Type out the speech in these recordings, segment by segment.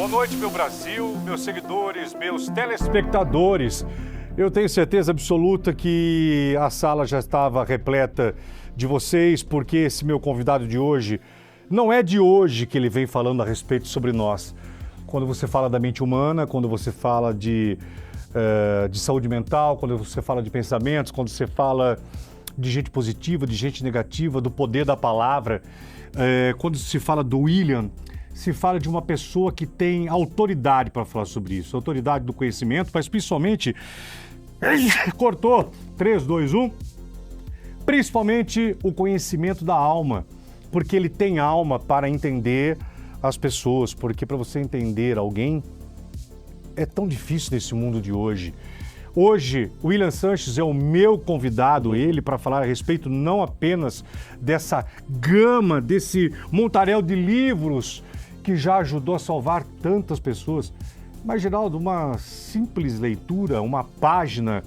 Boa noite, meu Brasil, meus seguidores, meus telespectadores. Eu tenho certeza absoluta que a sala já estava repleta de vocês, porque esse meu convidado de hoje, não é de hoje que ele vem falando a respeito sobre nós. Quando você fala da mente humana, quando você fala de saúde mental, quando você fala de pensamentos, quando você fala de gente positiva, de gente negativa, do poder da palavra, quando se fala do William, se fala de uma pessoa que tem autoridade para falar sobre isso, autoridade do conhecimento, mas principalmente, cortou, 3, 2, 1, principalmente o conhecimento da alma, porque ele tem alma para entender as pessoas, porque para você entender alguém é tão difícil nesse mundo de hoje. Hoje, o William Sanches é o meu convidado, ele, para falar a respeito não apenas dessa gama, desse montaréu de livros que já ajudou a salvar tantas pessoas, mas, Geraldo, uma simples leitura, uma página,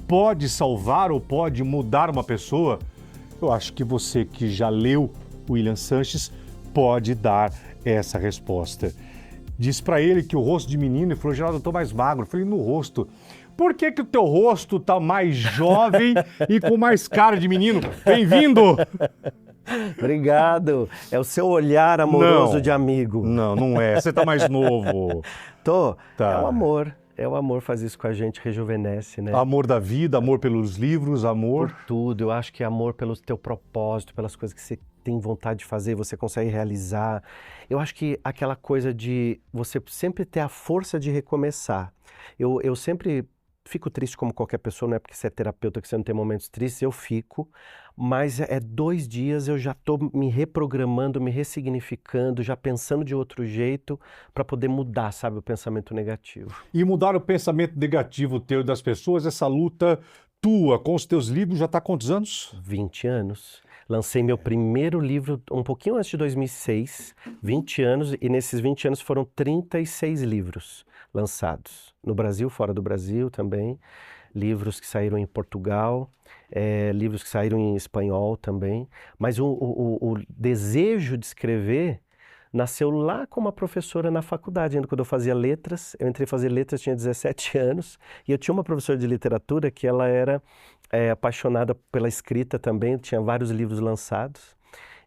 pode salvar ou pode mudar uma pessoa? Eu acho que você que já leu o William Sanches pode dar essa resposta. Disse para ele que o rosto de menino, ele falou, Geraldo, eu tô mais magro. Eu falei, no rosto. Por que que o teu rosto tá mais jovem e com mais cara de menino? Bem-vindo! Obrigado. É o seu olhar amoroso de amigo. Não, não é. Você tá mais novo. Tô. Tá. É o amor. É o amor faz isso com a gente, rejuvenesce, né? Amor da vida, amor pelos livros, amor... Por tudo. Eu acho que é amor pelo teu propósito, pelas coisas que você tem vontade de fazer, você consegue realizar. Eu acho que aquela coisa de você sempre ter a força de recomeçar. Eu sempre fico triste como qualquer pessoa, não é porque você é terapeuta que você não tem momentos tristes, eu fico, mas 2 dias eu já estou me reprogramando, me ressignificando, já pensando de outro jeito para poder mudar, sabe, o pensamento negativo. E mudar o pensamento negativo teu e das pessoas, essa luta tua com os teus livros já está há quantos anos? 20 anos. Lancei meu primeiro livro um pouquinho antes de 2006, 20 anos, e nesses 20 anos foram 36 livros lançados. No Brasil, fora do Brasil também. Livros que saíram em Portugal, livros que saíram em espanhol também. Mas o desejo de escrever nasceu lá com uma professora na faculdade, ainda quando eu fazia letras. Eu entrei a fazer letras, tinha 17 anos, e eu tinha uma professora de literatura que ela era apaixonada pela escrita também, tinha vários livros lançados.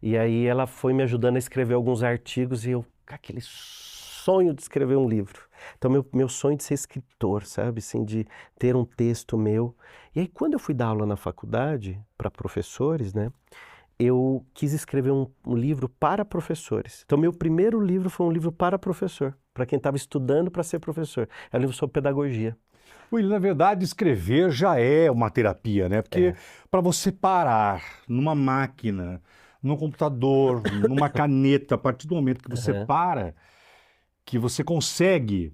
E aí ela foi me ajudando a escrever alguns artigos e eu, com aquele sonho de escrever um livro. Então, meu sonho de ser escritor, sabe? Assim, de ter um texto meu. E aí, quando eu fui dar aula na faculdade, para professores, né? Eu quis escrever um livro para professores. Então, meu primeiro livro foi um livro para professor, para quem estava estudando para ser professor. É um livro sobre pedagogia. William, na verdade, escrever já é uma terapia, né? Porque para você parar numa máquina, num computador, numa caneta, a partir do momento que você para, que você consegue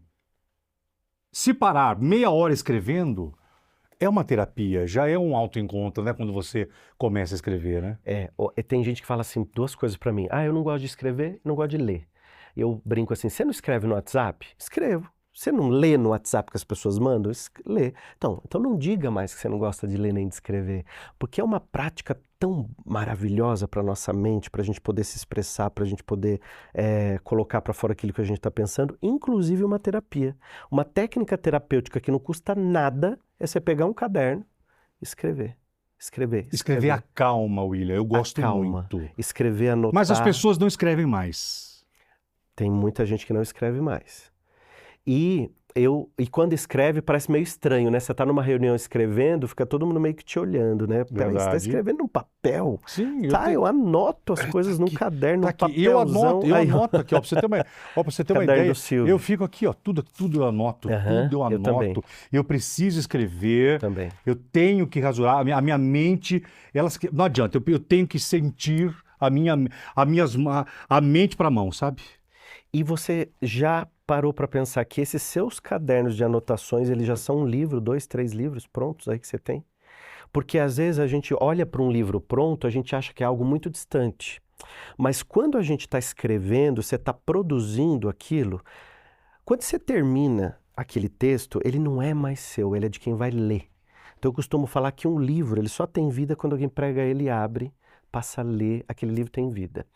se parar meia hora escrevendo, é uma terapia, já é um autoencontro, né? Quando você começa a escrever, né? Tem gente que fala assim, 2 coisas para mim. Eu não gosto de escrever, não gosto de ler. Eu brinco assim, você não escreve no WhatsApp? Escrevo. Você não lê no WhatsApp que as pessoas mandam? Lê. Então não diga mais que você não gosta de ler nem de escrever, porque é uma prática tão maravilhosa para a nossa mente, para a gente poder se expressar, para a gente poder colocar para fora aquilo que a gente está pensando, inclusive uma terapia. Uma técnica terapêutica que não custa nada é você pegar um caderno e escrever. Escrever acalma, William, eu gosto muito. Escrever, anotar. Mas as pessoas não escrevem mais. Tem muita gente que não escreve mais. E quando escreve parece meio estranho, né? Você está numa reunião escrevendo, fica todo mundo meio que te olhando, né? Peraí, você está escrevendo num papel? Sim. Eu anoto as coisas num caderno, num papelzão. Eu anoto aqui, ó, pra você ter uma ideia. Eu fico aqui, ó, tudo eu anoto, tudo eu anoto. Também. Eu preciso escrever, também. Eu tenho que rasurar, a minha mente, não adianta, eu tenho que sentir a mente para a mão, sabe? E você já parou para pensar que esses seus cadernos de anotações, eles já são um livro, 2, 3 livros prontos aí que você tem? Porque às vezes a gente olha para um livro pronto, a gente acha que é algo muito distante. Mas quando a gente está escrevendo, você está produzindo aquilo, quando você termina aquele texto, ele não é mais seu, ele é de quem vai ler. Então eu costumo falar que um livro, ele só tem vida quando alguém pega ele e abre, passa a ler, aquele livro tem vida.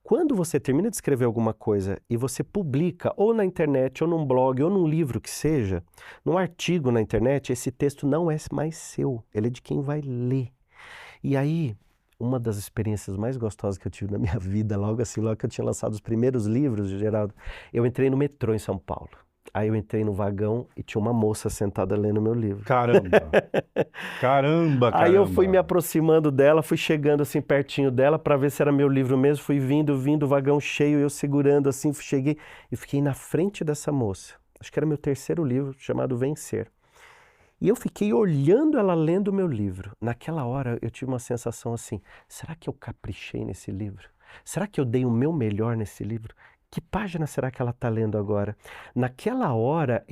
Quando você termina de escrever alguma coisa e você publica, ou na internet, ou num blog, ou num livro que seja, num artigo na internet, esse texto não é mais seu, ele é de quem vai ler. E aí, uma das experiências mais gostosas que eu tive na minha vida, logo que eu tinha lançado os primeiros livros, Geraldo, eu entrei no metrô em São Paulo. Aí eu entrei no vagão e tinha uma moça sentada lendo meu livro. Caramba! Caramba, Aí eu fui caramba. me aproximando dela, fui chegando assim pertinho dela para ver se era meu livro mesmo, fui vindo, o vagão cheio, eu segurando assim, cheguei e fiquei na frente dessa moça. Acho que era meu terceiro livro, chamado Vencer. E eu fiquei olhando ela lendo o meu livro. Naquela hora eu tive uma sensação assim, será que eu caprichei nesse livro? Será que eu dei o meu melhor nesse livro? Que página será que ela está lendo agora? Naquela hora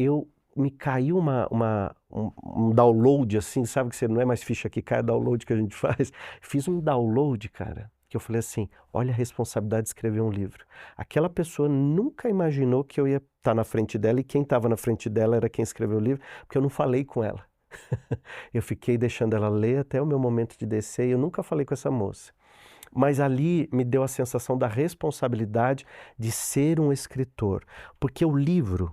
me caiu um download assim, sabe que você não é mais ficha que cai, é download que a gente faz. Fiz um download, cara, que eu falei assim, olha a responsabilidade de escrever um livro. Aquela pessoa nunca imaginou que eu ia estar na frente dela e quem estava na frente dela era quem escreveu o livro, porque eu não falei com ela. Eu fiquei deixando ela ler até o meu momento de descer e eu nunca falei com essa moça. Mas ali me deu a sensação da responsabilidade de ser um escritor. Porque o livro,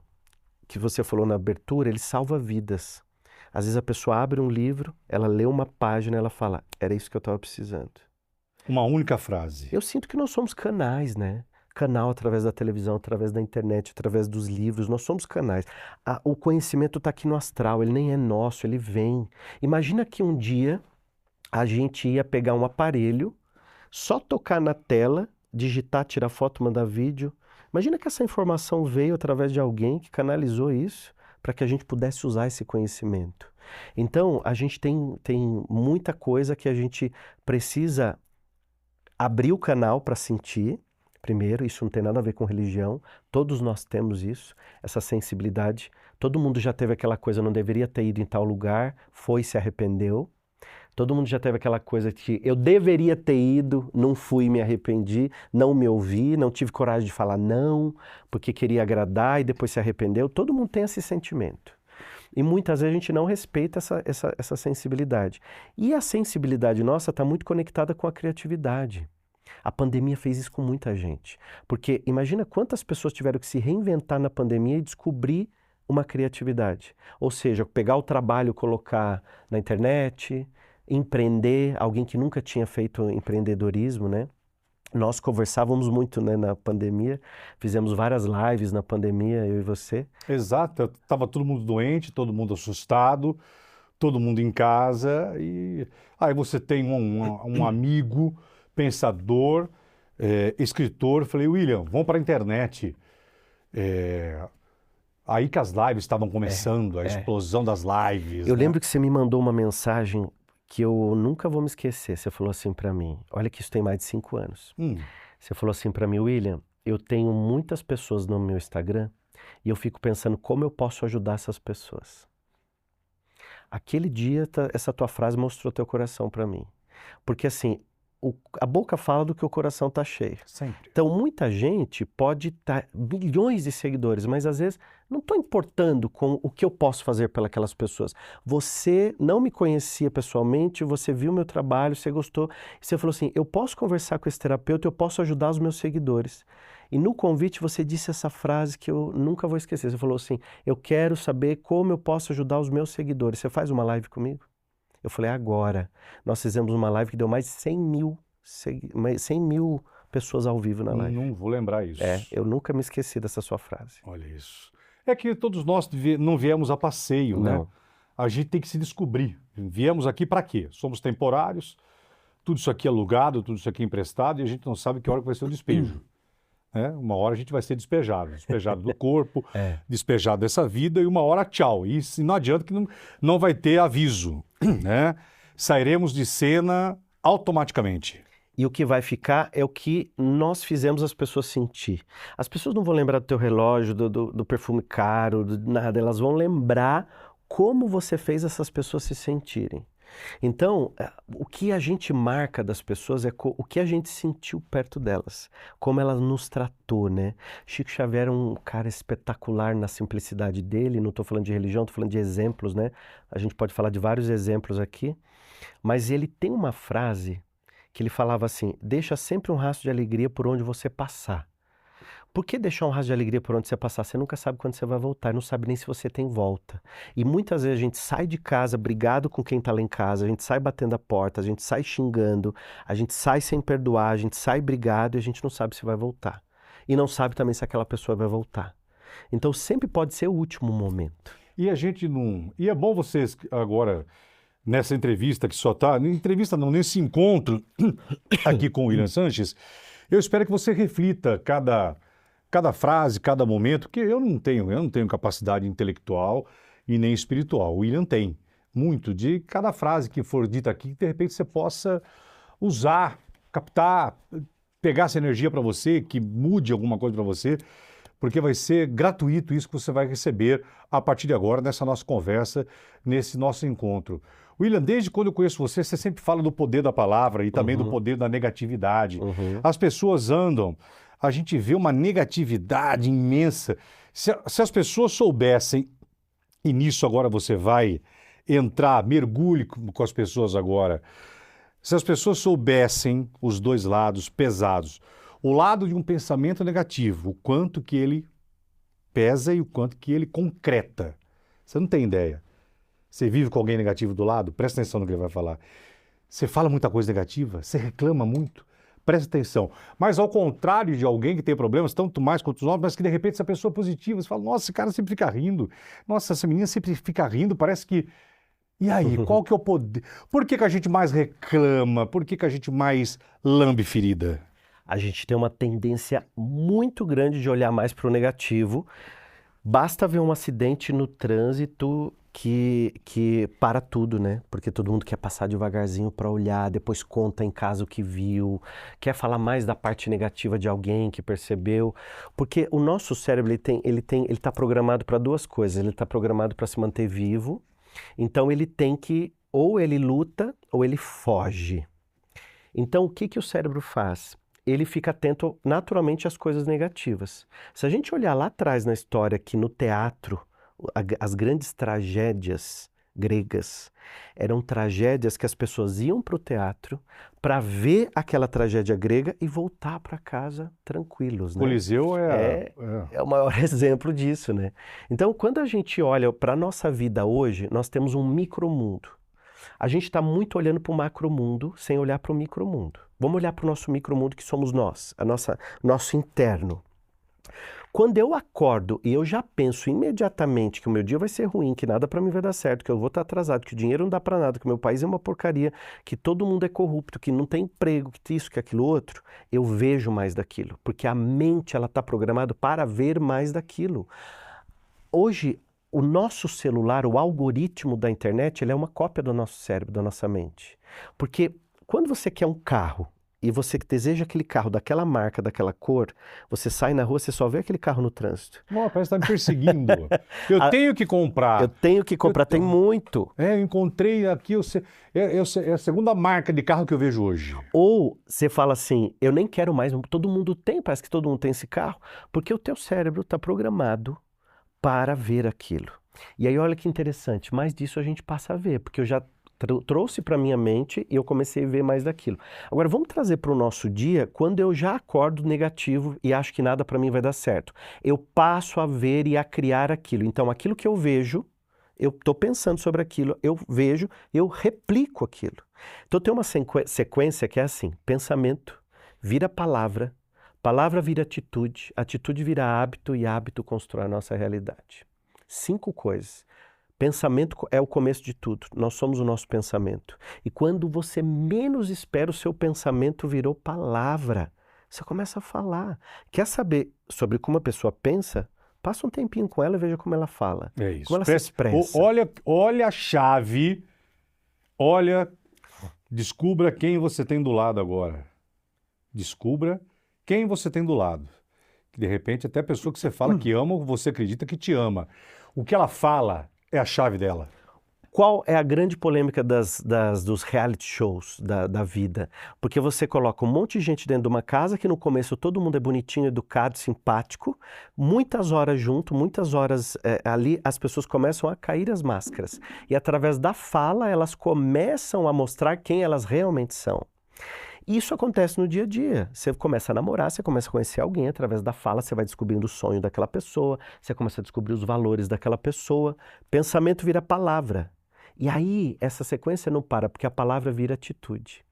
que você falou na abertura, ele salva vidas. Às vezes a pessoa abre um livro, ela lê uma página e ela fala, era isso que eu estava precisando. Uma única frase. Eu sinto que nós somos canais, né? Canal através da televisão, através da internet, através dos livros, nós somos canais. O conhecimento está aqui no astral, ele nem é nosso, ele vem. Imagina que um dia a gente ia pegar um aparelho, só tocar na tela, digitar, tirar foto, mandar vídeo. Imagina que essa informação veio através de alguém que canalizou isso para que a gente pudesse usar esse conhecimento. Então, a gente tem muita coisa que a gente precisa abrir o canal para sentir. Primeiro, isso não tem nada a ver com religião. Todos nós temos isso, essa sensibilidade. Todo mundo já teve aquela coisa, não deveria ter ido em tal lugar, foi e se arrependeu. Todo mundo já teve aquela coisa que eu deveria ter ido, não fui, me arrependi, não me ouvi, não tive coragem de falar não, porque queria agradar e depois se arrependeu. Todo mundo tem esse sentimento. E muitas vezes a gente não respeita essa sensibilidade. E a sensibilidade nossa está muito conectada com a criatividade. A pandemia fez isso com muita gente. Porque imagina quantas pessoas tiveram que se reinventar na pandemia e descobrir uma criatividade. Ou seja, pegar o trabalho, colocar na internet, empreender, alguém que nunca tinha feito empreendedorismo, né? Nós conversávamos muito, né, na pandemia, fizemos várias lives na pandemia, eu e você. Exato, estava todo mundo doente, todo mundo assustado, todo mundo em casa, e aí você tem um amigo, pensador, escritor, falei, William, vamos para a internet. Aí que as lives estavam começando, a explosão das lives. Eu né? lembro que você me mandou uma mensagem que eu nunca vou me esquecer. Você falou assim para mim, olha que isso tem mais de 5 anos. Você falou assim para mim, William, eu tenho muitas pessoas no meu Instagram e eu fico pensando como eu posso ajudar essas pessoas. Aquele dia, essa tua frase mostrou teu coração para mim. Porque assim, a boca fala do que o coração está cheio. Sempre. Então, muita gente pode estar milhões de seguidores, mas às vezes não estou importando com o que eu posso fazer pelas pessoas. Você não me conhecia pessoalmente, você viu meu trabalho, você gostou, e você falou assim, eu posso conversar com esse terapeuta, eu posso ajudar os meus seguidores. E no convite você disse essa frase que eu nunca vou esquecer. Você falou assim, eu quero saber como eu posso ajudar os meus seguidores. Você faz uma live comigo? Eu falei, agora. Nós fizemos uma live que deu mais de 100 mil pessoas ao vivo na live. Não vou lembrar isso. Eu nunca me esqueci dessa sua frase. Olha isso. É que todos nós não viemos a passeio, Não. né? A gente tem que se descobrir. Viemos aqui para quê? Somos temporários, tudo isso aqui é alugado, tudo isso aqui é emprestado e a gente não sabe que hora que vai ser o despejo. Né? Uma hora a gente vai ser despejado do corpo, despejado dessa vida e uma hora tchau. E não adianta que não vai ter aviso, né? Sairemos de cena automaticamente. E o que vai ficar é o que nós fizemos as pessoas sentir. As pessoas não vão lembrar do teu relógio, do perfume caro, de nada. Elas vão lembrar como você fez essas pessoas se sentirem. Então, o que a gente marca das pessoas é o que a gente sentiu perto delas, como ela nos tratou, né? Chico Xavier era um cara espetacular na simplicidade dele, não estou falando de religião, estou falando de exemplos, né? A gente pode falar de vários exemplos aqui, mas ele tem uma frase que ele falava assim, deixa sempre um rastro de alegria por onde você passar. Por que deixar um rastro de alegria por onde você passar? Você nunca sabe quando você vai voltar, não sabe nem se você tem volta. E muitas vezes a gente sai de casa brigado com quem está lá em casa, a gente sai batendo a porta, a gente sai xingando, a gente sai sem perdoar, a gente sai brigado e a gente não sabe se vai voltar. E não sabe também se aquela pessoa vai voltar. Então sempre pode ser o último momento. E a gente não... E é bom vocês agora, nessa entrevista que só está... Entrevista não, nesse encontro aqui com o William Sanches, eu espero que você reflita cada frase, cada momento, porque eu não tenho capacidade intelectual e nem espiritual. O William tem muito de cada frase que for dita aqui, que de repente você possa usar, captar, pegar essa energia para você, que mude alguma coisa para você, porque vai ser gratuito isso que você vai receber a partir de agora, nessa nossa conversa, nesse nosso encontro. William, desde quando eu conheço você, você sempre fala do poder da palavra e também do poder da negatividade. As pessoas andam, a gente vê uma negatividade imensa. Se as pessoas soubessem, e nisso agora você vai entrar, mergulhe com as pessoas agora, se as pessoas soubessem os dois lados pesados, o lado de um pensamento negativo, o quanto que ele pesa e o quanto que ele concreta. Você não tem ideia. Você vive com alguém negativo do lado? Presta atenção no que ele vai falar. Você fala muita coisa negativa? Você reclama muito? Presta atenção. Mas ao contrário de alguém que tem problemas, tanto mais quanto os outros, mas que de repente essa pessoa é positiva, você fala, nossa, esse cara sempre fica rindo. Nossa, essa menina sempre fica rindo, parece que... E aí, qual que é o poder? Por que a gente mais reclama? Por que a gente mais lambe ferida? A gente tem uma tendência muito grande de olhar mais para o negativo. Basta ver um acidente no trânsito que para tudo, né? Porque todo mundo quer passar devagarzinho para olhar, depois conta em casa o que viu, quer falar mais da parte negativa de alguém que percebeu. Porque o nosso cérebro, ele tá programado para duas coisas. Ele está programado para se manter vivo, então ele tem que, ou ele luta, ou ele foge. Então o que o cérebro faz? Ele fica atento naturalmente às coisas negativas. Se a gente olhar lá atrás na história, que no teatro, as grandes tragédias gregas eram tragédias que as pessoas iam para o teatro para ver aquela tragédia grega e voltar para casa tranquilos, né? Coliseu é o maior exemplo disso, né? Então, quando a gente olha para a nossa vida hoje, nós temos um micromundo. A gente está muito olhando para o macromundo sem olhar para o micromundo. Vamos olhar para o nosso micromundo, que somos nós, nosso interno. Quando eu acordo e eu já penso imediatamente que o meu dia vai ser ruim, que nada para mim vai dar certo, que eu vou estar atrasado, que o dinheiro não dá para nada, que o meu país é uma porcaria, que todo mundo é corrupto, que não tem emprego, que isso, que aquilo outro, eu vejo mais daquilo, porque a mente ela está programada para ver mais daquilo. Hoje, o nosso celular, o algoritmo da internet, ele é uma cópia do nosso cérebro, da nossa mente. Porque quando você quer um carro e você deseja aquele carro daquela marca, daquela cor, você sai na rua, você só vê aquele carro no trânsito. Não, parece que está me perseguindo. Eu tenho que comprar. Eu tenho que comprar, tem muito. Eu encontrei aqui, é a segunda marca de carro que eu vejo hoje. Ou você fala assim, eu nem quero mais, todo mundo tem, parece que todo mundo tem esse carro, porque o teu cérebro está programado para ver aquilo. E aí olha que interessante, mais disso a gente passa a ver, porque eu já trouxe para minha mente e eu comecei a ver mais daquilo. Agora vamos trazer para o nosso dia, quando eu já acordo negativo e acho que nada para mim vai dar certo. Eu passo a ver e a criar aquilo. Então aquilo que eu vejo, eu estou pensando sobre aquilo, eu vejo, eu replico aquilo. Então tem uma sequência que é assim, pensamento vira palavra, palavra vira atitude, atitude vira hábito e hábito constrói a nossa realidade. 5 coisas. Pensamento é o começo de tudo. Nós somos o nosso pensamento. E quando você menos espera, o seu pensamento virou palavra. Você começa a falar. Quer saber sobre como a pessoa pensa? Passa um tempinho com ela e veja como ela fala. É isso. Como ela se expressa. Olha a chave. Descubra quem você tem do lado agora. Descubra quem você tem do lado. Que de repente até a pessoa que você fala que ama, você acredita que te ama. O que ela fala é a chave dela. Qual é a grande polêmica dos reality shows da vida? Porque você coloca um monte de gente dentro de uma casa que no começo todo mundo é bonitinho, educado, simpático, muitas horas junto, muitas horas ali as pessoas começam a cair as máscaras. E através da fala elas começam a mostrar quem elas realmente são. E isso acontece no dia a dia. Você começa a namorar, você começa a conhecer alguém através da fala, você vai descobrindo o sonho daquela pessoa, você começa a descobrir os valores daquela pessoa. Pensamento vira palavra. E aí, essa sequência não para, porque a palavra vira atitude.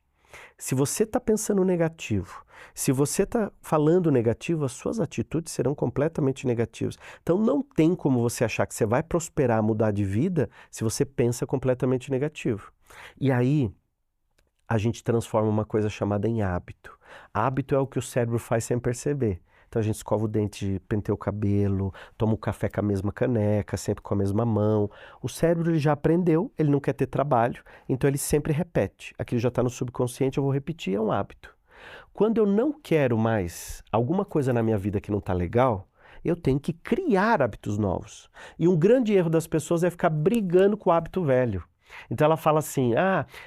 Se você está pensando negativo, se você está falando negativo, as suas atitudes serão completamente negativas. Então não tem como você achar que você vai prosperar, mudar de vida, se você pensa completamente negativo. E aí a gente transforma uma coisa chamada em hábito. Hábito é o que o cérebro faz sem perceber. Então a gente escova o dente, penteia o cabelo, toma o café com a mesma caneca, sempre com a mesma mão. O cérebro ele já aprendeu, ele não quer ter trabalho, então ele sempre repete. Aquilo já está no subconsciente, eu vou repetir, é um hábito. Quando eu não quero mais alguma coisa na minha vida que não está legal, eu tenho que criar hábitos novos. E um grande erro das pessoas é ficar brigando com o hábito velho. Então ela fala assim,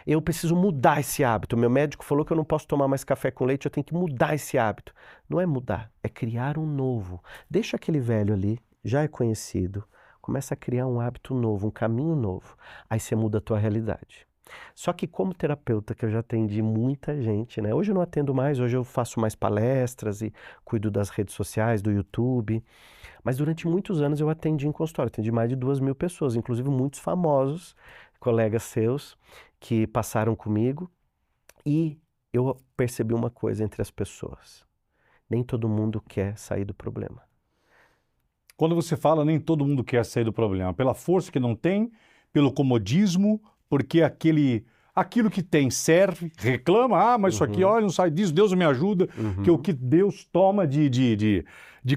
eu preciso mudar esse hábito. Meu médico falou que eu não posso tomar mais café com leite, eu tenho que mudar esse hábito. Não é mudar, é criar um novo. Deixa aquele velho ali, já é conhecido, começa a criar um hábito novo, um caminho novo. Aí você muda a tua realidade. Só que como terapeuta, que eu já atendi muita gente, né? Hoje eu não atendo mais, hoje eu faço mais palestras e cuido das redes sociais, do YouTube. Mas durante muitos anos eu atendi em consultório, atendi mais de 2.000 pessoas, inclusive muitos famosos, colegas seus, que passaram comigo. E eu percebi uma coisa entre as pessoas. Nem todo mundo quer sair do problema. Quando você fala, nem todo mundo quer sair do problema. Pela força que não tem, pelo comodismo, porque aquilo que tem serve, reclama, mas isso aqui, olha, não sai disso, Deus me ajuda, que o que Deus toma de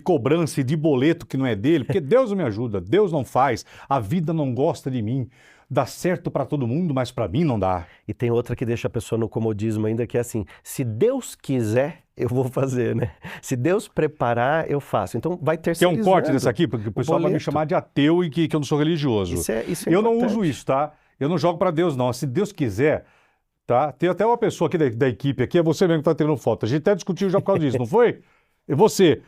cobrança e de boleto que não é dele, porque Deus me ajuda, Deus não faz, a vida não gosta de mim, dá certo para todo mundo, mas para mim não dá. E tem outra que deixa a pessoa no comodismo ainda, que é assim, se Deus quiser, eu vou fazer, né? Se Deus preparar, eu faço. Então vai terceirizando. Quer um corte dessa aqui? Porque o pessoal vai me chamar de ateu e que eu não sou religioso. Isso é eu importante. Não uso isso, tá? Eu não jogo para Deus, não. Se Deus quiser, tá? Tem até uma pessoa aqui da equipe, aqui é você mesmo que tá tirando foto. A gente até discutiu já por causa disso, não foi? E você?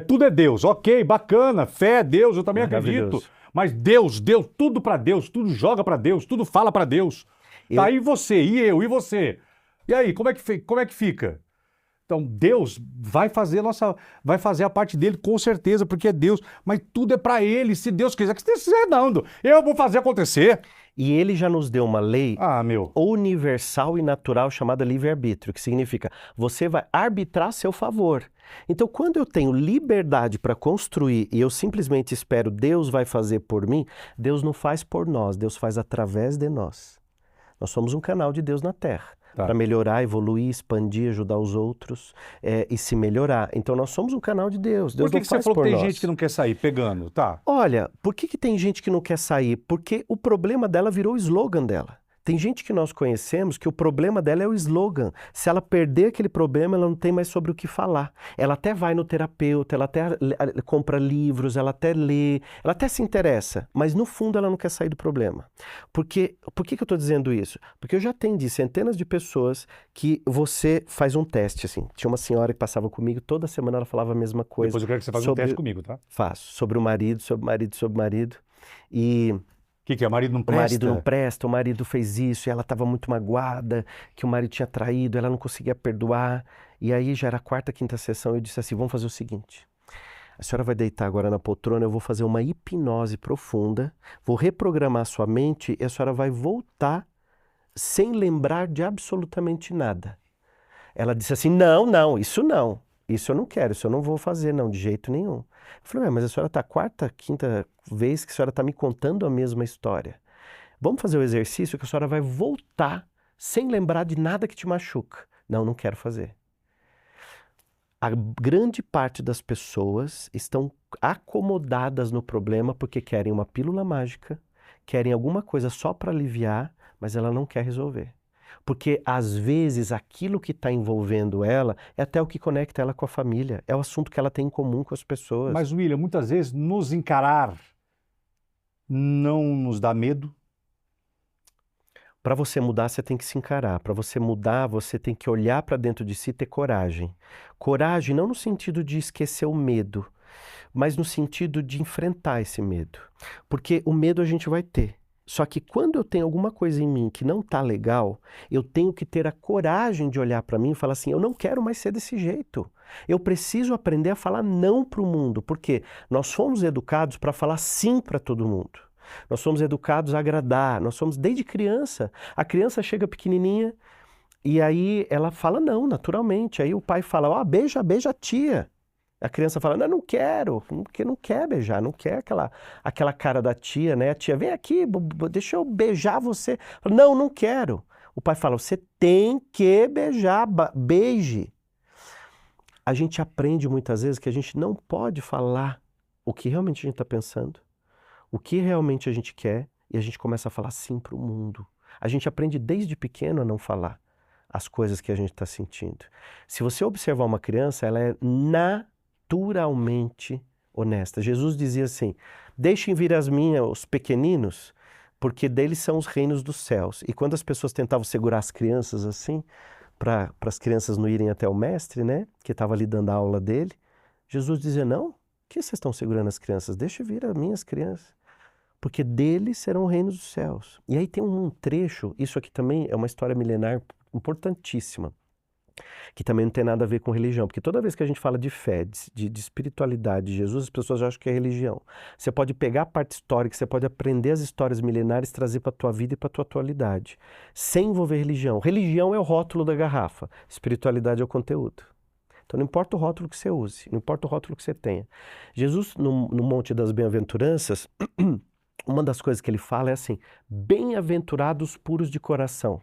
Tudo é Deus. Ok, bacana. Fé é Deus, eu também acredito. Mas Deus, tudo para Deus, tudo joga para Deus, tudo fala para Deus. Tá, e você, e eu, e você? E aí, como é que fica? Então, Deus vai fazer a parte dele com certeza, porque é Deus, mas tudo é para ele, se Deus quiser, que Deus quiser dando. Eu vou fazer acontecer. E ele já nos deu uma lei meu. universal e natural chamada livre-arbítrio, que significa você vai arbitrar a seu favor. Então, quando eu tenho liberdade para construir e eu simplesmente espero Deus vai fazer por mim, Deus não faz por nós, Deus faz através de nós. Nós somos um canal de Deus na Terra. Tá. Para melhorar, evoluir, expandir, ajudar os outros e se melhorar. Então nós somos um canal de Deus. Deus por que não faz você falou por que tem nós. gente que não quer sair pegando? Tá. Olha, por que tem gente que não quer sair? Porque o problema dela virou o slogan dela. Tem gente que nós conhecemos que o problema dela é o slogan. Se ela perder aquele problema, ela não tem mais sobre o que falar. Ela até vai no terapeuta, ela até compra livros, ela até lê, ela até se interessa, mas no fundo ela não quer sair do problema. Por que eu estou dizendo isso? Porque eu já atendi centenas de pessoas que você faz um teste, assim. Tinha uma senhora que passava comigo, toda semana ela falava a mesma coisa. Depois eu quero que você faça um teste comigo, tá? Faço. Sobre o marido, sobre o marido, sobre o marido. E... O que é? O marido não presta? O marido não presta, o marido fez isso, e ela estava muito magoada, que o marido tinha traído, ela não conseguia perdoar. E aí já era a quarta, quinta sessão, eu disse assim, vamos fazer o seguinte, a senhora vai deitar agora na poltrona, eu vou fazer uma hipnose profunda, vou reprogramar sua mente e a senhora vai voltar sem lembrar de absolutamente nada. Ela disse assim, não, isso eu não quero, isso eu não vou fazer, não, de jeito nenhum. Eu falei, mas a senhora está a quarta, quinta vez que a senhora está me contando a mesma história. Vamos fazer o exercício que a senhora vai voltar sem lembrar de nada que te machuca. Não quero fazer. A grande parte das pessoas estão acomodadas no problema porque querem uma pílula mágica, querem alguma coisa só para aliviar, mas ela não quer resolver. Porque, às vezes, aquilo que está envolvendo ela é até o que conecta ela com a família. É o assunto que ela tem em comum com as pessoas. Mas, William, muitas vezes nos encarar não nos dá medo? Para você mudar, você tem que se encarar. Para você mudar, você tem que olhar para dentro de si e ter coragem. Coragem não no sentido de esquecer o medo, mas no sentido de enfrentar esse medo. Porque o medo a gente vai ter. Só que quando eu tenho alguma coisa em mim que não está legal, eu tenho que ter a coragem de olhar para mim e falar assim, eu não quero mais ser desse jeito. Eu preciso aprender a falar não para o mundo, porque nós fomos educados para falar sim para todo mundo. Nós somos educados a agradar, nós somos desde criança. A criança chega pequenininha e aí ela fala não, naturalmente. Aí o pai fala, ó, beija a tia. A criança fala, não quero, porque não quer beijar, não quer aquela cara da tia, né? A tia, vem aqui, deixa eu beijar você. Não quero. O pai fala, você tem que beijar, beije. A gente aprende muitas vezes que a gente não pode falar o que realmente a gente está pensando, o que realmente a gente quer, e a gente começa a falar sim para o mundo. A gente aprende desde pequeno a não falar as coisas que a gente está sentindo. Se você observar uma criança, ela é naturalmente honesta. Jesus dizia assim, deixem vir os pequeninos, porque deles são os reinos dos céus. E quando as pessoas tentavam segurar as crianças assim, para as crianças não irem até o mestre, né, que estava ali dando a aula dele, Jesus dizia, não, que vocês estão segurando as crianças? Deixa vir as minhas crianças, porque deles serão os reinos dos céus. E aí tem um trecho, isso aqui também é uma história milenar importantíssima, que também não tem nada a ver com religião, porque toda vez que a gente fala de fé, de espiritualidade de Jesus, as pessoas acham que é religião. Você pode pegar a parte histórica, você pode aprender as histórias milenares, trazer para a tua vida e para a tua atualidade, sem envolver religião. Religião é o rótulo da garrafa, espiritualidade é o conteúdo. Então não importa o rótulo que você use, não importa o rótulo que você tenha. Jesus, no Monte das Bem-aventuranças, uma das coisas que ele fala é assim, bem-aventurados puros de coração,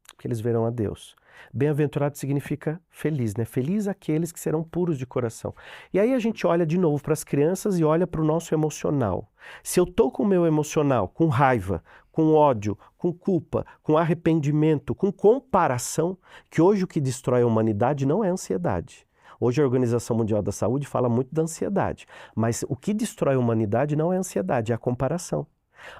porque eles verão a Deus. Bem-aventurado significa feliz, né? Feliz aqueles que serão puros de coração. E aí a gente olha de novo para as crianças e olha para o nosso emocional. Se eu estou com o meu emocional, com raiva, com ódio, com culpa, com arrependimento, com comparação, que hoje o que destrói a humanidade não é a ansiedade. Hoje a Organização Mundial da Saúde fala muito da ansiedade, mas o que destrói a humanidade não é a ansiedade, é a comparação.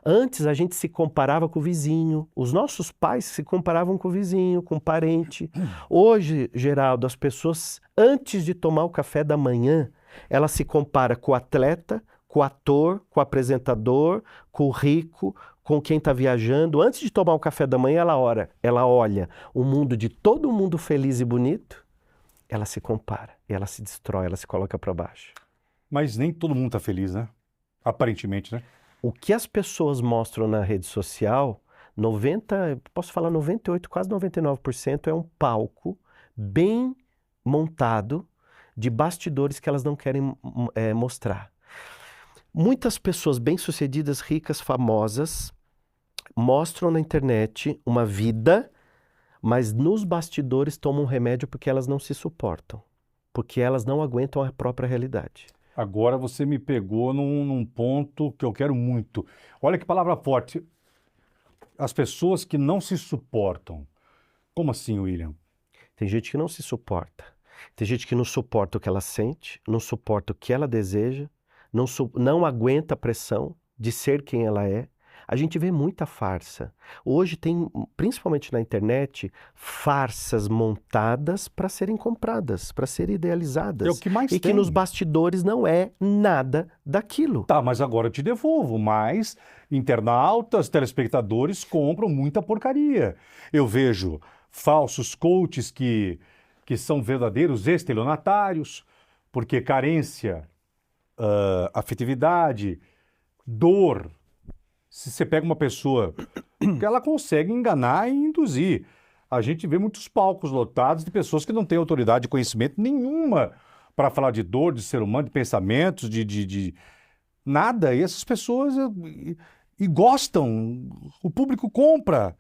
Antes a gente se comparava com o vizinho, os nossos pais se comparavam com o vizinho, com o parente. Hoje, Geraldo, as pessoas, antes de tomar o café da manhã, ela se compara com o atleta, com o ator, com o apresentador, com o rico, com quem está viajando. Antes de tomar o café da manhã, ela olha o mundo de todo mundo feliz e bonito, ela se compara, ela se destrói, ela se coloca para baixo. Mas nem todo mundo está feliz, né? Aparentemente, né? O que as pessoas mostram na rede social, 98%, quase 99% é um palco bem montado de bastidores que elas não querem mostrar. Muitas pessoas bem-sucedidas, ricas, famosas, mostram na internet uma vida, mas nos bastidores tomam remédio porque elas não se suportam, porque elas não aguentam a própria realidade. Agora você me pegou num ponto que eu quero muito. Olha que palavra forte. As pessoas que não se suportam. Como assim, William? Tem gente que não se suporta. Tem gente que não suporta o que ela sente, não suporta o que ela deseja, não aguenta a pressão de ser quem ela é. A gente vê muita farsa. Hoje tem, principalmente na internet, farsas montadas para serem compradas, para serem idealizadas. É o que mais e tem. Que nos bastidores não é nada daquilo. Tá, mas agora eu te devolvo. Mas internautas, telespectadores compram muita porcaria. Eu vejo falsos coaches que são verdadeiros estelionatários, porque carência, afetividade, dor. Se você pega uma pessoa que ela consegue enganar e induzir. A gente vê muitos palcos lotados de pessoas que não têm autoridade e conhecimento nenhuma para falar de dor, de ser humano, de pensamentos, de nada. E essas pessoas e gostam, o público compra.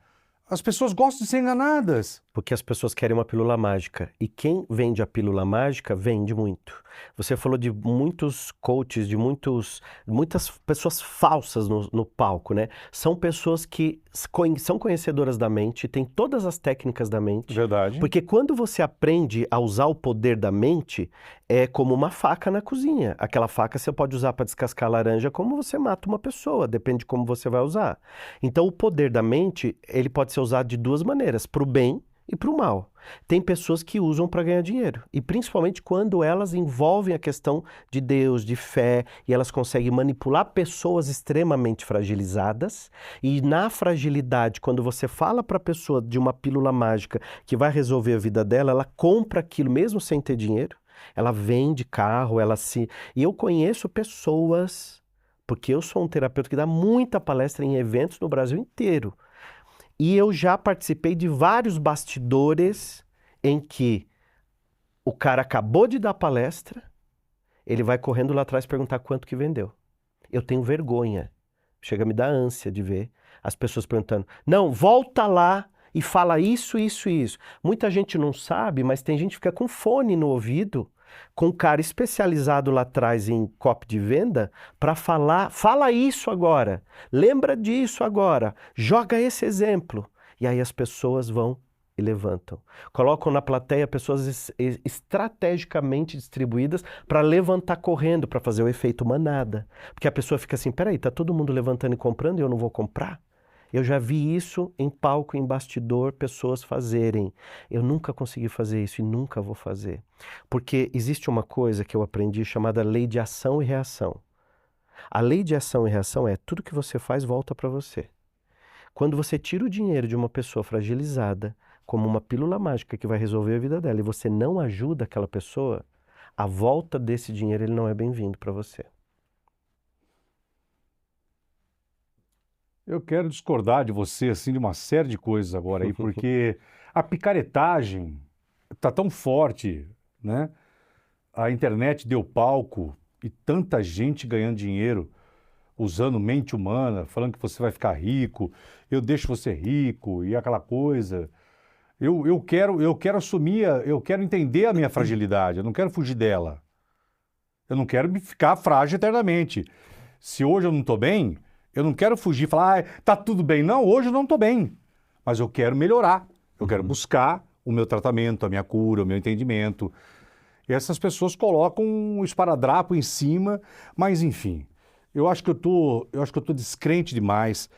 As pessoas gostam de ser enganadas. Porque as pessoas querem uma pílula mágica. E quem vende a pílula mágica, vende muito. Você falou de muitos coaches, de muitas pessoas falsas no palco, né? São pessoas que são conhecedoras da mente, têm todas as técnicas da mente. Verdade. Porque quando você aprende a usar o poder da mente, é como uma faca na cozinha. Aquela faca você pode usar para descascar laranja, como você mata uma pessoa, depende de como você vai usar. Então o poder da mente, ele pode ser usado de duas maneiras, para o bem e para o mal. Tem pessoas que usam para ganhar dinheiro. E principalmente quando elas envolvem a questão de Deus, de fé, e elas conseguem manipular pessoas extremamente fragilizadas. E na fragilidade, quando você fala para a pessoa de uma pílula mágica que vai resolver a vida dela, ela compra aquilo mesmo sem ter dinheiro. Ela vende carro, E eu conheço pessoas, porque eu sou um terapeuta que dá muita palestra em eventos no Brasil inteiro. E eu já participei de vários bastidores em que o cara acabou de dar palestra, ele vai correndo lá atrás perguntar quanto que vendeu. Eu tenho vergonha. Chega a me dar ânsia de ver as pessoas perguntando, não, volta lá e fala isso, isso e isso. Muita gente não sabe, mas tem gente que fica com fone no ouvido, com um cara especializado lá atrás em copy de venda, para falar, fala isso agora, lembra disso agora, joga esse exemplo. E aí as pessoas vão e levantam. Colocam na plateia pessoas estrategicamente distribuídas para levantar correndo, para fazer o efeito manada. Porque a pessoa fica assim, peraí, tá todo mundo levantando e comprando e eu não vou comprar? Eu já vi isso em palco, em bastidor, pessoas fazerem. Eu nunca consegui fazer isso e nunca vou fazer. Porque existe uma coisa que eu aprendi chamada lei de ação e reação. A lei de ação e reação é tudo que você faz volta para você. Quando você tira o dinheiro de uma pessoa fragilizada, como uma pílula mágica que vai resolver a vida dela, e você não ajuda aquela pessoa, a volta desse dinheiro ele não é bem-vindo para você. Eu quero discordar de você, assim, de uma série de coisas agora aí, porque a picaretagem tá tão forte, né? A internet deu palco e tanta gente ganhando dinheiro usando mente humana, falando que você vai ficar rico, eu deixo você rico e aquela coisa. Eu quero assumir, eu quero entender a minha fragilidade, eu não quero fugir dela. Eu não quero ficar frágil eternamente. Se hoje eu não estou bem, eu não quero fugir e falar, tá tudo bem. Não, hoje eu não estou bem. Mas eu quero melhorar. Eu quero buscar o meu tratamento, a minha cura, o meu entendimento. E essas pessoas colocam um esparadrapo em cima, mas enfim. Eu acho que eu tô descrente demais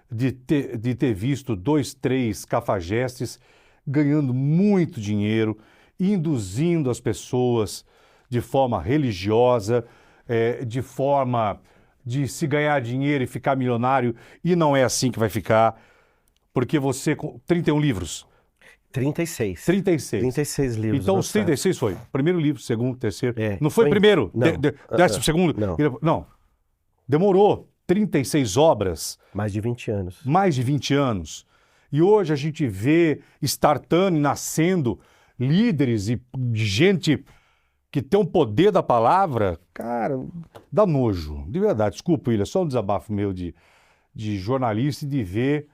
de ter visto 2, 3 cafajestes ganhando muito dinheiro, induzindo as pessoas de forma religiosa, de forma de se ganhar dinheiro e ficar milionário, e não é assim que vai ficar, porque você, com 31 livros. 36. 36. 36 livros. Então os 36 foi primeiro livro, segundo, terceiro. Não foi foi- primeiro, não. 10º segundo? Não. Não. Demorou 36 obras, Mais de 20 anos. mais de 20 anos. E hoje a gente vê startando e nascendo líderes e gente que tem um poder da palavra, cara, dá nojo. De verdade, desculpa, William, só um desabafo meu de jornalista e de ver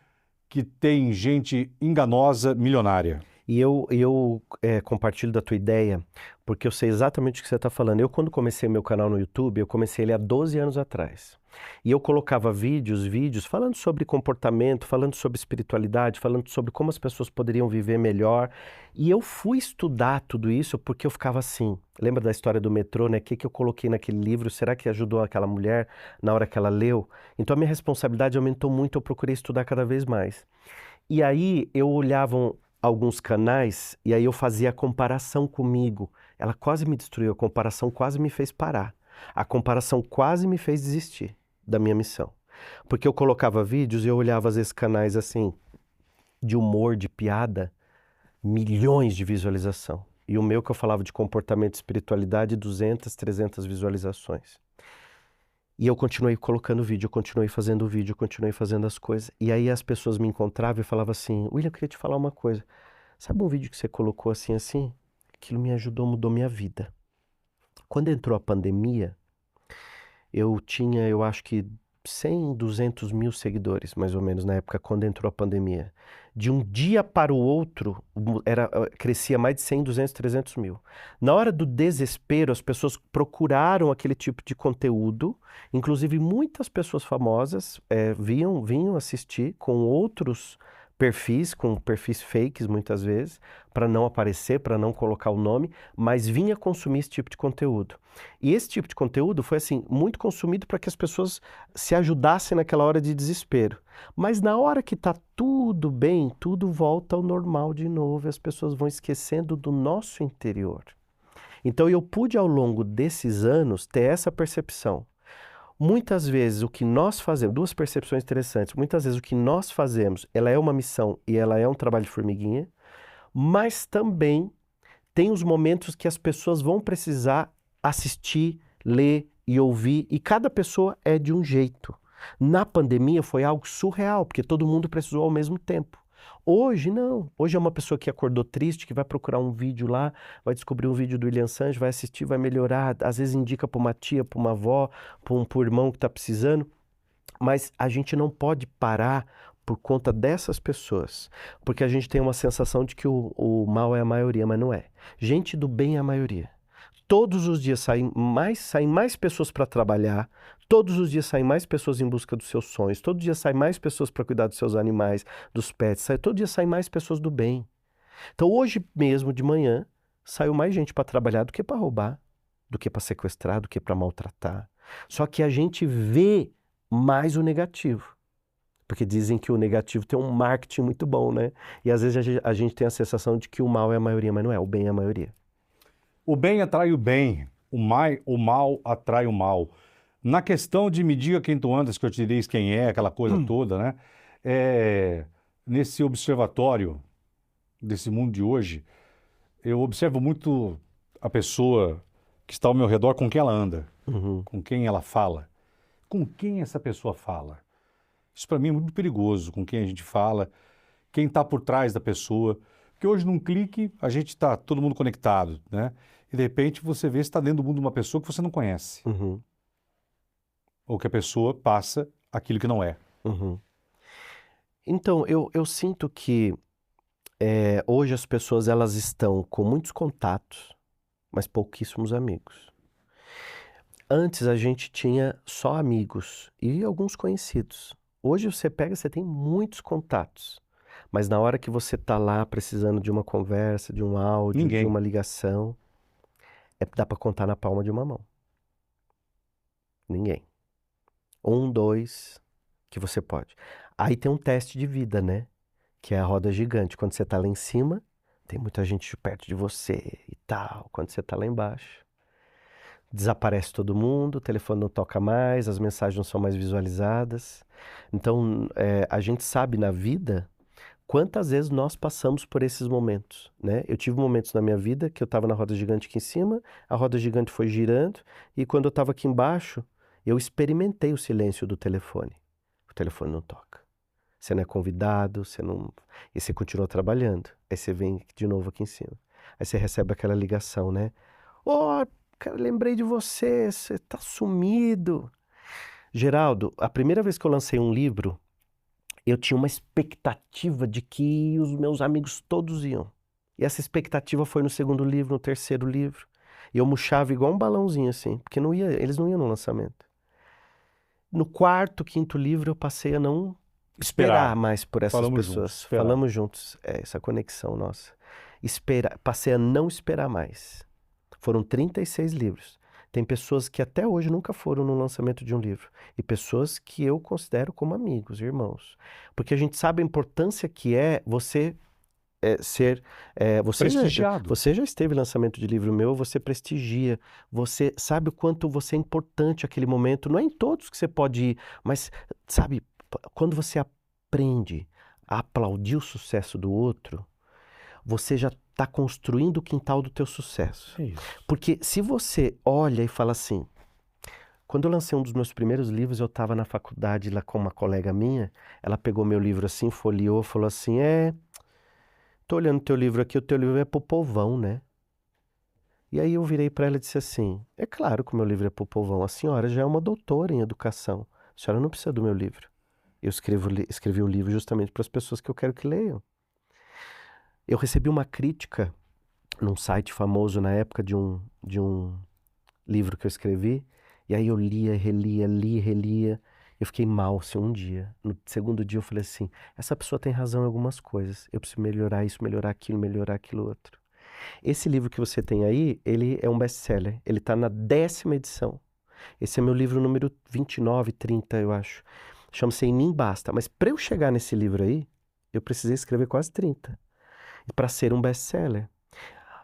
que tem gente enganosa, milionária. E eu compartilho da tua ideia, porque eu sei exatamente o que você está falando. Eu, quando comecei meu canal no YouTube, eu comecei ele há 12 anos atrás. E eu colocava vídeos falando sobre comportamento, falando sobre espiritualidade, falando sobre como as pessoas poderiam viver melhor. E eu fui estudar tudo isso porque eu ficava assim. Lembra da história do metrô, né? O que eu coloquei naquele livro? Será que ajudou aquela mulher na hora que ela leu? Então a minha responsabilidade aumentou muito, eu procurei estudar cada vez mais. E aí eu olhava alguns canais e aí eu fazia a comparação comigo. Ela quase me destruiu, a comparação quase me fez parar. A comparação quase me fez desistir da minha missão. Porque eu colocava vídeos e eu olhava às vezes canais assim, de humor, de piada, milhões de visualização. E o meu que eu falava de comportamento e espiritualidade, 200, 300 visualizações. E eu continuei colocando vídeo, eu continuei fazendo vídeo, eu continuei fazendo as coisas. E aí as pessoas me encontravam e falavam assim, William, eu queria te falar uma coisa. Sabe um vídeo que você colocou assim? Aquilo me ajudou, mudou minha vida. Quando entrou a pandemia, eu tinha, eu acho que 100, 200 mil seguidores, mais ou menos, na época, quando entrou a pandemia. De um dia para o outro, crescia mais de 100, 200, 300 mil. Na hora do desespero, as pessoas procuraram aquele tipo de conteúdo, inclusive muitas pessoas famosas vinham assistir com outros com perfis fakes muitas vezes, para não aparecer, para não colocar o nome, mas vinha consumir esse tipo de conteúdo. E esse tipo de conteúdo foi assim, muito consumido para que as pessoas se ajudassem naquela hora de desespero. Mas na hora que está tudo bem, tudo volta ao normal de novo, e as pessoas vão esquecendo do nosso interior. Então eu pude ao longo desses anos ter essa percepção. Muitas vezes o que nós fazemos, duas percepções interessantes, muitas vezes o que nós fazemos, ela é uma missão e ela é um trabalho de formiguinha, mas também tem os momentos que as pessoas vão precisar assistir, ler e ouvir, e cada pessoa é de um jeito. Na pandemia foi algo surreal, porque todo mundo precisou ao mesmo tempo. Hoje não. Hoje é uma pessoa que acordou triste, que vai procurar um vídeo lá, vai descobrir um vídeo do William Sanches, vai assistir, vai melhorar, às vezes indica para uma tia, para uma avó, para um irmão que está precisando. Mas a gente não pode parar por conta dessas pessoas, porque a gente tem uma sensação de que o mal é a maioria, mas não é. Gente do bem é a maioria. Todos os dias saem mais pessoas para trabalhar, todos os dias saem mais pessoas em busca dos seus sonhos, todo dia saem mais pessoas para cuidar dos seus animais, dos pets, todo dia saem mais pessoas do bem. Então hoje mesmo de manhã saiu mais gente para trabalhar do que para roubar, do que para sequestrar, do que para maltratar. Só que a gente vê mais o negativo. Porque dizem que o negativo tem um marketing muito bom, né? E às vezes a gente tem a sensação de que o mal é a maioria, mas não é, o bem é a maioria. O bem atrai o bem, o mal atrai o mal. Na questão de me diga quem tu andas, que eu te diz quem é, aquela coisa toda, né? Nesse observatório desse mundo de hoje, eu observo muito a pessoa que está ao meu redor, com quem ela anda, com quem ela fala, com quem essa pessoa fala. Isso para mim é muito perigoso, com quem a gente fala, quem está por trás da pessoa. Porque hoje, num clique, a gente está todo mundo conectado, né? E de repente você vê se está dentro do mundo de uma pessoa que você não conhece. Ou que a pessoa passa aquilo que não é. Então, eu sinto que hoje as pessoas elas estão com muitos contatos, mas pouquíssimos amigos. Antes a gente tinha só amigos e alguns conhecidos. Hoje você tem muitos contatos. Mas na hora que você está lá precisando de uma conversa, de um áudio, Ninguém. de uma ligação, dá para contar na palma de uma mão. Ninguém. 1, 2, que você pode. Aí tem um teste de vida, né? Que é a roda gigante. Quando você está lá em cima, tem muita gente perto de você e tal. Quando você está lá embaixo, desaparece todo mundo, o telefone não toca mais, as mensagens não são mais visualizadas. Então, a gente sabe na vida quantas vezes nós passamos por esses momentos, né? Eu tive momentos na minha vida que eu estava na roda gigante aqui em cima, a roda gigante foi girando, e quando eu estava aqui embaixo, eu experimentei o silêncio do telefone. O telefone não toca. Você não é convidado, e você continua trabalhando. Aí você vem de novo aqui em cima. Aí você recebe aquela ligação, né? Cara, lembrei de você tá sumido. Geraldo, a primeira vez que eu lancei um livro, eu tinha uma expectativa de que os meus amigos todos iam. E essa expectativa foi no segundo livro, no terceiro livro. E eu murchava igual um balãozinho assim, porque eles não iam no lançamento. No quarto, quinto livro, eu passei a não esperar mais por essas pessoas. Falamos juntos, essa conexão nossa. Passei a não esperar mais. Foram 36 livros. Tem pessoas que até hoje nunca foram no lançamento de um livro. E pessoas que eu considero como amigos, irmãos. Porque a gente sabe a importância que é você ser... prestigiado. Você já esteve no lançamento de livro meu, você prestigia. Você sabe o quanto você é importante naquele momento. Não é em todos que você pode ir, mas sabe, quando você aprende a aplaudir o sucesso do outro, você já está construindo o quintal do teu sucesso. Isso. Porque se você olha e fala assim, quando eu lancei um dos meus primeiros livros, eu estava na faculdade lá com uma colega minha, ela pegou meu livro assim, folheou, falou assim, tô olhando teu livro aqui, o teu livro é pro povão, né? E aí eu virei para ela e disse assim, é claro que o meu livro é pro povão, a senhora já é uma doutora em educação, a senhora não precisa do meu livro. Eu escrevi o livro justamente para as pessoas que eu quero que leiam. Eu recebi uma crítica num site famoso na época de um livro que eu escrevi, e aí eu lia, relia, Eu fiquei mal, assim, um dia. No segundo dia eu falei assim, essa pessoa tem razão em algumas coisas. Eu preciso melhorar isso, melhorar aquilo outro. Esse livro que você tem aí, ele é um best-seller. Ele está na 10ª edição. Esse é meu livro número 29, 30, eu acho. Chama-se Em Mim Basta. Mas para eu chegar nesse livro aí, eu precisei escrever quase 30. Para ser um best-seller.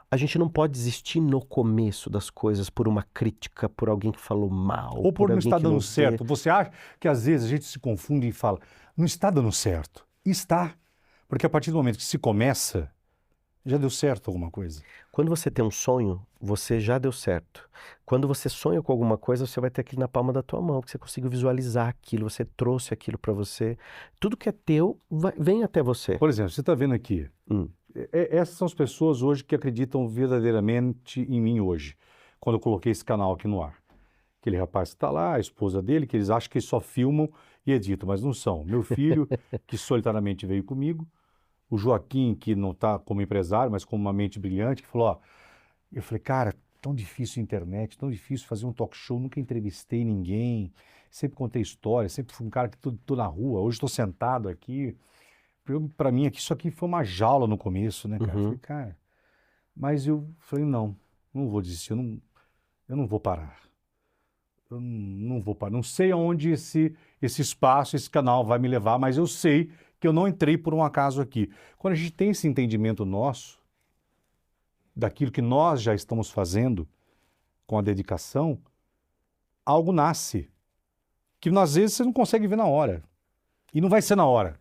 A gente não pode desistir no começo das coisas por uma crítica, por alguém que falou mal, Ou por não alguém estar que dando não certo. vê. Você acha que às vezes a gente se confunde e fala, não está dando certo. Está. Porque a partir do momento que se começa, já deu certo alguma coisa. Quando você tem um sonho, você já deu certo. Quando você sonha com alguma coisa, você vai ter aquilo na palma da tua mão, porque você conseguiu visualizar aquilo, você trouxe aquilo para você. Tudo que é teu vem até você. Por exemplo, você está vendo aqui, essas são as pessoas hoje que acreditam verdadeiramente em mim hoje, quando eu coloquei esse canal aqui no ar. Aquele rapaz que está lá, a esposa dele, que eles acham que só filmam e editam, mas não são. Meu filho, que solitariamente veio comigo, o Joaquim, que não está como empresário, mas como uma mente brilhante, que falou, ó, eu falei, cara, tão difícil a internet, tão difícil fazer um talk show, nunca entrevistei ninguém, sempre contei história, sempre fui um cara que tô na rua, hoje estou sentado aqui. Para mim, isso aqui foi uma jaula no começo, né, cara? Eu falei, cara, mas eu falei, não vou desistir, eu não vou parar. Eu não vou parar. Não sei aonde esse espaço, esse canal vai me levar, mas eu sei que eu não entrei por um acaso aqui. Quando a gente tem esse entendimento nosso, daquilo que nós já estamos fazendo, com a dedicação, algo nasce, que às vezes você não consegue ver na hora. E não vai ser na hora.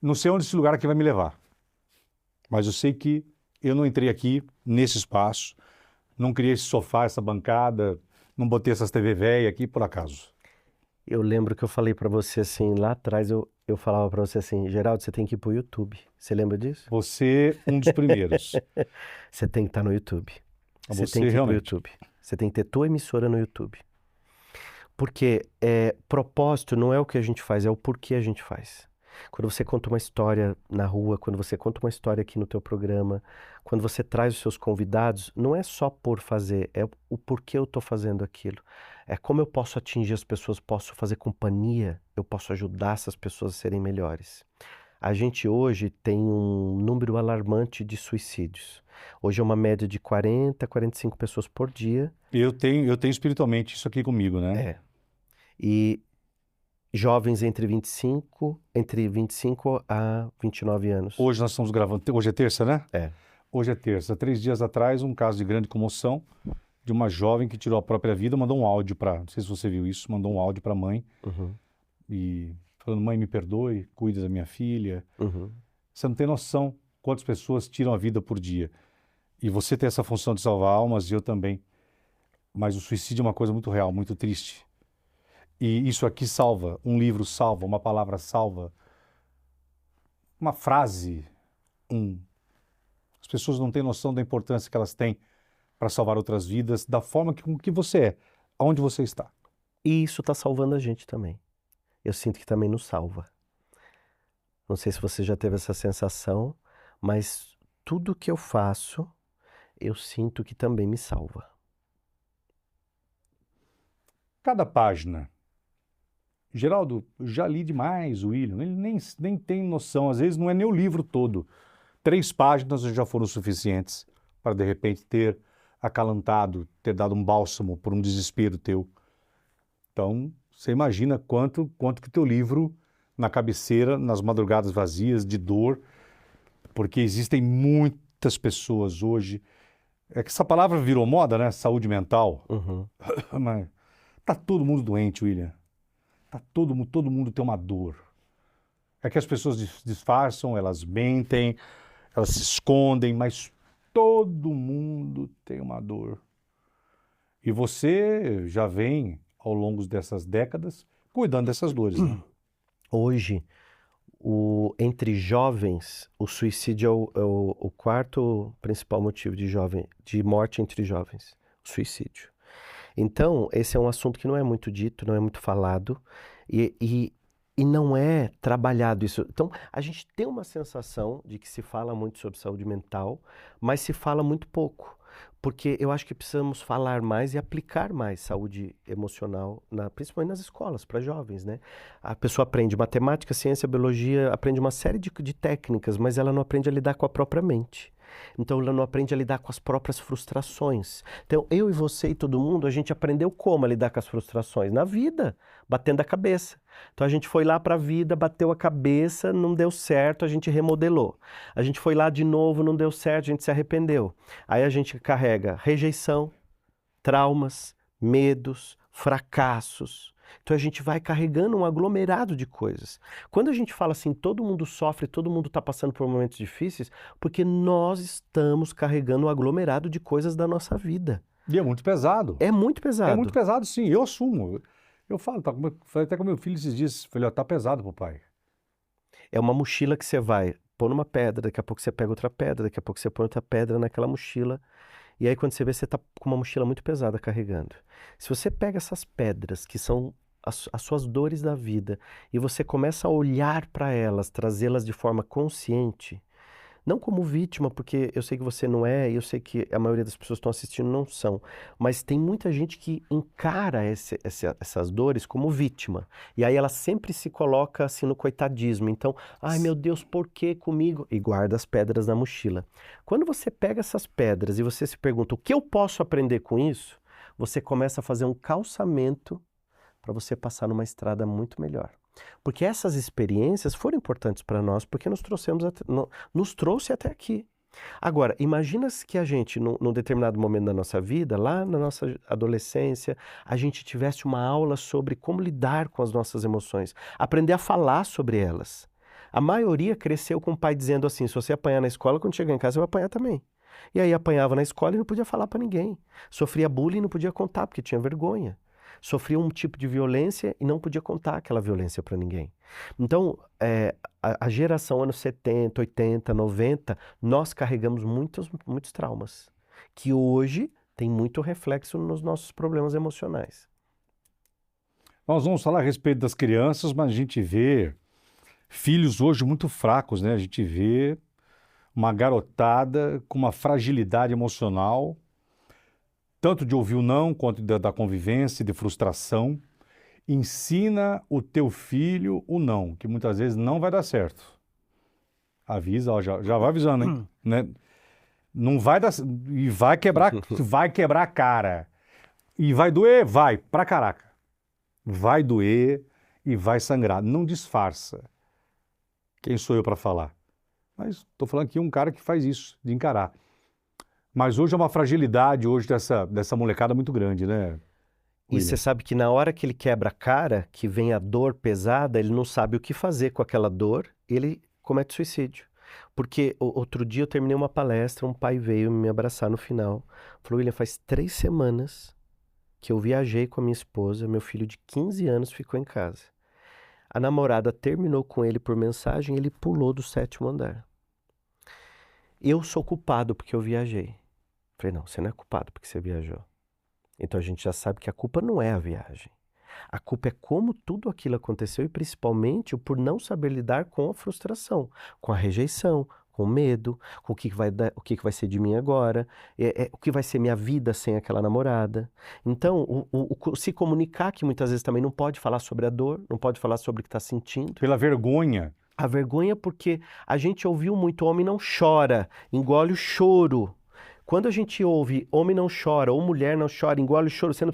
Não sei onde esse lugar aqui vai me levar. Mas eu sei que eu não entrei aqui, nesse espaço, não criei esse sofá, essa bancada, não botei essas TV velha aqui por acaso. Eu lembro que eu falei pra você assim, lá atrás eu falava pra você assim, Geraldo, você tem que ir pro YouTube. Você lembra disso? Você, um dos primeiros. Você tem que estar no YouTube. Você Você tem que ir pro realmente. YouTube. Você tem que ter tua emissora no YouTube. Porque propósito não é o que a gente faz, é o porquê a gente faz. Quando você conta uma história na rua, quando você conta uma história aqui no teu programa, quando você traz os seus convidados, não é só por fazer, é o porquê eu estou fazendo aquilo. É como eu posso atingir as pessoas, posso fazer companhia, eu posso ajudar essas pessoas a serem melhores. A gente hoje tem um número alarmante de suicídios. Hoje é uma média de 40, 45 pessoas por dia. Eu tenho espiritualmente isso aqui comigo, né? E jovens entre 25 a 29 anos. Hoje nós estamos gravando, hoje é terça, né? É. Hoje é terça. 3 dias atrás, um caso de grande comoção de uma jovem que tirou a própria vida, mandou um áudio para, não sei se você viu isso, mandou um áudio para a mãe e falando, mãe, me perdoe, cuide da minha filha. Você não tem noção quantas pessoas tiram a vida por dia. E você tem essa função de salvar almas e eu também. Mas o suicídio é uma coisa muito real, muito triste. E isso aqui salva, um livro salva, uma palavra salva, uma frase, As pessoas não têm noção da importância que elas têm para salvar outras vidas, da forma com que você é, aonde você está. E isso está salvando a gente também. Eu sinto que também nos salva. Não sei se você já teve essa sensação, mas tudo que eu faço, eu sinto que também me salva. Cada página. Geraldo, já li demais o William, ele nem tem noção, às vezes não é nem o livro todo. 3 páginas já foram suficientes para, de repente, ter acalantado, ter dado um bálsamo por um desespero teu. Então, você imagina quanto que teu livro, na cabeceira, nas madrugadas vazias, de dor, porque existem muitas pessoas hoje. É que essa palavra virou moda, né? Saúde mental. Mas tá todo mundo doente, William. Todo mundo tem uma dor. É que as pessoas disfarçam, elas mentem, elas se escondem, mas todo mundo tem uma dor. E você já vem, ao longo dessas décadas, cuidando dessas dores, né? Hoje, entre jovens, o suicídio é o quarto principal motivo de morte entre jovens, o suicídio. Então, esse é um assunto que não é muito dito, não é muito falado e não é trabalhado isso. Então, a gente tem uma sensação de que se fala muito sobre saúde mental, mas se fala muito pouco. Porque eu acho que precisamos falar mais e aplicar mais saúde emocional, principalmente nas escolas, para jovens, né? A pessoa aprende matemática, ciência, biologia, aprende uma série de técnicas, mas ela não aprende a lidar com a própria mente. Então ela não aprende a lidar com as próprias frustrações. Então eu e você e todo mundo, a gente aprendeu como a lidar com as frustrações? Na vida, batendo a cabeça. Então a gente foi lá para a vida, bateu a cabeça, não deu certo, a gente remodelou. A gente foi lá de novo, não deu certo, a gente se arrependeu. Aí a gente carrega rejeição, traumas, medos, fracassos. Então a gente vai carregando um aglomerado de coisas. Quando a gente fala assim, todo mundo sofre, todo mundo está passando por momentos difíceis, porque nós estamos carregando um aglomerado de coisas da nossa vida. E é muito pesado. É muito pesado. É muito pesado, sim. Eu assumo. Eu falo, falei até com meu filho esses dias, falei, ó, tá pesado pro pai. É uma mochila que você vai pôr numa pedra, daqui a pouco você pega outra pedra, daqui a pouco você põe outra pedra naquela mochila. E aí quando você vê, você está com uma mochila muito pesada carregando. Se você pega essas pedras, que são as suas dores da vida, e você começa a olhar para elas, trazê-las de forma consciente, não como vítima, porque eu sei que você não é, e eu sei que a maioria das pessoas que estão assistindo não são, mas tem muita gente que encara essas dores como vítima. E aí ela sempre se coloca assim no coitadismo. Então, ai meu Deus, por que comigo? E guarda as pedras na mochila. Quando você pega essas pedras e você se pergunta, o que eu posso aprender com isso? Você começa a fazer um calçamento para você passar numa estrada muito melhor. Porque essas experiências foram importantes para nós, porque nos trouxe até aqui. Agora, imagina que a gente, num determinado momento da nossa vida, lá na nossa adolescência, a gente tivesse uma aula sobre como lidar com as nossas emoções, aprender a falar sobre elas. A maioria cresceu com o pai dizendo assim, se você apanhar na escola, quando chegar em casa, você vai apanhar também. E aí apanhava na escola e não podia falar para ninguém. Sofria bullying e não podia contar, porque tinha vergonha. Sofria um tipo de violência e não podia contar aquela violência para ninguém. Então, a geração anos 70, 80, 90, nós carregamos muitos traumas, que hoje tem muito reflexo nos nossos problemas emocionais. Nós vamos falar a respeito das crianças, mas a gente vê filhos hoje muito fracos, né? A gente vê uma garotada com uma fragilidade emocional, tanto de ouvir o não, quanto da convivência, de frustração. Ensina o teu filho o não, que muitas vezes não vai dar certo. Avisa, ó, já vai avisando, hein? Né? Não vai dar, e vai quebrar a cara. E vai doer? Vai, pra caraca. Vai doer e vai sangrar. Não disfarça. Quem sou eu para falar? Mas estou falando aqui um cara que faz isso, de encarar. Mas hoje é uma fragilidade hoje dessa molecada muito grande, né? E você sabe que na hora que ele quebra a cara, que vem a dor pesada, ele não sabe o que fazer com aquela dor, ele comete suicídio. Porque outro dia eu terminei uma palestra, um pai veio me abraçar no final. Falou, William, faz 3 semanas que eu viajei com a minha esposa, meu filho de 15 anos ficou em casa. A namorada terminou com ele por mensagem, ele pulou do 7º andar. Eu sou culpado porque eu viajei. Falei, não, você não é culpado porque você viajou. Então a gente já sabe que a culpa não é a viagem. A culpa é como tudo aquilo aconteceu e principalmente o por não saber lidar com a frustração, com a rejeição, com o medo, com o que vai ser de mim agora, o que vai ser minha vida sem aquela namorada. Então, se comunicar, que muitas vezes também não pode falar sobre a dor, não pode falar sobre o que está sentindo. Pela vergonha. A vergonha porque a gente ouviu muito, homem não chora, engole o choro. Quando a gente ouve homem não chora ou mulher não chora, engole o choro, você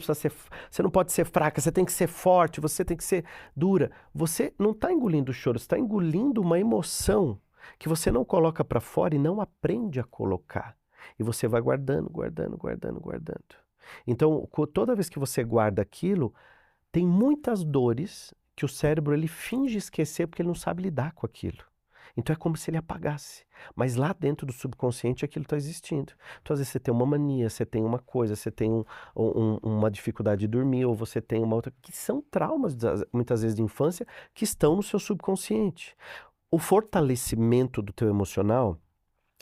não pode ser fraca, você tem que ser forte, você tem que ser dura. Você não está engolindo o choro, você está engolindo uma emoção que você não coloca para fora e não aprende a colocar. E você vai guardando. Então, toda vez que você guarda aquilo, tem muitas dores que o cérebro ele finge esquecer porque ele não sabe lidar com aquilo. Então é como se ele apagasse. Mas lá dentro do subconsciente aquilo está existindo. Então às vezes você tem uma mania, você tem uma coisa, você tem uma dificuldade de dormir, ou você tem uma outra, que são traumas muitas vezes de infância que estão no seu subconsciente. O fortalecimento do teu emocional,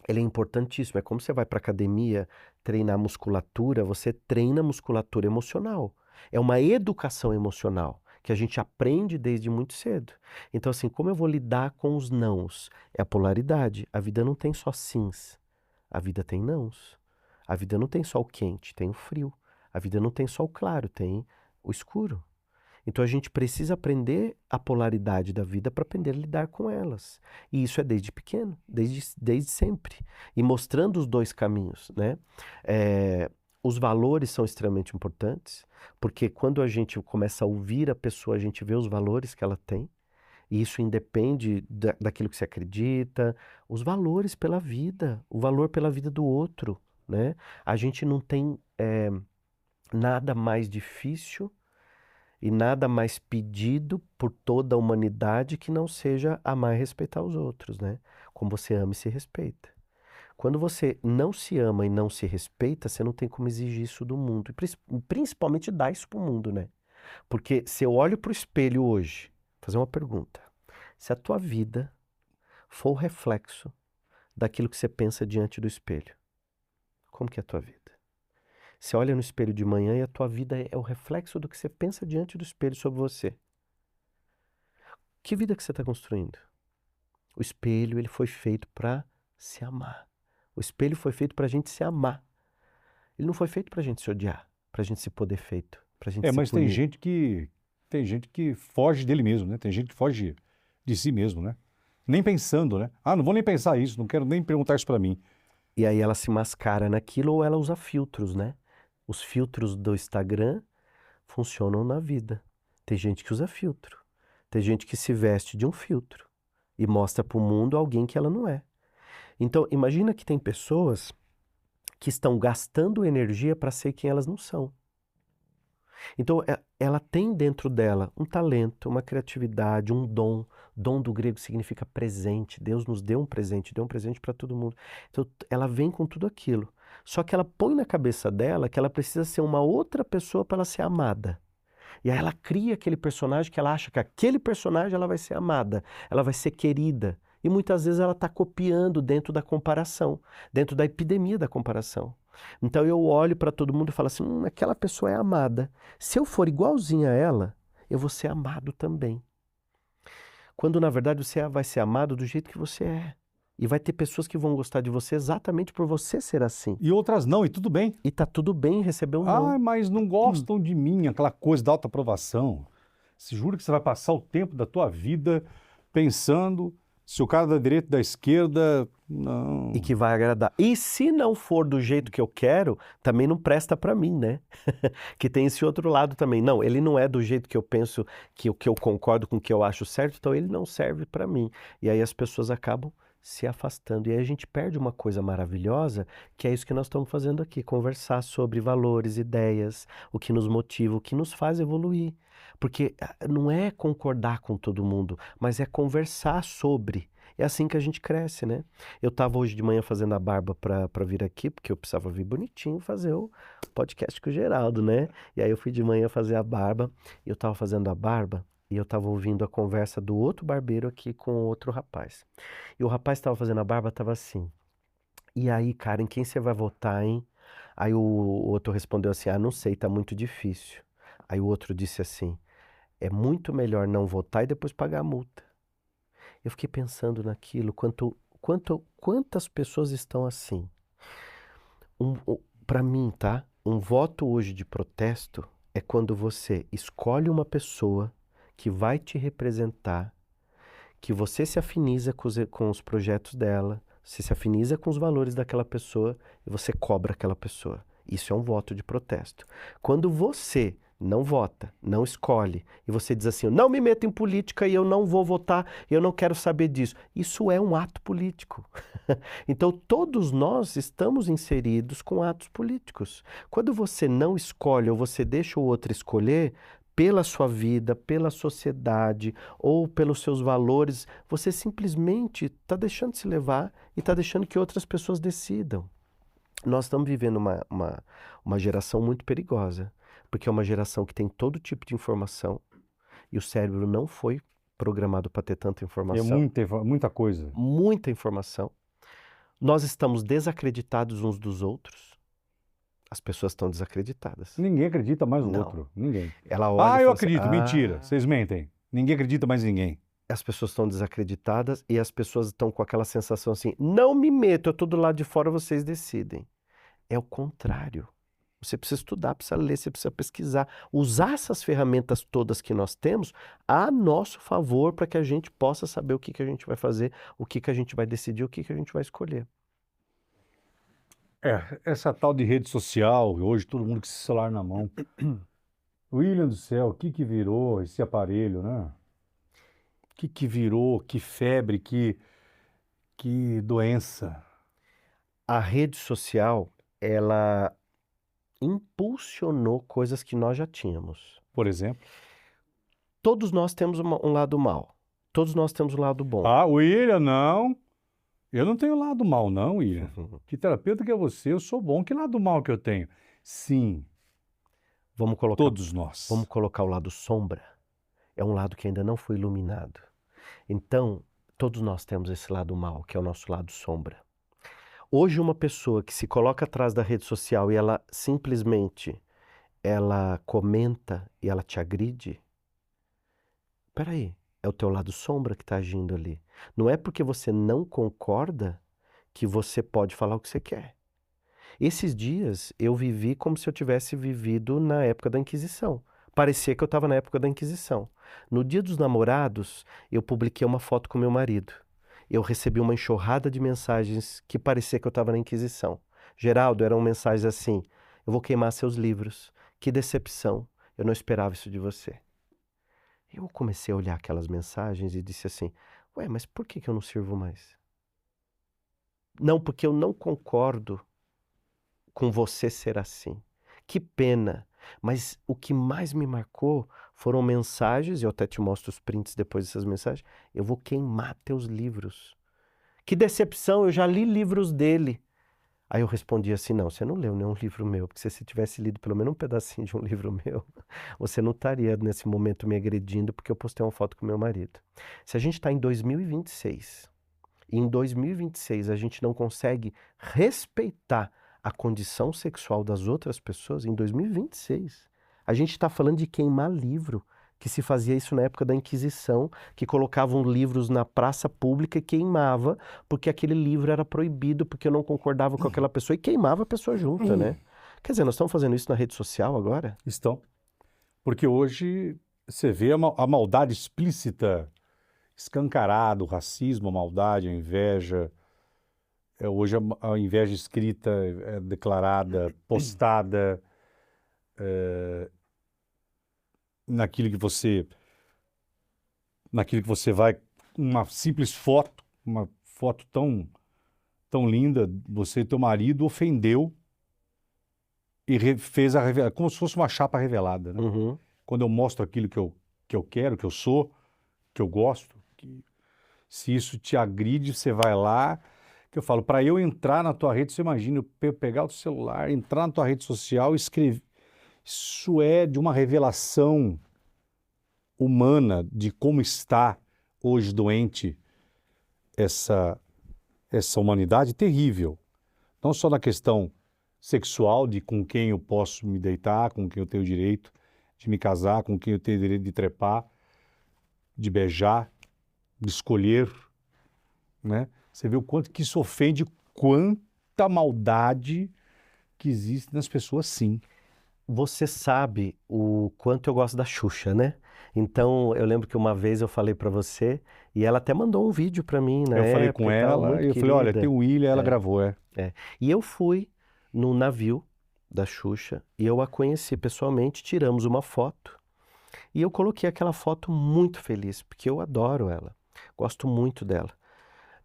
ele é importantíssimo. É como você vai para a academia treinar musculatura, você treina musculatura emocional. É uma educação emocional que a gente aprende desde muito cedo. Então, assim, como eu vou lidar com os nãos? É a polaridade. A vida não tem só sims. A vida tem nãos. A vida não tem só o quente, tem o frio. A vida não tem só o claro, tem o escuro. Então a gente precisa aprender a polaridade da vida para aprender a lidar com elas. E isso é desde pequeno, desde sempre. E mostrando os dois caminhos, né? Os valores são extremamente importantes, porque quando a gente começa a ouvir a pessoa, a gente vê os valores que ela tem. E isso independe daquilo que você acredita, os valores pela vida, o valor pela vida do outro, né? A gente não tem nada mais difícil e nada mais pedido por toda a humanidade que não seja amar e respeitar os outros, né? Como você ama e se respeita. Quando você não se ama e não se respeita, você não tem como exigir isso do mundo. E principalmente dar isso para o mundo, né? Porque se eu olho para o espelho hoje, vou fazer uma pergunta. Se a tua vida for o reflexo daquilo que você pensa diante do espelho, como que é a tua vida? Você olha no espelho de manhã e a tua vida é o reflexo do que você pensa diante do espelho sobre você. Que vida que você está construindo? O espelho, ele foi feito para se amar. O espelho foi feito para a gente se amar. Ele não foi feito para a gente se odiar, para a gente se pôr defeito, para a gente se Mas punir. tem gente que foge dele mesmo, né? Tem gente que foge de si mesmo, né? Nem pensando, né? Não vou nem pensar isso, não quero nem perguntar isso para mim. E aí ela se mascara naquilo ou ela usa filtros, né? Os filtros do Instagram funcionam na vida. Tem gente que usa filtro. Tem gente que se veste de um filtro e mostra para o mundo alguém que ela não é. Então, imagina que tem pessoas que estão gastando energia para ser quem elas não são. Então, ela tem dentro dela um talento, uma criatividade, um dom. Dom do grego significa presente. Deus nos deu um presente para todo mundo. Então, ela vem com tudo aquilo. Só que ela põe na cabeça dela que ela precisa ser uma outra pessoa para ela ser amada. E aí ela cria aquele personagem que ela acha que aquele personagem ela vai ser amada, ela vai ser querida. E muitas vezes ela está copiando dentro da comparação, dentro da epidemia da comparação. Então eu olho para todo mundo e falo assim, aquela pessoa é amada. Se eu for igualzinho a ela, eu vou ser amado também. Quando na verdade você vai ser amado do jeito que você é. E vai ter pessoas que vão gostar de você exatamente por você ser assim. E outras não, e tudo bem. E tá tudo bem receber um não. Mas não gostam de mim, aquela coisa da autoaprovação. Se jura que você vai passar o tempo da tua vida pensando se o cara da direita, da esquerda, não. E que vai agradar. E se não for do jeito que eu quero, também não presta para mim, né? Que tem esse outro lado também. Não, ele não é do jeito que eu penso, que eu concordo com o que eu acho certo, então ele não serve para mim. E aí as pessoas acabam se afastando. E aí a gente perde uma coisa maravilhosa, que é isso que nós estamos fazendo aqui, conversar sobre valores, ideias, o que nos motiva, o que nos faz evoluir. Porque não é concordar com todo mundo, mas é conversar sobre. É assim que a gente cresce, né? Eu estava hoje de manhã fazendo a barba para vir aqui, porque eu precisava vir bonitinho fazer o podcast com o Geraldo, né? E aí eu fui de manhã fazer a barba, e eu estava fazendo a barba, e eu estava ouvindo a conversa do outro barbeiro aqui com outro rapaz. E o rapaz estava fazendo a barba, estava assim, e aí, cara, em quem você vai votar, hein? Aí o outro respondeu assim, não sei, tá muito difícil. Aí o outro disse assim, é muito melhor não votar e depois pagar a multa. Eu fiquei pensando naquilo, quantas pessoas estão assim. Para mim, tá? Um voto hoje de protesto é quando você escolhe uma pessoa que vai te representar, que você se afiniza com os projetos dela, você se afiniza com os valores daquela pessoa e você cobra aquela pessoa. Isso é um voto de protesto. Quando você não vota, não escolhe, e você diz assim, não me meto em política e eu não vou votar, eu não quero saber disso. Isso é um ato político. Então, todos nós estamos inseridos com atos políticos. Quando você não escolhe ou você deixa o outro escolher, pela sua vida, pela sociedade ou pelos seus valores, você simplesmente está deixando de se levar e está deixando que outras pessoas decidam. Nós estamos vivendo uma geração muito perigosa, porque é uma geração que tem todo tipo de informação e o cérebro não foi programado para ter tanta informação. É muita coisa. Muita informação. Nós estamos desacreditados uns dos outros. As pessoas estão desacreditadas. Ninguém acredita mais no outro. Ninguém. Ela olha eu acredito. Mentira. Vocês mentem. Ninguém acredita mais em ninguém. As pessoas estão desacreditadas e as pessoas estão com aquela sensação assim, não me meto, eu estou do lado de fora, vocês decidem. É o contrário. Você precisa estudar, precisa ler, você precisa pesquisar. Usar essas ferramentas todas que nós temos a nosso favor para que a gente possa saber o que que a gente vai fazer, o que que a gente vai decidir, o que que a gente vai escolher. Essa tal de rede social, hoje todo mundo com esse celular na mão. William do céu, o que que virou esse aparelho, né? O que que virou, que febre, que doença. A rede social, ela impulsionou coisas que nós já tínhamos. Por exemplo. Todos nós temos um lado mal. Todos nós temos um lado bom. Ah, William, não. Eu não tenho lado mal, não, William. Que terapeuta que é você? Eu sou bom. Que lado mal que eu tenho? Sim, Vamos colocar, todos nós. vamos colocar o lado sombra. É um lado que ainda não foi iluminado. Então, todos nós temos esse lado mal, que é o nosso lado sombra. Hoje, uma pessoa que se coloca atrás da rede social e ela simplesmente ela comenta e ela te agride, peraí, é o teu lado sombra que está agindo ali. Não é porque você não concorda que você pode falar o que você quer. Esses dias eu vivi como se eu tivesse vivido na época da Inquisição. Parecia que eu estava na época da Inquisição. No Dia dos Namorados, eu publiquei uma foto com meu marido. Eu recebi uma enxurrada de mensagens que parecia que eu estava na Inquisição. Geraldo, eram mensagens assim: eu vou queimar seus livros. Que decepção, eu não esperava isso de você. Eu comecei a olhar aquelas mensagens e disse assim: ué, mas por que eu não sirvo mais? Não, porque eu não concordo com você ser assim. Que pena. Mas o que mais me marcou foram mensagens, e eu até te mostro os prints depois dessas mensagens: eu vou queimar teus livros. Que decepção, eu já li livros dele. Aí eu respondi assim: não, você não leu nenhum livro meu, porque se você tivesse lido pelo menos um pedacinho de um livro meu, você não estaria nesse momento me agredindo porque eu postei uma foto com meu marido. Se a gente está em 2026, e em 2026 a gente não consegue respeitar a condição sexual das outras pessoas, em 2026, a gente está falando de queimar livro, que se fazia isso na época da Inquisição, que colocavam livros na praça pública e queimava, porque aquele livro era proibido, porque eu não concordava com aquela pessoa, e queimava a pessoa junta, né? Quer dizer, nós estamos fazendo isso na rede social agora? Estão. Porque hoje você vê a maldade explícita, escancarada, o racismo, a maldade, a inveja. Hoje a inveja escrita é declarada, postada, naquilo que você vai, uma simples foto, uma foto tão linda, você e teu marido ofendeu e fez como se fosse uma chapa revelada, né? Uhum. Quando eu mostro aquilo que eu quero, que eu sou, que eu gosto, se isso te agride, você vai lá, que eu falo, para eu entrar na tua rede, você imagina, eu pegar o celular, entrar na tua rede social e escrever. Isso é de uma revelação humana de como está hoje doente essa humanidade terrível. Não só na questão sexual, de com quem eu posso me deitar, com quem eu tenho direito de me casar, com quem eu tenho direito de trepar, de beijar, de escolher, né? Você vê o quanto que isso ofende, quanta maldade que existe nas pessoas, sim. Você sabe o quanto eu gosto da Xuxa, né? Então, eu lembro que uma vez eu falei pra você, e ela até mandou um vídeo pra mim na época. Eu falei com e tal, ela, muito e eu falei, olha, querida. tem o William, ela gravou, E eu fui no navio da Xuxa, e eu a conheci pessoalmente, tiramos uma foto, e eu coloquei aquela foto muito feliz, porque eu adoro ela, gosto muito dela.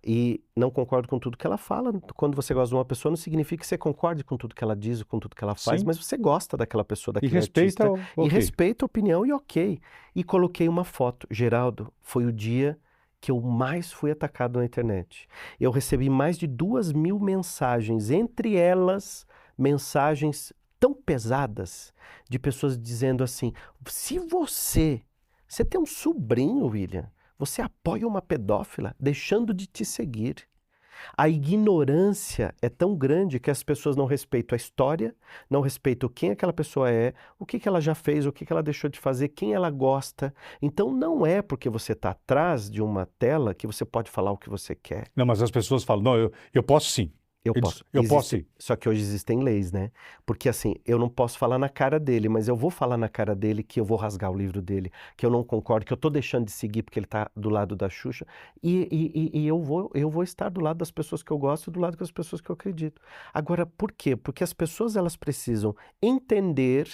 E não concordo com tudo que ela fala. Quando você gosta de uma pessoa, não significa que você concorde com tudo que ela diz, com tudo que ela faz, Sim. mas você gosta daquela pessoa, E daquele respeita, artista. E ok. respeita a opinião e ok. E coloquei uma foto. Geraldo, foi o dia que eu mais fui atacado na internet. Eu recebi mais de 2.000 mensagens, entre elas mensagens tão pesadas de pessoas dizendo assim: se você tem um sobrinho, William, você apoia uma pedófila deixando de te seguir. A ignorância é tão grande que as pessoas não respeitam a história, não respeitam quem aquela pessoa é, o que ela já fez, o que ela deixou de fazer, quem ela gosta. Então não é porque você está atrás de uma tela que você pode falar o que você quer. Não, mas as pessoas falam, não, eu posso sim. Eu posso. Eu posso ir. Só que hoje existem leis, né? Porque assim, eu não posso falar na cara dele, mas eu vou falar na cara dele que eu vou rasgar o livro dele, que eu não concordo, que eu tô deixando de seguir porque ele tá do lado da Xuxa. E eu vou estar do lado das pessoas que eu gosto e do lado das pessoas que eu acredito. Agora, por quê? Porque as pessoas, elas precisam entender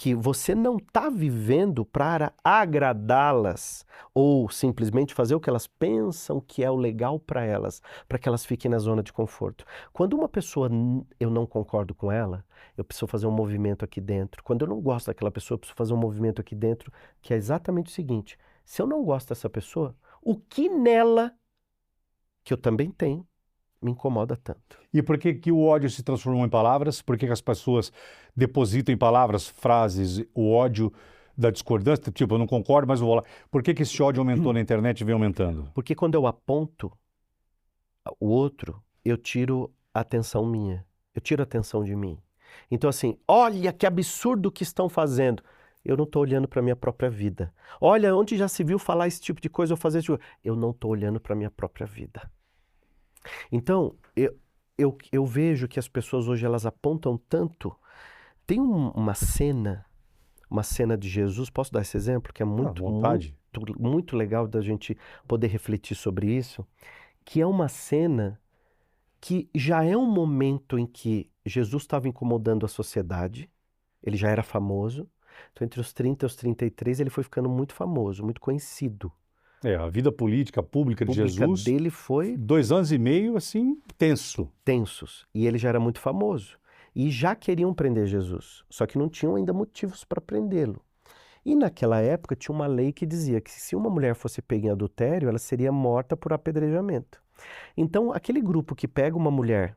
que você não está vivendo para agradá-las ou simplesmente fazer o que elas pensam que é o legal para elas, para que elas fiquem na zona de conforto. Quando uma pessoa, eu não concordo com ela, eu preciso fazer um movimento aqui dentro. Quando eu não gosto daquela pessoa, eu preciso fazer um movimento aqui dentro, que é exatamente o seguinte: se eu não gosto dessa pessoa, o que nela, que eu também tenho, me incomoda tanto? E por que que o ódio se transformou em palavras? Por que que as pessoas depositam em palavras, frases, o ódio da discordância? Tipo, eu não concordo, mas eu vou lá. Por que que esse ódio aumentou na internet e vem aumentando? Porque quando eu aponto o outro, eu tiro a atenção minha. Eu tiro a atenção de mim. Então, assim, olha que absurdo que estão fazendo. Eu não estou olhando para a minha própria vida. Olha, onde já se viu falar esse tipo de coisa ou fazer isso? Eu não estou olhando para a minha própria vida. Então, eu vejo que as pessoas hoje, elas apontam tanto. Tem uma cena de Jesus, posso dar esse exemplo? Que é À muito, vontade. muito legal da gente poder refletir sobre isso. Que é uma cena que já é um momento em que Jesus estava incomodando a sociedade, ele já era famoso, então entre os 30 e os 33 ele foi ficando muito famoso, muito conhecido. A vida política pública de A pública Jesus, dele foi 2 anos e meio, assim, tenso. tensos, e ele já era muito famoso. E já queriam prender Jesus, só que não tinham ainda motivos para prendê-lo. E naquela época tinha uma lei que dizia que se uma mulher fosse pega em adultério, ela seria morta por apedrejamento. Então, aquele grupo que pega uma mulher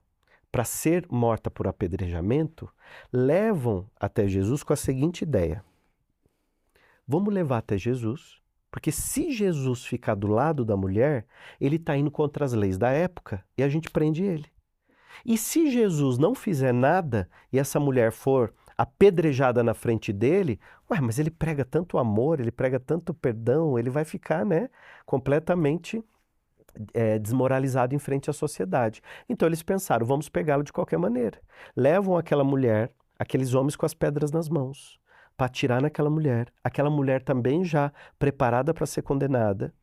para ser morta por apedrejamento, levam até Jesus com a seguinte ideia: vamos levar até Jesus, porque se Jesus ficar do lado da mulher, ele está indo contra as leis da época e a gente prende ele. E se Jesus não fizer nada e essa mulher for apedrejada na frente dele, mas ele prega tanto amor, ele prega tanto perdão, ele vai ficar, né, completamente desmoralizado em frente à sociedade. Então eles pensaram, vamos pegá-lo de qualquer maneira. Levam aquela mulher, aqueles homens com as pedras nas mãos, para atirar naquela mulher. Aquela mulher também já preparada para ser condenada.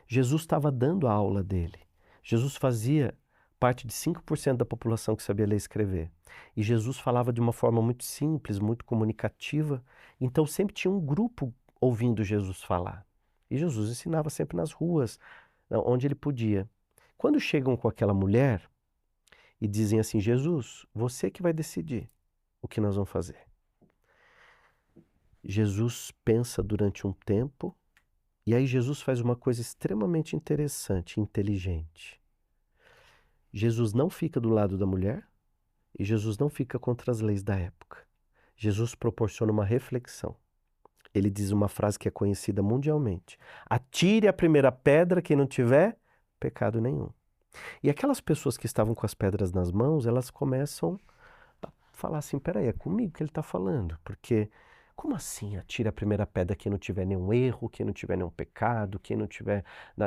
Jesus estava dando a aula dele. Jesus fazia parte de 5% da população que sabia ler e escrever. E Jesus falava de uma forma muito simples, muito comunicativa. Então sempre tinha um grupo ouvindo Jesus falar. E Jesus ensinava sempre nas ruas, onde ele podia. Quando chegam com aquela mulher e dizem assim: Jesus, você que vai decidir o que nós vamos fazer. Jesus pensa durante um tempo e aí Jesus faz uma coisa extremamente interessante, inteligente. Jesus não fica do lado da mulher e Jesus não fica contra as leis da época. Jesus proporciona uma reflexão. Ele diz uma frase que é conhecida mundialmente: atire a primeira pedra quem não tiver pecado nenhum. E aquelas pessoas que estavam com as pedras nas mãos, elas começam a falar assim: peraí, é comigo que ele está falando, porque como assim atire a primeira pedra quem não tiver nenhum erro, quem não tiver nenhum pecado, quem não tiver...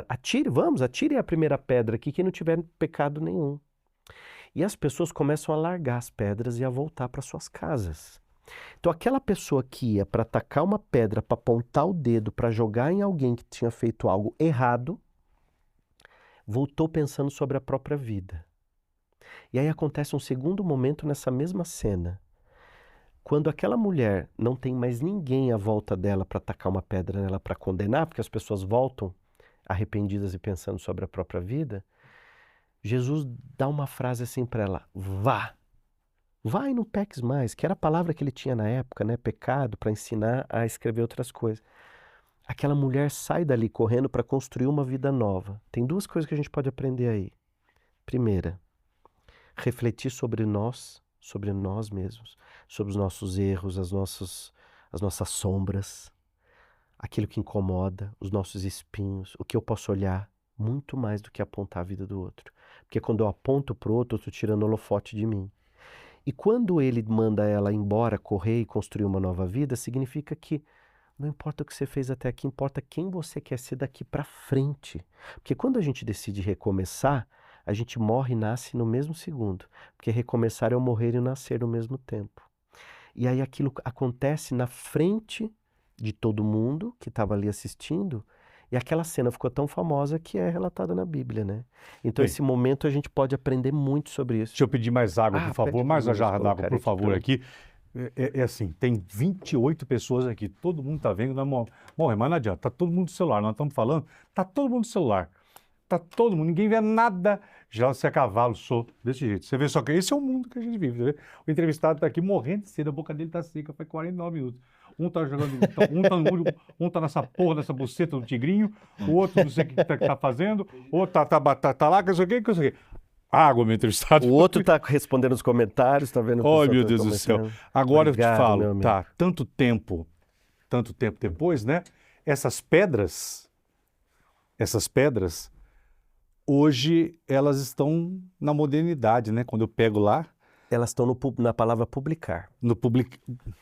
atire a primeira pedra aqui quem não tiver pecado nenhum. E as pessoas começam a largar as pedras e a voltar para suas casas. Então aquela pessoa que ia para atacar uma pedra, para apontar o dedo, para jogar em alguém que tinha feito algo errado, voltou pensando sobre a própria vida. E aí acontece um segundo momento nessa mesma cena. Quando aquela mulher não tem mais ninguém à volta dela para atacar uma pedra nela para condenar, porque as pessoas voltam arrependidas e pensando sobre a própria vida, Jesus dá uma frase assim para ela: vá. Vai e não peques mais, que era a palavra que ele tinha na época, né? Pecado, para ensinar a escrever outras coisas. Aquela mulher sai dali correndo para construir uma vida nova. Tem 2 coisas que a gente pode aprender aí. Primeira, refletir sobre nós mesmos, sobre os nossos erros, as nossas sombras, aquilo que incomoda, os nossos espinhos, o que eu posso olhar, muito mais do que apontar a vida do outro. Porque quando eu aponto para o outro, eu estou tirando o holofote de mim. E quando ele manda ela embora, correr e construir uma nova vida, significa que não importa o que você fez até aqui, importa quem você quer ser daqui para frente. Porque quando a gente decide recomeçar, a gente morre e nasce no mesmo segundo, porque recomeçar é o morrer e o nascer ao mesmo tempo. E aí aquilo acontece na frente de todo mundo que estava ali assistindo, e aquela cena ficou tão famosa que é relatada na Bíblia, né? Então Bem, esse momento a gente pode aprender muito sobre isso. deixa eu pedir mais água, por favor. Pede pra Mais uma nós jarra d'água, colocar por favor, pra- aqui. É assim, tem 28 pessoas aqui. Todo mundo tá vendo, morre, mas não adianta. Tá todo mundo no celular. Nós estamos falando, tá todo mundo no celular. Tá todo mundo, ninguém vê nada. Já se é cavalo, sou desse jeito. Você vê só que esse é o mundo que a gente vive. Tá. O entrevistado tá aqui morrendo de sede, a boca dele tá seca, faz 49 minutos. Um tá jogando, um tá nessa porra dessa buceta do tigrinho, o outro não sei o que tá fazendo, o outro tá lá, que não sei o que, Água, meu entrevistado. O outro tá respondendo os comentários, tá vendo? O Oh, pessoal meu tá Deus do céu. comentando. Agora Obrigado, eu te meu falo, amigo. tá, tanto tempo depois, né? Essas pedras, hoje elas estão na modernidade, né? Quando eu pego lá, Elas estão na palavra publicar. no public...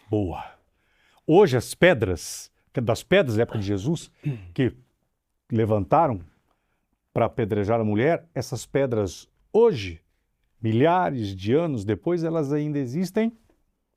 Boa. Hoje as pedras, das pedras da época de Jesus, que levantaram para apedrejar a mulher, essas pedras hoje, milhares de anos depois, elas ainda existem.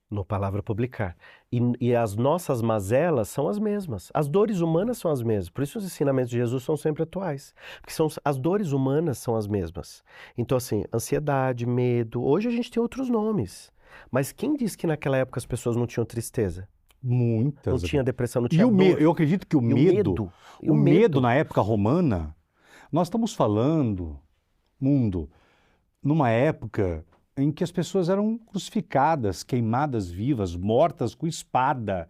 No palavra publicar. E as nossas mazelas são as mesmas. As dores humanas são as mesmas. Por isso os ensinamentos de Jesus são sempre atuais. Porque as dores humanas são as mesmas. Então, assim, ansiedade, medo. Hoje a gente tem outros nomes. Mas quem disse que naquela época as pessoas não tinham tristeza? Muitas. Não tinha depressão, não E tinha o dor. medo, eu acredito que o E medo, E o medo medo na época romana, nós estamos falando, mundo, numa época em que as pessoas eram crucificadas, queimadas vivas, mortas com espada,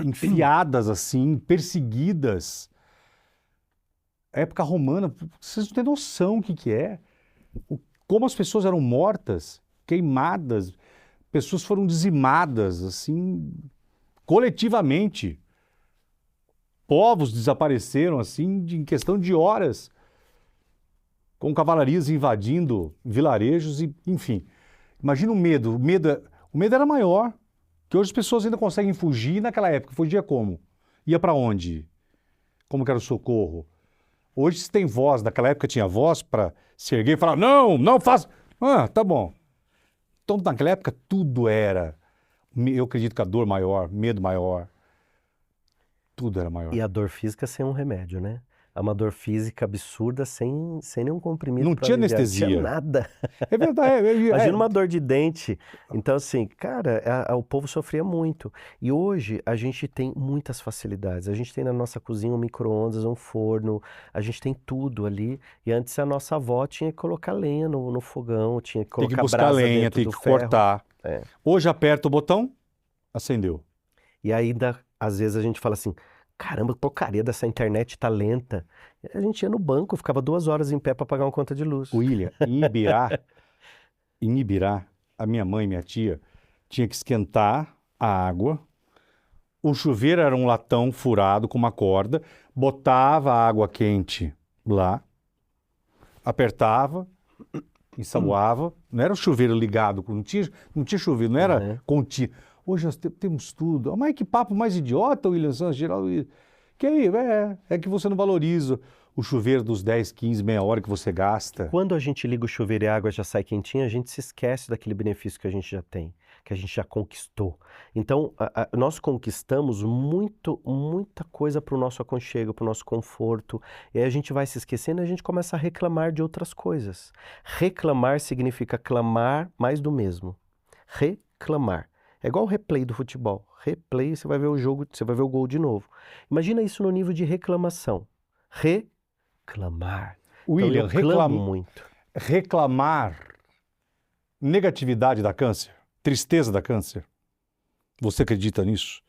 enfiadas assim, perseguidas. A época romana, vocês não têm noção o que é. Como as pessoas eram mortas, queimadas, pessoas foram dizimadas, assim, coletivamente. Povos desapareceram, assim, em questão de horas, com cavalarias invadindo vilarejos, e, enfim. Imagina o medo. O medo era maior, que hoje as pessoas ainda conseguem fugir, e naquela época fugia como? Ia para onde? Como que era o socorro? Hoje se tem voz, naquela época tinha voz para se erguer e falar, não faça. Ah, tá bom. Então naquela época tudo era, eu acredito que a dor maior, medo maior, tudo era maior. e a dor física sem um remédio, né? É uma dor física absurda sem nenhum comprimido Não pra tinha aliviar. Não tinha anestesia. nada. É verdade. Imagina uma dor de dente. Então, assim, cara, o povo sofria muito. E hoje a gente tem muitas facilidades. A gente tem na nossa cozinha um micro-ondas, um forno, a gente tem tudo ali. E antes a nossa avó tinha que colocar lenha no fogão, tinha que Tem que colocar buscar brasa lenha, dentro tem do que ferro. cortar. É. Hoje aperta o botão, acendeu. E ainda, às vezes a gente fala assim, caramba, que porcaria dessa internet tá lenta. E a gente ia no banco, ficava 2 horas em pé para pagar uma conta de luz. William, em Ibirá, a minha mãe e minha tia tinha que esquentar a água. O chuveiro era um latão furado com uma corda, botava a água quente lá, apertava, ensaboava. Não era o chuveiro ligado, não tinha chuveiro, não era Uhum. contínuo. Hoje nós temos tudo. Mas que papo mais idiota, William Santos, Geraldo. Que aí, é que você não valoriza o chuveiro dos 10, 15, meia hora que você gasta. Quando a gente liga o chuveiro e a água já sai quentinha, a gente se esquece daquele benefício que a gente já tem, que a gente já conquistou. Então, nós conquistamos muita coisa para o nosso aconchego, para o nosso conforto, e aí a gente vai se esquecendo e a gente começa a reclamar de outras coisas. Reclamar significa clamar mais do mesmo. Reclamar. É igual o replay do futebol. Replay, você vai ver o jogo, você vai ver o gol de novo. Imagina isso no nível de reclamação. Reclamar. William, Então, eu clamo muito. reclamar negatividade da câncer, tristeza da câncer. Você acredita nisso?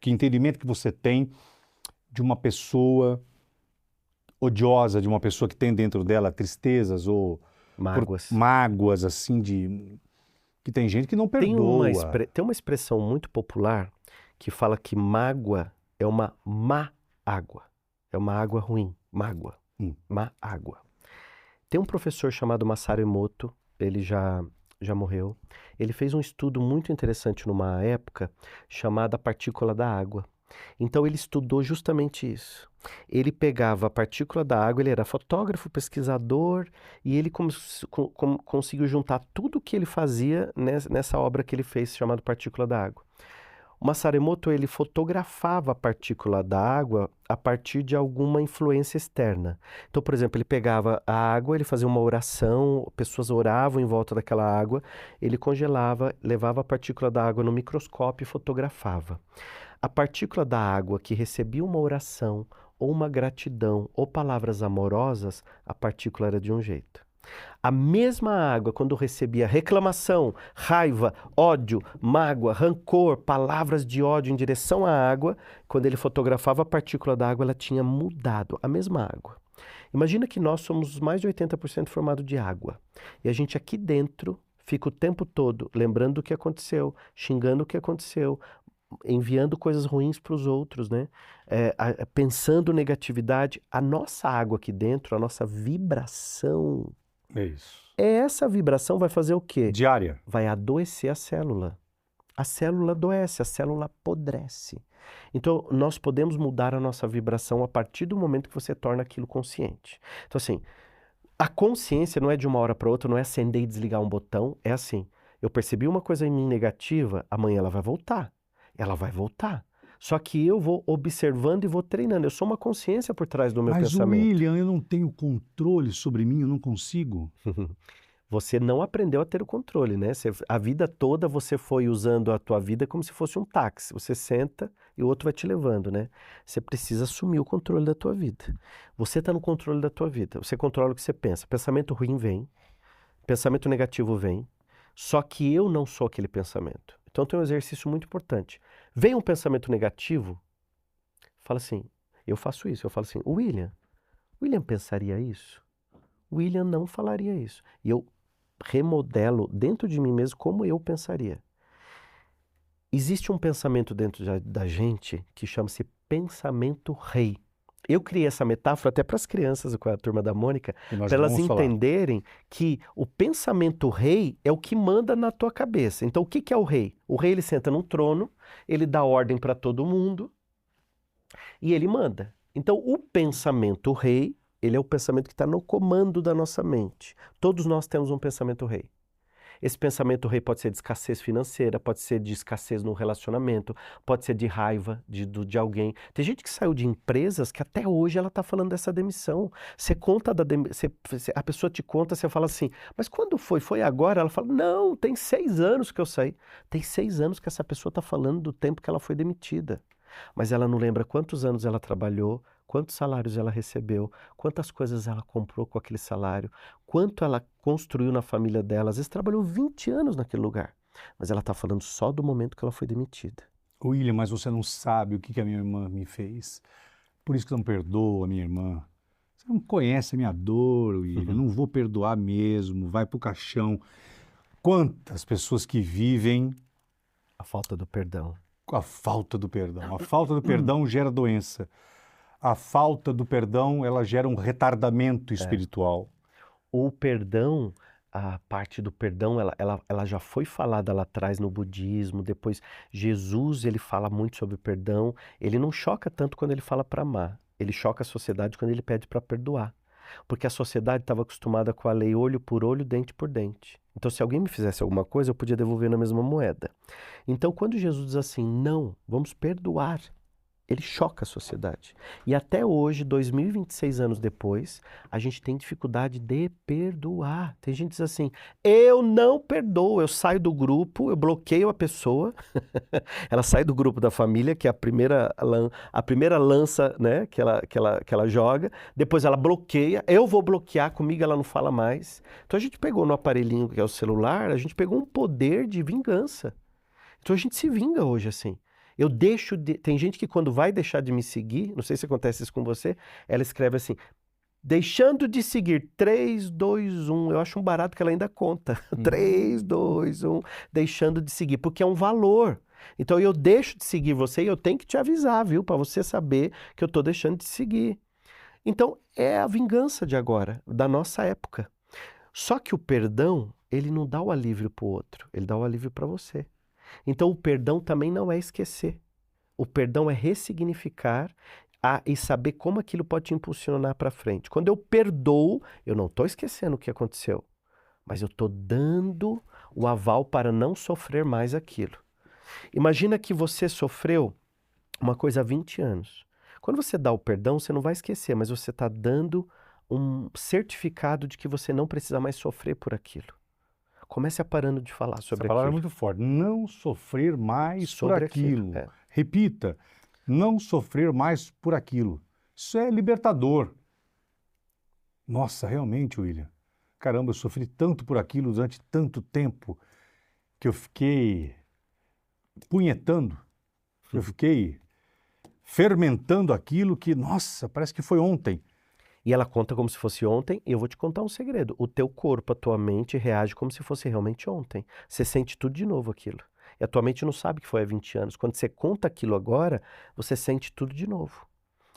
Que entendimento que você tem de uma pessoa odiosa, de uma pessoa que tem dentro dela tristezas ou mágoas assim que tem gente que não perdoa. Tem uma expressão muito popular que fala que mágoa é uma má água. É uma água ruim, mágoa, má água. Tem um professor chamado Masaru Emoto, ele já morreu. Ele fez um estudo muito interessante numa época chamada partícula da água. Então ele estudou justamente isso. Ele pegava a partícula da água, ele era fotógrafo, pesquisador, e ele conseguiu juntar tudo o que ele fazia nessa obra que ele fez, chamada Partícula da Água. O Masaru ele fotografava a partícula da água a partir de alguma influência externa. Então, por exemplo, ele pegava a água, ele fazia uma oração, pessoas oravam em volta daquela água, ele congelava, levava a partícula da água no microscópio e fotografava. A partícula da água que recebia uma oração, ou uma gratidão, ou palavras amorosas, a partícula era de um jeito. A mesma água, quando recebia reclamação, raiva, ódio, mágoa, rancor, palavras de ódio em direção à água, quando ele fotografava a partícula da água, ela tinha mudado, a mesma água. Imagina que nós somos mais de 80% formados de água. E a gente aqui dentro fica o tempo todo lembrando o que aconteceu, xingando o que aconteceu, enviando coisas ruins para os outros, né? Pensando negatividade. A nossa água aqui dentro, a nossa vibração... É isso. Essa vibração vai fazer o quê? Diária. Vai adoecer a célula. A célula adoece, a célula apodrece. Então, nós podemos mudar a nossa vibração a partir do momento que você torna aquilo consciente. Então, assim, a consciência não é de uma hora para outra, não é acender e desligar um botão, é assim, eu percebi uma coisa em mim negativa, amanhã ela vai voltar. Ela vai voltar. Só que eu vou observando e vou treinando. Eu sou uma consciência por trás do meu pensamento. Mas, William, eu não tenho controle sobre mim, eu não consigo. Você não aprendeu a ter o controle, né? A vida toda você foi usando a tua vida como se fosse um táxi. Você senta e o outro vai te levando, né? Você precisa assumir o controle da tua vida. Você está no controle da tua vida. Você controla o que você pensa. Pensamento ruim vem. Pensamento negativo vem. Só que eu não sou aquele pensamento. Então tem um exercício muito importante. Vem um pensamento negativo, fala assim, eu faço isso, eu falo assim, William pensaria isso? William não falaria isso. E eu remodelo dentro de mim mesmo como eu pensaria. Existe um pensamento dentro da gente que chama-se pensamento rei. Eu criei essa metáfora até para as crianças com a turma da Mônica, para elas entenderem que o pensamento rei é o que manda na tua cabeça. Então, o que é o rei? O rei, ele senta num trono, ele dá ordem para todo mundo e ele manda. Então, o pensamento rei, ele é o pensamento que está no comando da nossa mente. Todos nós temos um pensamento rei. Esse pensamento rei pode ser de escassez financeira, pode ser de escassez no relacionamento, pode ser de raiva de alguém. Tem gente que saiu de empresas que até hoje ela está falando dessa demissão. Você conta a pessoa te conta, você fala assim, mas quando foi? Foi agora? Ela fala, não, tem 6 anos que eu saí. Tem 6 anos que essa pessoa está falando do tempo que ela foi demitida. Mas ela não lembra quantos anos ela trabalhou, quantos salários ela recebeu, quantas coisas ela comprou com aquele salário, quanto ela construiu na família dela. Às vezes trabalhou 20 anos naquele lugar, mas ela está falando só do momento que ela foi demitida. William, mas você não sabe o que a minha irmã me fez. Por isso que eu não perdoo a minha irmã. Você não conhece a minha dor, William. Não vou perdoar mesmo. Vai pro caixão. Quantas pessoas que vivem... A falta do perdão. A falta do perdão. A falta do perdão gera doença. A falta do perdão, ela gera um retardamento espiritual. O perdão, a parte do perdão, ela já foi falada lá atrás no budismo. Depois, Jesus, ele fala muito sobre o perdão. Ele não choca tanto quando ele fala para amar. Ele choca a sociedade quando ele pede para perdoar. Porque a sociedade estava acostumada com a lei olho por olho, dente por dente. Então, se alguém me fizesse alguma coisa, eu podia devolver na mesma moeda. Então, quando Jesus diz assim, não, vamos perdoar, ele choca a sociedade. E até hoje, 2026 anos depois, a gente tem dificuldade de perdoar. Tem gente que diz assim, eu não perdoo, eu saio do grupo, eu bloqueio a pessoa, ela sai do grupo da família, que é a primeira lança, né, que ela joga, depois ela bloqueia, eu vou bloquear, comigo ela não fala mais. Então a gente pegou no aparelhinho que é o celular, a gente pegou um poder de vingança. Então a gente se vinga hoje assim. Tem gente que quando vai deixar de me seguir, não sei se acontece isso com você, ela escreve assim, deixando de seguir, 3, 2, 1, eu acho um barato que ela ainda conta, 3, 2, 1, deixando de seguir, porque é um valor. Então eu deixo de seguir você e eu tenho que te avisar, viu, para você saber que eu estou deixando de seguir. Então é a vingança de agora, da nossa época. Só que o perdão, ele não dá o alívio para o outro, ele dá o alívio para você. Então o perdão também não é esquecer. O perdão é ressignificar e saber como aquilo pode te impulsionar para frente. Quando eu perdoo, eu não estou esquecendo o que aconteceu, mas eu estou dando o aval para não sofrer mais aquilo. Imagina que você sofreu uma coisa há 20 anos. Quando você dá o perdão, você não vai esquecer, mas você está dando um certificado de que você não precisa mais sofrer por aquilo. Comece a parando de falar Essa sobre palavra é aquilo. muito forte. Não sofrer mais por Sobre aquilo. aquilo, Repita, não sofrer mais por aquilo. Isso é libertador. Nossa, realmente, William. Caramba, eu sofri tanto por aquilo durante tanto tempo que eu fiquei punhetando, eu fiquei fermentando aquilo que, nossa, parece que foi ontem. E ela conta como se fosse ontem, e eu vou te contar um segredo. O teu corpo, a tua mente reage como se fosse realmente ontem. Você sente tudo de novo aquilo. E a tua mente não sabe que foi há 20 anos. Quando você conta aquilo agora, você sente tudo de novo.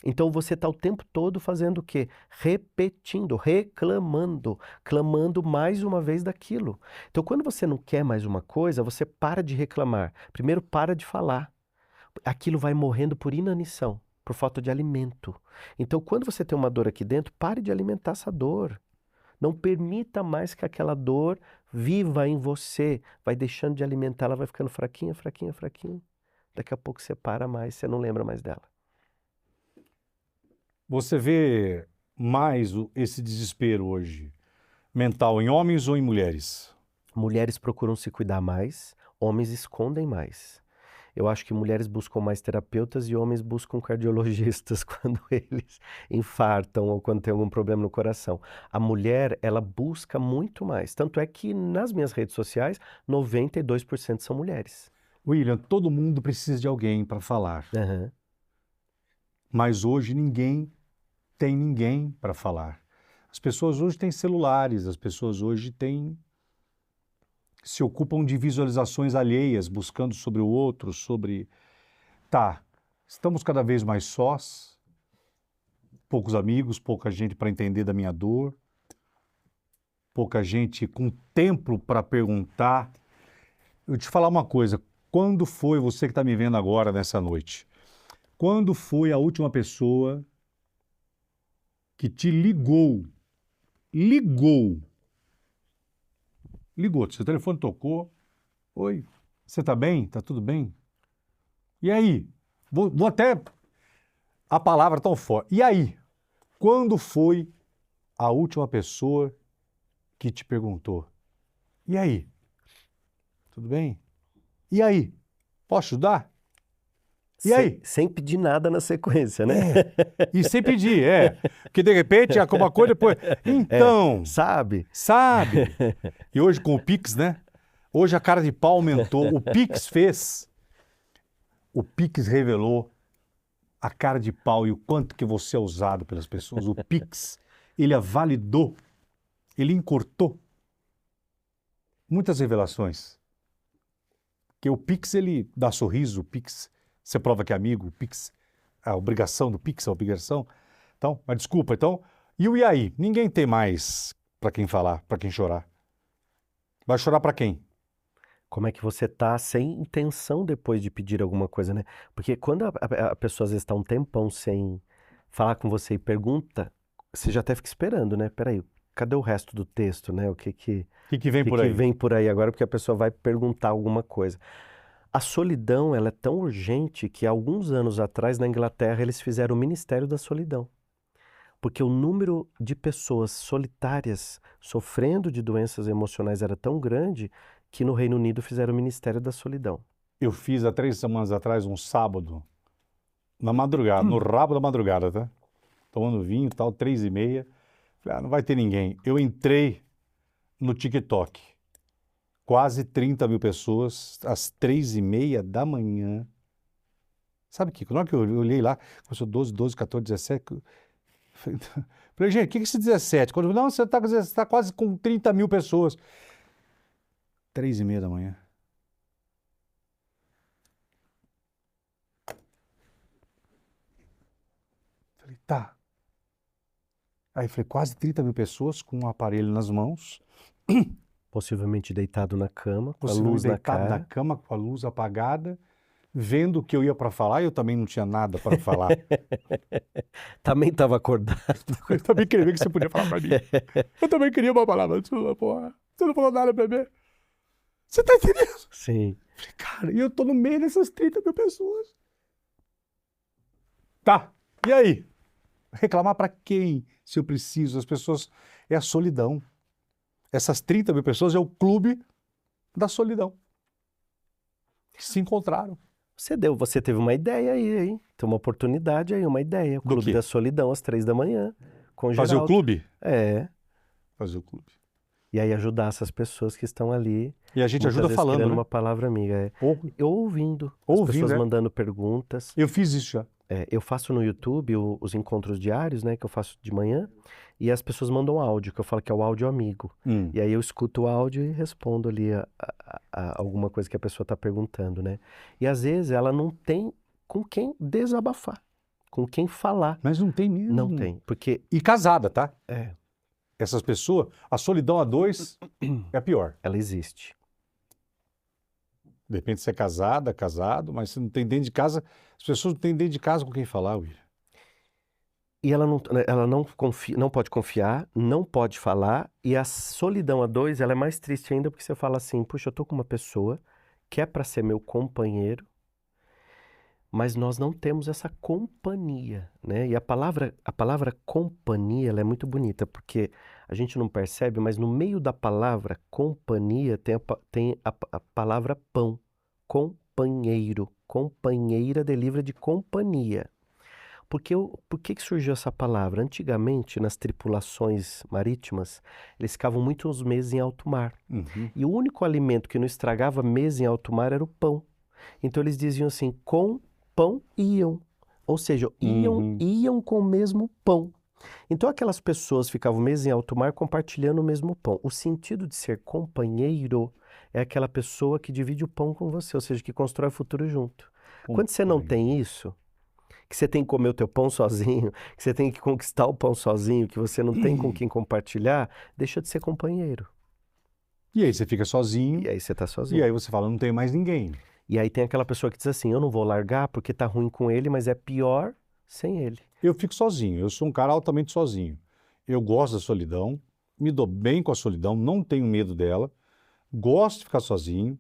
Então você está o tempo todo fazendo o quê? Repetindo, reclamando, clamando mais uma vez daquilo. Então quando você não quer mais uma coisa, você para de reclamar. Primeiro para de falar. Aquilo vai morrendo por inanição, por falta de alimento. Então quando você tem uma dor aqui dentro, pare de alimentar essa dor. Não permita mais que aquela dor viva em você. Vai deixando de alimentar, ela vai ficando fraquinha, fraquinha, fraquinha. Daqui a pouco você para mais, você não lembra mais dela. Você vê mais esse desespero hoje mental em homens ou em mulheres? Mulheres procuram se cuidar mais, homens escondem mais. Eu acho que mulheres buscam mais terapeutas e homens buscam cardiologistas quando eles infartam ou quando tem algum problema no coração. A mulher, ela busca muito mais. Tanto é que nas minhas redes sociais, 92% são mulheres. William, todo mundo precisa de alguém para falar, Aham. mas hoje ninguém tem ninguém para falar. As pessoas hoje têm celulares, as pessoas hoje se ocupam de visualizações alheias, buscando sobre o outro, sobre... Tá, estamos cada vez mais sós, poucos amigos, pouca gente para entender da minha dor, pouca gente com tempo para perguntar. Eu te falar uma coisa, quando foi, você que está me vendo agora nessa noite, quando foi a última pessoa que te ligou, seu telefone tocou, oi, você está bem? Está tudo bem? E aí? Vou até, a palavra tão forte, e aí? Quando foi a última pessoa que te perguntou, e aí? Tudo bem? E aí? Posso ajudar? E aí? Sem pedir nada na sequência, né? E sem pedir, porque de repente alguma coisa depois. Então, Sabe? E hoje com o Pix, né? Hoje a cara de pau aumentou. O Pix revelou a cara de pau e o quanto que você é usado pelas pessoas. O Pix, ele a validou, ele encurtou muitas revelações. Porque o Pix, ele dá sorriso, o Pix, você prova que é amigo, o Pix, a obrigação do Pix, a obrigação. Então, mas desculpa, então, e aí? Ninguém tem mais para quem falar, para quem chorar. Vai chorar para quem? Como é que você tá sem intenção depois de pedir alguma coisa, né? Porque quando a pessoa às vezes está um tempão sem falar com você e pergunta, você já até fica esperando, né? Peraí, cadê o resto do texto, né? O que vem por aí? vem por aí agora? Porque a pessoa vai perguntar alguma coisa. A solidão, ela é tão urgente que alguns anos atrás, na Inglaterra, eles fizeram o Ministério da Solidão. Porque o número de pessoas solitárias sofrendo de doenças emocionais era tão grande que no Reino Unido fizeram o Ministério da Solidão. Eu fiz há 3 semanas atrás, um sábado, na madrugada, no rabo da madrugada, tá? Tomando vinho e tal, 3h30. Falei, não vai ter ninguém. Eu entrei no TikTok. Quase 30 mil pessoas, às 3h30 da manhã. Sabe que, na hora que eu olhei lá, começou 12, 14, 17... Falei, gente, o que é esse 17? Quando, não, você está quase com 30 mil pessoas. 3h30 da manhã. Falei, tá. Aí falei, quase 30 mil pessoas com um aparelho nas mãos. Possivelmente deitado na cama, com a Possivelmente luz na deitado cara. na cama, com a luz apagada. vendo que eu ia para falar, eu também não tinha nada para falar. Também estava acordado. Eu também queria ver o que você podia falar para mim. Eu também queria uma palavra sua, porra. Você não falou nada para mim. Você tá entendendo? Sim. Falei, cara, e eu tô no meio dessas 30 mil pessoas. Tá, e aí? Reclamar para quem, se eu preciso? As pessoas, é a solidão. Essas 30 mil pessoas é o clube da solidão. Que se encontraram. Você teve uma ideia aí, hein? Tem uma oportunidade aí, uma ideia. O Do Clube quê? da Solidão, às 3 da manhã, com Fazer o Geraldo. clube? É. Fazer o clube. E aí ajudar essas pessoas que estão ali, E a gente muitas ajuda vezes falando, querendo né? uma palavra amiga. É. Ou, Eu ouvindo, as ouvindo, pessoas é. mandando perguntas. Eu fiz isso já. Eu faço no YouTube os encontros diários, né, que eu faço de manhã, e as pessoas mandam áudio, que eu falo que é o áudio amigo. E aí eu escuto o áudio e respondo ali a alguma coisa que a pessoa está perguntando, né? E às vezes ela não tem com quem desabafar, com quem falar. Mas não tem mesmo. Não tem, porque E casada, tá? é, Essas pessoas, a solidão a dois é a pior. ela existe. De repente você é casada, casado, mas você não tem dentro de casa, as pessoas não têm dentro de casa com quem falar, William. E ela não confia, não pode confiar, não pode falar, e a solidão a dois, ela é mais triste ainda porque você fala assim, puxa, eu tô com uma pessoa que é para ser meu companheiro, mas nós não temos essa companhia, né? E a palavra companhia, ela é muito bonita, porque a gente não percebe, mas no meio da palavra companhia tem a palavra pão, companheiro, companheira de livro de companhia. Por que surgiu essa palavra? Antigamente, nas tripulações marítimas, eles ficavam muitos meses em alto mar. E o único alimento que não estragava meses em alto mar era o pão. Então eles diziam assim, com pão iam. Ou seja, iam com o mesmo pão. Então aquelas pessoas ficavam meses em alto mar compartilhando o mesmo pão. O sentido de ser companheiro é aquela pessoa que divide o pão com você, ou seja, que constrói o futuro junto. Quando você não tem isso, que você tem que comer o teu pão sozinho, que você tem que conquistar o pão sozinho, que você não tem com quem compartilhar, deixa de ser companheiro. E aí você fica sozinho. E aí você tá sozinho. E aí você fala, não tem mais ninguém. E aí tem aquela pessoa que diz assim, eu não vou largar porque tá ruim com ele, mas é pior sem ele. Eu fico sozinho, eu sou um cara altamente sozinho. Eu gosto da solidão, me dou bem com a solidão, não tenho medo dela, gosto de ficar sozinho,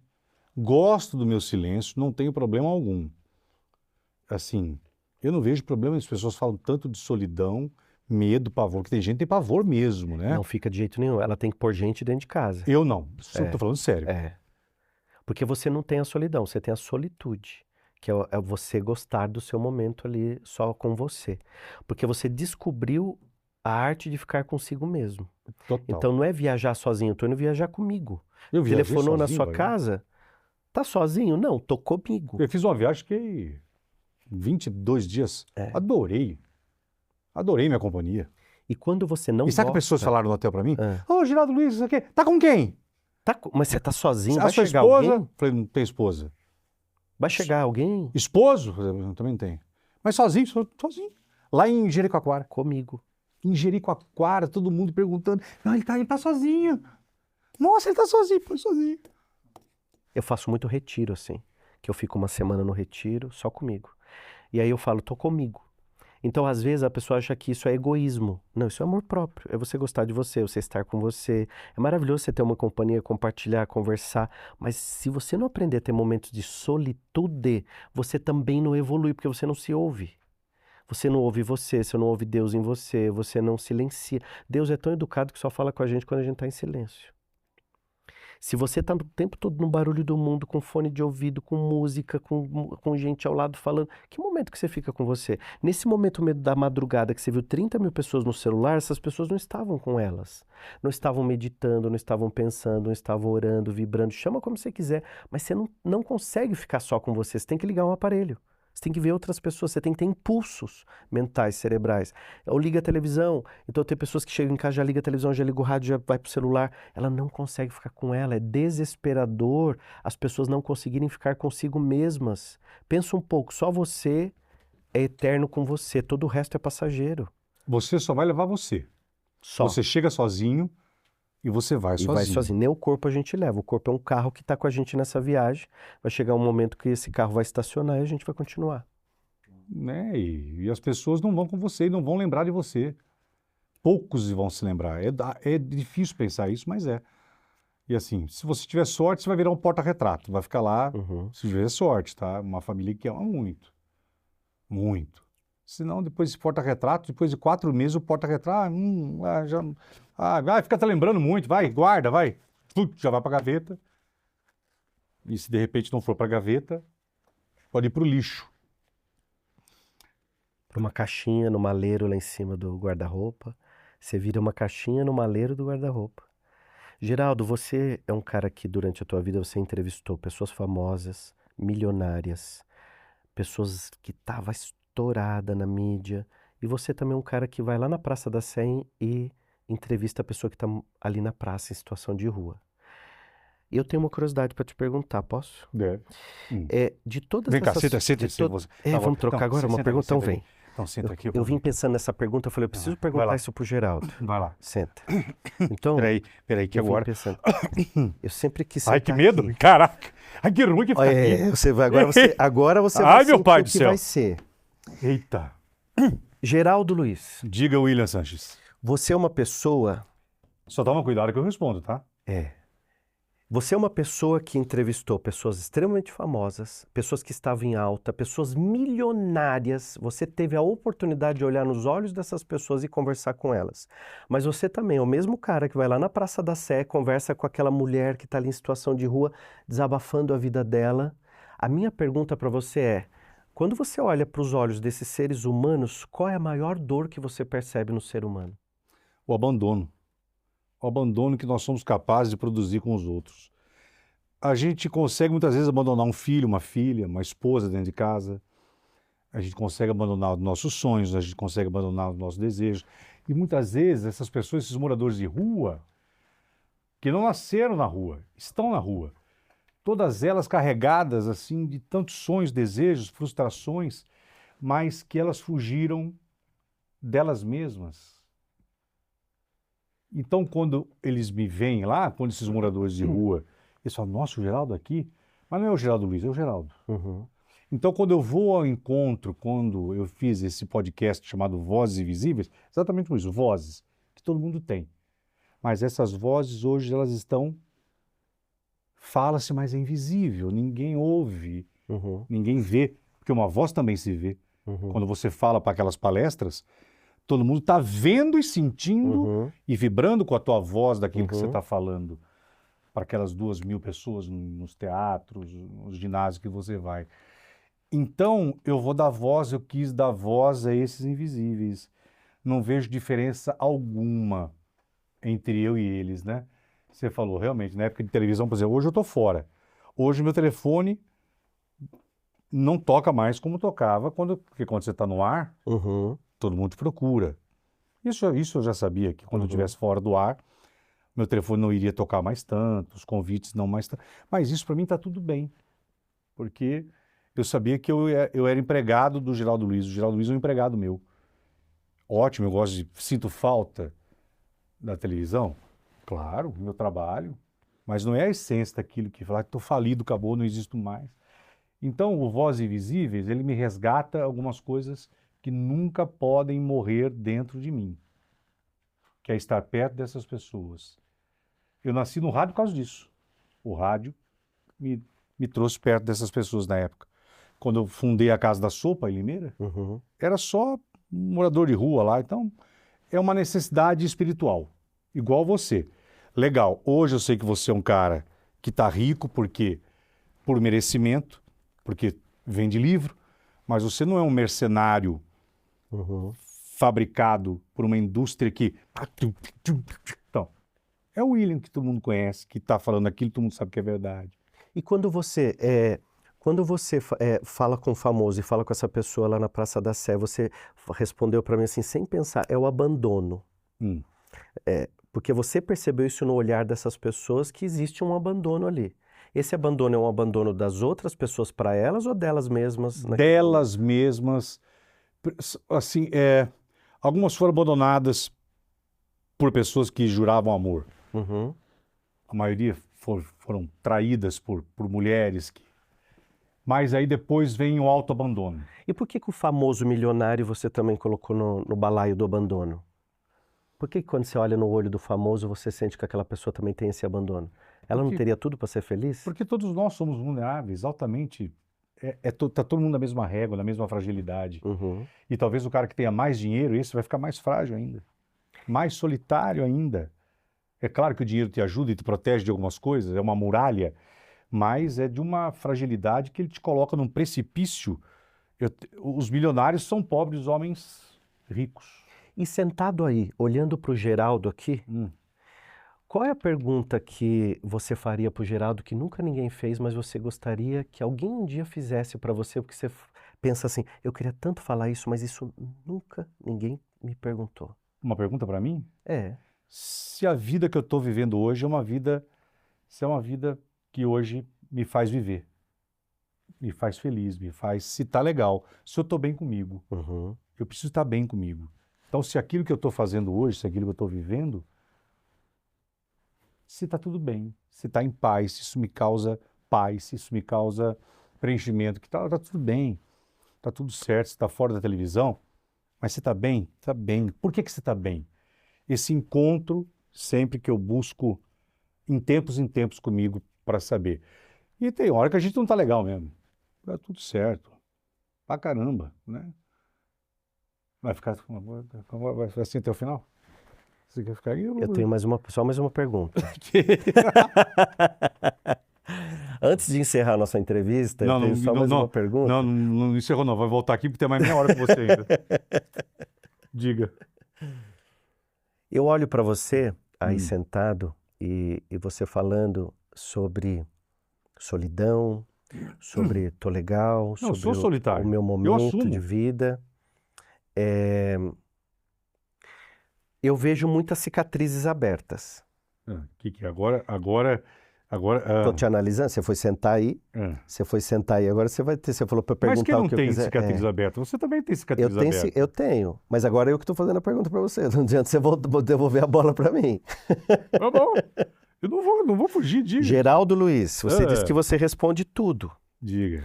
gosto do meu silêncio, não tenho problema algum. Assim, eu não vejo problema, as pessoas falam tanto de solidão, medo, pavor, que tem gente que tem pavor mesmo, né? Não fica de jeito nenhum, ela tem que pôr gente dentro de casa. Eu não, estou falando sério. Porque você não tem a solidão, você tem a solitude, que é você gostar do seu momento ali só com você. Porque você descobriu a arte de ficar consigo mesmo. Total. Então não é viajar sozinho, eu tô indo viajar comigo. Eu viajei Telefonou na sozinho, sua olha. casa, tá sozinho? Não, tô comigo. Eu fiz uma viagem que 22 dias, adorei minha companhia. E quando você não E sabe o que as pessoas gosta... falaram no hotel pra mim? Ô, Geraldo Luiz, isso aqui, tá com quem? Mas você tá sozinho, A vai sua chegar esposa? alguém? Falei, não tem esposa. Vai chegar alguém? Esposo? Eu também não tenho. Mas sozinho, sozinho. Lá em Jericoacoara. Comigo. Em Jericoacoara, todo mundo perguntando. Não, ele tá sozinho. Nossa, ele tá sozinho, foi sozinho. Eu faço muito retiro, assim. Que eu fico uma semana no retiro, só comigo. E aí eu falo, tô comigo. Então, às vezes, a pessoa acha que isso é egoísmo. Não, isso é amor próprio. É você gostar de você estar com você. É maravilhoso você ter uma companhia, compartilhar, conversar. Mas se você não aprender a ter momentos de solitude, você também não evolui, porque você não se ouve. Você não ouve você não ouve Deus em você, você não silencia. Deus é tão educado que só fala com a gente quando a gente está em silêncio. Se você está o tempo todo no barulho do mundo, com fone de ouvido, com música, com gente ao lado falando, que momento que você fica com você? Nesse momento da madrugada que você viu 30 mil pessoas no celular, essas pessoas não estavam com elas. Não estavam meditando, não estavam pensando, não estavam orando, vibrando, chama como você quiser, mas você não consegue ficar só com você tem que ligar um aparelho. Você tem que ver outras pessoas, você tem que ter impulsos mentais, cerebrais. Ou liga a televisão, então tem pessoas que chegam em casa, já liga a televisão, já liga o rádio, já vai pro celular. Ela não consegue ficar com ela, é desesperador as pessoas não conseguirem ficar consigo mesmas. Pensa um pouco, só você é eterno com você, todo o resto é passageiro. Você só vai levar você. Só. Você chega sozinho, E você vai E vai sozinho. sozinho. Nem o corpo a gente leva. O corpo é um carro que está com a gente nessa viagem. Vai chegar um momento que esse carro vai estacionar e a gente vai continuar. Né? E as pessoas não vão com você e não vão lembrar de você. Poucos vão se lembrar. É difícil pensar isso, mas é. E assim, se você tiver sorte, você vai virar um porta-retrato. Vai ficar lá, se tiver sorte, tá? Uma família que ama muito. Muito. Senão, depois esse porta-retrato, depois de 4 meses, o porta-retrato, fica te lembrando muito, vai, guarda, vai. Já vai pra gaveta. E se de repente não for pra gaveta, pode ir pro lixo. Para uma caixinha no maleiro lá em cima do guarda-roupa. Você vira uma caixinha no maleiro do guarda-roupa. Geraldo, você é um cara que durante a tua vida você entrevistou pessoas famosas, milionárias, pessoas que estavam estourada na mídia. E você também é um cara que vai lá na Praça da Sé e entrevista a pessoa que está ali na praça em situação de rua. E eu tenho uma curiosidade para te perguntar, posso? Deve. De todas Vem cá, essas... senta. Vamos trocar agora uma pergunta? Então vem. Então senta aqui. Eu vim pensando nessa pergunta, eu falei, eu preciso perguntar isso pro Geraldo. Vai lá. Senta. Então, Peraí, que eu vim agora... pensando. Eu sempre quis Ai, que sentar medo! aqui. Caraca! Ai, que ruim que fica aqui. Você vai, agora você Ai, vai meu sentir pai o do que céu. vai ser. Eita! Geraldo Luiz, Diga, William Sanches. você é uma pessoa... Só toma cuidado que eu respondo, tá? Você é uma pessoa que entrevistou pessoas extremamente famosas, pessoas que estavam em alta, pessoas milionárias. Você teve a oportunidade de olhar nos olhos dessas pessoas e conversar com elas. Mas você também é o mesmo cara que vai lá na Praça da Sé, conversa com aquela mulher que está ali em situação de rua, desabafando a vida dela. A minha pergunta para você é, quando você olha para os olhos desses seres humanos, qual é a maior dor que você percebe no ser humano? O abandono. O abandono que nós somos capazes de produzir com os outros. A gente consegue muitas vezes abandonar um filho, uma filha, uma esposa dentro de casa. A gente consegue abandonar os nossos sonhos, a gente consegue abandonar os nossos desejos. E muitas vezes essas pessoas, esses moradores de rua, que não nasceram na rua, estão na rua, todas elas carregadas assim de tantos sonhos, desejos, frustrações, mas que elas fugiram delas mesmas. Então, quando eles me veem lá, quando esses moradores de rua, eles falam, nossa, o Geraldo aqui? Mas não é o Geraldo Luiz, é o Geraldo. Então, quando eu vou ao encontro, quando eu fiz esse podcast chamado Vozes Invisíveis, exatamente por isso, vozes, que todo mundo tem. Mas essas vozes hoje, elas estão... Fala-se, mas é invisível, ninguém ouve, ninguém vê, porque uma voz também se vê. Quando você fala para aquelas palestras, todo mundo está vendo e sentindo e vibrando com a tua voz daquilo que você está falando para aquelas 2.000 pessoas nos teatros, nos ginásios que você vai. Então, eu quis dar voz a esses invisíveis. Não vejo diferença alguma entre eu e eles, né? Você falou, realmente, na época de televisão, por exemplo, hoje eu estou fora. Hoje meu telefone não toca mais como tocava, porque quando você está no ar, todo mundo te procura. Isso eu já sabia, que quando eu estivesse fora do ar, meu telefone não iria tocar mais tanto, os convites não mais tanto. Mas isso para mim está tudo bem, porque eu sabia que eu era empregado do Geraldo Luiz. O Geraldo Luiz é um empregado meu. Ótimo, sinto falta da televisão. Claro, meu trabalho, mas não é a essência daquilo que falar que estou falido, acabou, não existo mais. Então, o Vozes Invisíveis, ele me resgata algumas coisas que nunca podem morrer dentro de mim, que é estar perto dessas pessoas. Eu nasci no rádio por causa disso. O rádio me trouxe perto dessas pessoas na época. Quando eu fundei a Casa da Sopa, em Limeira, era só um morador de rua lá, então é uma necessidade espiritual, igual você. Legal, hoje eu sei que você é um cara que está rico porque por merecimento, porque vende livro, mas você não é um mercenário fabricado por uma indústria que... Então, é o William que todo mundo conhece, que está falando aquilo, todo mundo sabe que é verdade. E quando você fala com o famoso e fala com essa pessoa lá na Praça da Sé, você respondeu para mim assim, sem pensar, é o abandono. Porque você percebeu isso no olhar dessas pessoas, que existe um abandono ali. Esse abandono é um abandono das outras pessoas para elas ou delas mesmas? Delas mesmas. Assim, algumas foram abandonadas por pessoas que juravam amor. Uhum. A maioria foram traídas por mulheres. Mas aí depois vem o autoabandono. E por que o famoso milionário você também colocou no balaio do abandono? Por que quando você olha no olho do famoso, você sente que aquela pessoa também tem esse abandono? Ela não teria tudo para ser feliz? Porque todos nós somos vulneráveis, altamente. Tá todo mundo na mesma régua, na mesma fragilidade. Uhum. E talvez o cara que tenha mais dinheiro, esse vai ficar mais frágil ainda. Mais solitário ainda. É claro que o dinheiro te ajuda e te protege de algumas coisas, é uma muralha, mas é de uma fragilidade que ele te coloca num precipício. Os milionários são pobres homens ricos. E sentado aí, olhando para o Geraldo aqui, qual é a pergunta que você faria para o Geraldo que nunca ninguém fez, mas você gostaria que alguém um dia fizesse para você, porque você pensa assim, eu queria tanto falar isso, mas isso nunca ninguém me perguntou. Uma pergunta para mim? É. Se a vida que eu estou vivendo hoje se é uma vida que hoje me faz viver, me faz feliz, se tá legal, se eu estou bem comigo. Uhum. Eu preciso estar bem comigo. Então, se aquilo que eu estou fazendo hoje, se aquilo que eu estou vivendo, se está tudo bem, se está em paz, se isso me causa paz, se isso me causa preenchimento, que tá tudo bem, tá tudo certo, você está fora da televisão, mas você está bem? Está bem. Por que você está bem? Esse encontro, sempre que eu busco, em tempos comigo, para saber. E tem hora que a gente não está legal mesmo. Tá tudo certo. Pra caramba, né? Vai ficar assim até o final? Você quer ficar aí? Eu tenho só mais uma pergunta. Antes de encerrar a nossa entrevista, eu tenho só mais uma pergunta. Não encerrou não, vai voltar aqui porque tem mais meia hora com você ainda. Diga. Eu olho para você aí sentado e você falando sobre solidão, sobre tô legal, Não, sobre sou solitário. o meu Eu momento assumo. de vida. Eu vejo muitas cicatrizes abertas. Que agora Tô te analisando, você foi sentar aí, agora você vai ter, você falou para perguntar mas quem não o que eu tem quiser. cicatriz aberta? Você também tem cicatriz aberta. Eu tenho, mas agora eu que estou fazendo a pergunta para você, não adianta você devolver a bola para mim. Tá bom, eu não vou fugir, diga. Geraldo Luiz, você disse que você responde tudo. Diga.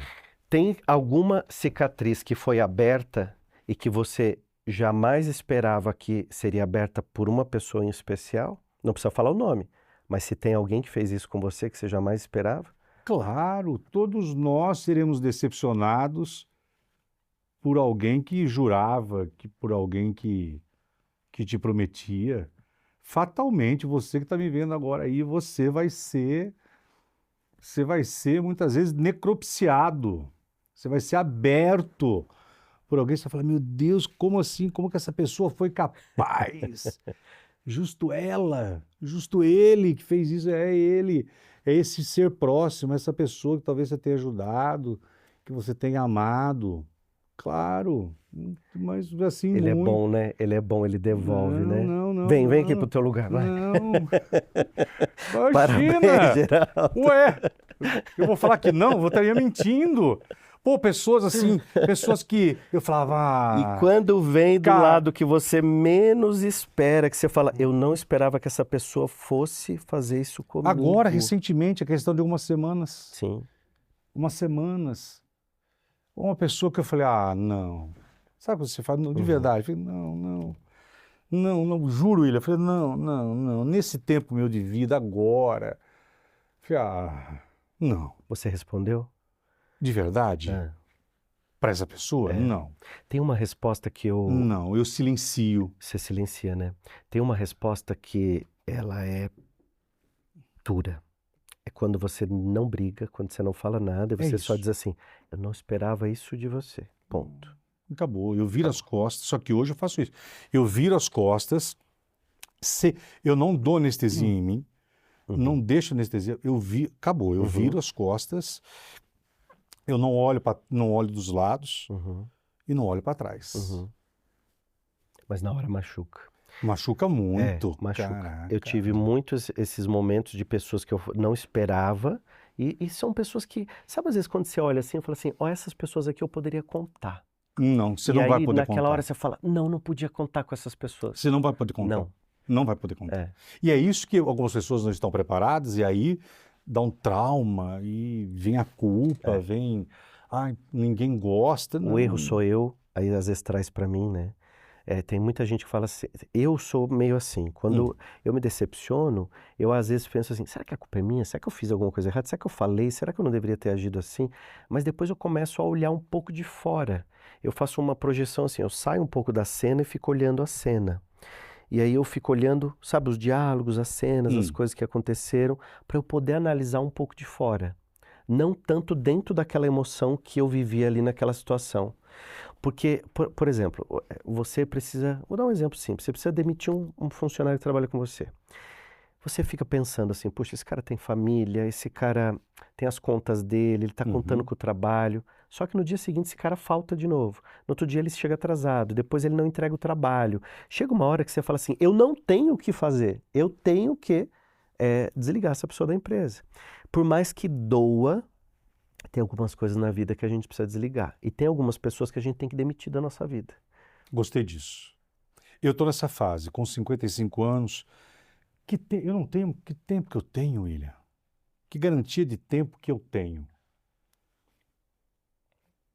Tem alguma cicatriz que foi aberta e que você jamais esperava que seria aberta por uma pessoa em especial? Não precisa falar o nome, mas se tem alguém que fez isso com você que você jamais esperava? Claro, todos nós seremos decepcionados por alguém que jurava, por alguém que te prometia. Fatalmente, você que está me vendo agora aí, você vai ser muitas vezes necropsiado. Você vai ser aberto por alguém. Você vai falar, meu Deus, como assim? Como que essa pessoa foi capaz? Justo ela, justo ele que fez isso, é ele. É esse ser próximo, essa pessoa que talvez você tenha ajudado, que você tenha amado. Claro, mas assim Ele muito. É bom, né? Ele é bom, ele devolve, né? Não. Vem aqui pro teu lugar, vai. Não. Imagina! Parabéns, Geraldo. Ué, eu vou falar que não, vou estaria mentindo. Pô, pessoas assim, pessoas que eu falava... E quando vem do cara, lado que você menos espera, que você fala, eu não esperava que essa pessoa fosse fazer isso comigo. Agora, recentemente, a questão de umas semanas. Sim. Umas semanas. Uma pessoa que eu falei, não. Sabe quando você fala, não, de verdade? Eu falei, não, juro, William. Eu falei, não. Nesse tempo meu de vida, agora. Eu falei, não. Você respondeu? De verdade? Para essa pessoa? Não. Tem uma resposta que eu... Não, eu silencio. Você silencia, né? Tem uma resposta que ela é dura. É quando você não briga, quando você não fala nada, e você só diz assim, eu não esperava isso de você. Ponto. Acabou. Eu viro as costas, só que hoje eu faço isso. Eu viro as costas, eu não dou anestesia em mim, não deixo anestesia, acabou. Eu viro as costas, eu não olho dos lados e não olho para trás. Mas na hora machuca. Machuca muito. Machuca. Caraca. Eu tive muitos esses momentos de pessoas que eu não esperava e são pessoas que, sabe às vezes quando você olha assim, eu falo assim, essas pessoas aqui eu poderia contar. Não, você não vai poder contar. E aí naquela hora você fala, não podia contar com essas pessoas. Você não vai poder contar. Não. Não vai poder contar. É. E é isso que algumas pessoas não estão preparadas, e aí dá um trauma, e vem a culpa, vem... Ai, ninguém gosta. O Não. erro sou eu, aí às vezes traz pra mim, né? Tem muita gente que fala assim, eu sou meio assim, quando eu me decepciono, eu às vezes penso assim, será que a culpa é minha? Será que eu fiz alguma coisa errada? Será que eu falei? Será que eu não deveria ter agido assim? Mas depois eu começo a olhar um pouco de fora. Eu faço uma projeção assim, eu saio um pouco da cena e fico olhando a cena. E aí eu fico olhando, sabe, os diálogos, as cenas, as coisas que aconteceram, para eu poder analisar um pouco de fora. Não tanto dentro daquela emoção que eu vivia ali naquela situação. Porque, por exemplo, você precisa. Vou dar um exemplo simples. Você precisa demitir um funcionário que trabalha com você. Você fica pensando assim: puxa, esse cara tem família, esse cara tem as contas dele, ele está contando com o trabalho. Só que no dia seguinte esse cara falta de novo. No outro dia ele chega atrasado, depois ele não entrega o trabalho. Chega uma hora que você fala assim: eu não tenho o que fazer, eu tenho que desligar essa pessoa da empresa. Por mais que doa. Tem algumas coisas na vida que a gente precisa desligar. E tem algumas pessoas que a gente tem que demitir da nossa vida. Gostei disso. Eu estou nessa fase, com 55 anos. Eu não tenho... Que tempo que eu tenho, William? Que garantia de tempo que eu tenho?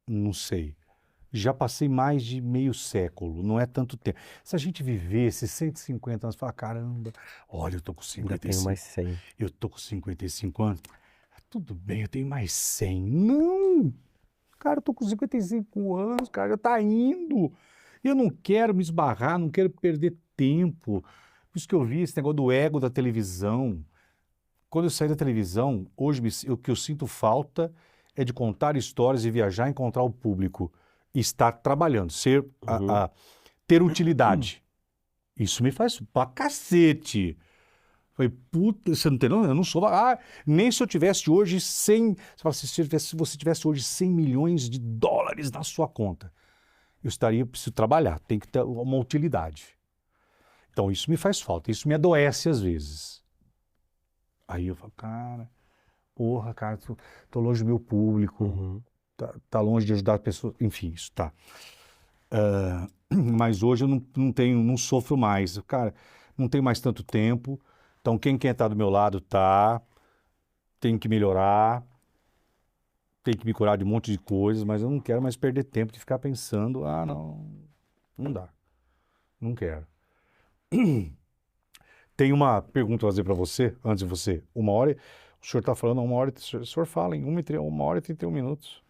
Não sei. Já passei mais de meio século, não é tanto tempo. Se a gente vivesse 150 anos, fala, caramba, olha, eu tô com Ainda tenho mais 55. 100. Eu tô com 55 anos. Tudo bem, eu tenho mais 100. Não! Cara, eu tô com 55 anos, cara, já tá indo. Eu não quero me esbarrar, não quero perder tempo. Por isso que eu vi esse negócio do ego da televisão. Quando eu saí da televisão, hoje o que eu sinto falta é de contar histórias e viajar, encontrar o público e estar trabalhando, ter utilidade. Isso me faz pra cacete. Falei, puta, você não tem não? Eu não sou... nem se eu tivesse hoje 100... Você fala, se você tivesse hoje 100 milhões de dólares na sua conta, preciso trabalhar, tem que ter uma utilidade. Então isso me faz falta, isso me adoece às vezes. Aí eu falo, cara, tô longe do meu público, tá longe de ajudar as pessoas, enfim, isso tá. Mas hoje eu não sofro mais, cara, não tenho mais tanto tempo. Então, quem quer estar do meu lado tem que melhorar, tem que me curar de um monte de coisas, mas eu não quero mais perder tempo de ficar pensando, não dá, não quero. Tem uma pergunta a fazer para você, antes de você, 1 hora, o senhor está falando 1 hora, o senhor fala em 1 hora e 31 minutos.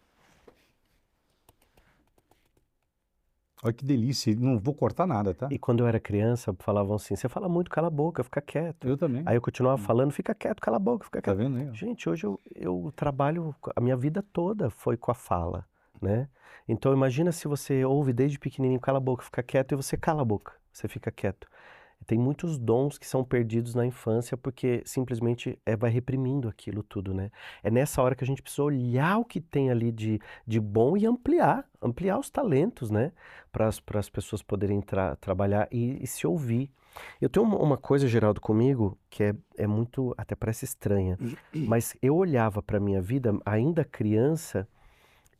Olha que delícia, não vou cortar nada, tá? E quando eu era criança, falavam assim, você fala muito, cala a boca, fica quieto. Eu também. Aí eu continuava falando, fica quieto, cala a boca, fica Tá quieto. vendo aí? Ó? Gente, hoje eu trabalho, a minha vida toda foi com a fala, né? Então imagina se você ouve desde pequenininho, cala a boca, fica quieto, e você cala a boca, você fica quieto. Tem muitos dons que são perdidos na infância porque simplesmente vai reprimindo aquilo tudo, né? É nessa hora que a gente precisa olhar o que tem ali de bom e ampliar os talentos, né? Para as pessoas poderem trabalhar e se ouvir. Eu tenho uma coisa, Geraldo, comigo que é muito, até parece estranha, mas eu olhava para a minha vida ainda criança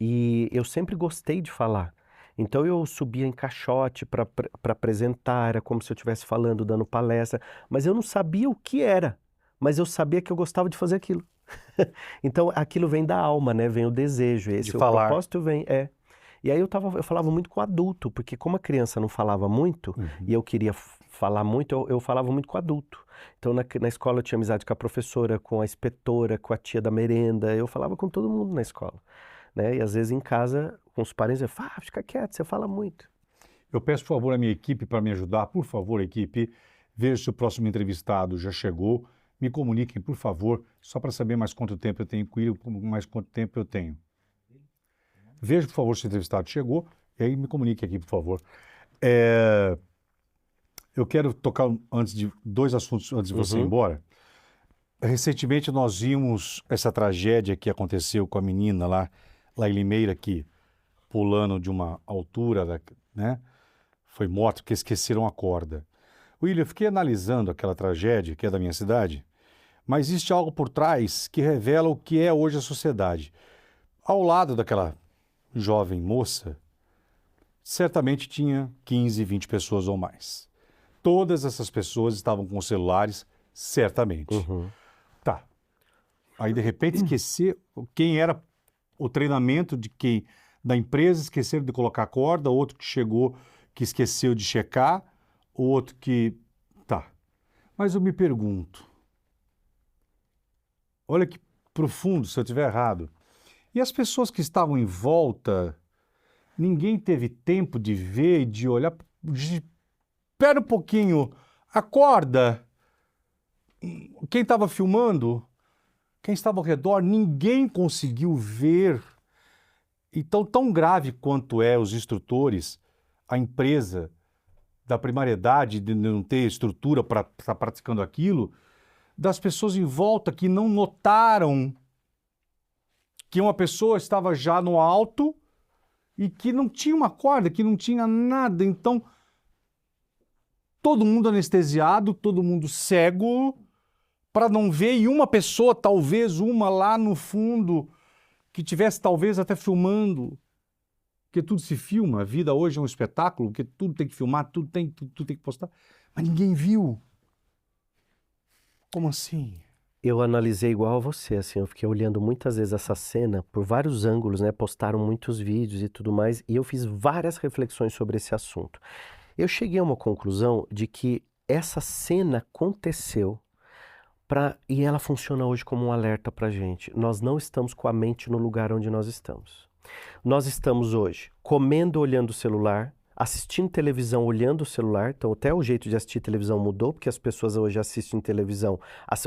e eu sempre gostei de falar. Então eu subia em caixote para apresentar, era como se eu estivesse falando, dando palestra, mas eu não sabia o que era, mas eu sabia que eu gostava de fazer aquilo. Então aquilo vem da alma, né? Vem o desejo, esse De falar. propósito vem, E aí eu falava muito com adulto, porque como a criança não falava muito, e eu queria falar muito, eu falava muito com adulto. Então na escola eu tinha amizade com a professora, com a inspetora, com a tia da merenda, eu falava com todo mundo na escola. Né? E às vezes em casa, com os parentes, eu falo, fica quieto, você fala muito. Eu peço, por favor, a minha equipe para me ajudar. Por favor, equipe, veja se o próximo entrevistado já chegou. Me comuniquem, por favor, só para saber mais quanto tempo eu tenho com ele, mais quanto tempo eu tenho. Veja, por favor, se o entrevistado chegou, e aí me comunique aqui, por favor. Eu quero tocar dois assuntos antes de você ir embora. Recentemente nós vimos essa tragédia que aconteceu com a menina lá em Limeira, aqui, pulando de uma altura, né? Foi morta porque esqueceram a corda. William, eu fiquei analisando aquela tragédia, que é da minha cidade, mas existe algo por trás que revela o que é hoje a sociedade. Ao lado daquela jovem moça, certamente tinha 15, 20 pessoas ou mais. Todas essas pessoas estavam com celulares, certamente. Uhum. Tá. Aí, de repente, esquecer quem era o treinamento de quem da empresa, esqueceram de colocar a corda, outro que chegou, que esqueceu de checar, outro que... Tá. Mas eu me pergunto, olha que profundo, se eu estiver errado. E as pessoas que estavam em volta, ninguém teve tempo de ver e de olhar. Espera um pouquinho, acorda. Quem estava filmando, quem estava ao redor, ninguém conseguiu ver. Então, tão grave quanto é os instrutores, a empresa da primariedade de não ter estrutura para estar praticando aquilo, das pessoas em volta que não notaram que uma pessoa estava já no alto e que não tinha uma corda, que não tinha nada. Então, todo mundo anestesiado, todo mundo cego, para não ver, e uma pessoa, talvez uma lá no fundo, que tivesse talvez até filmando, porque tudo se filma, a vida hoje é um espetáculo, porque tudo tem que filmar, tudo tem que postar, mas ninguém viu. Como assim? Eu analisei igual a você, assim, eu fiquei olhando muitas vezes essa cena por vários ângulos, né? Postaram muitos vídeos e tudo mais, e eu fiz várias reflexões sobre esse assunto. Eu cheguei a uma conclusão de que essa cena aconteceu e ela funciona hoje como um alerta pra gente. Nós não estamos com a mente no lugar onde nós estamos. Nós estamos hoje comendo olhando o celular, assistindo televisão olhando o celular. Então até o jeito de assistir televisão mudou, porque as pessoas hoje assistem televisão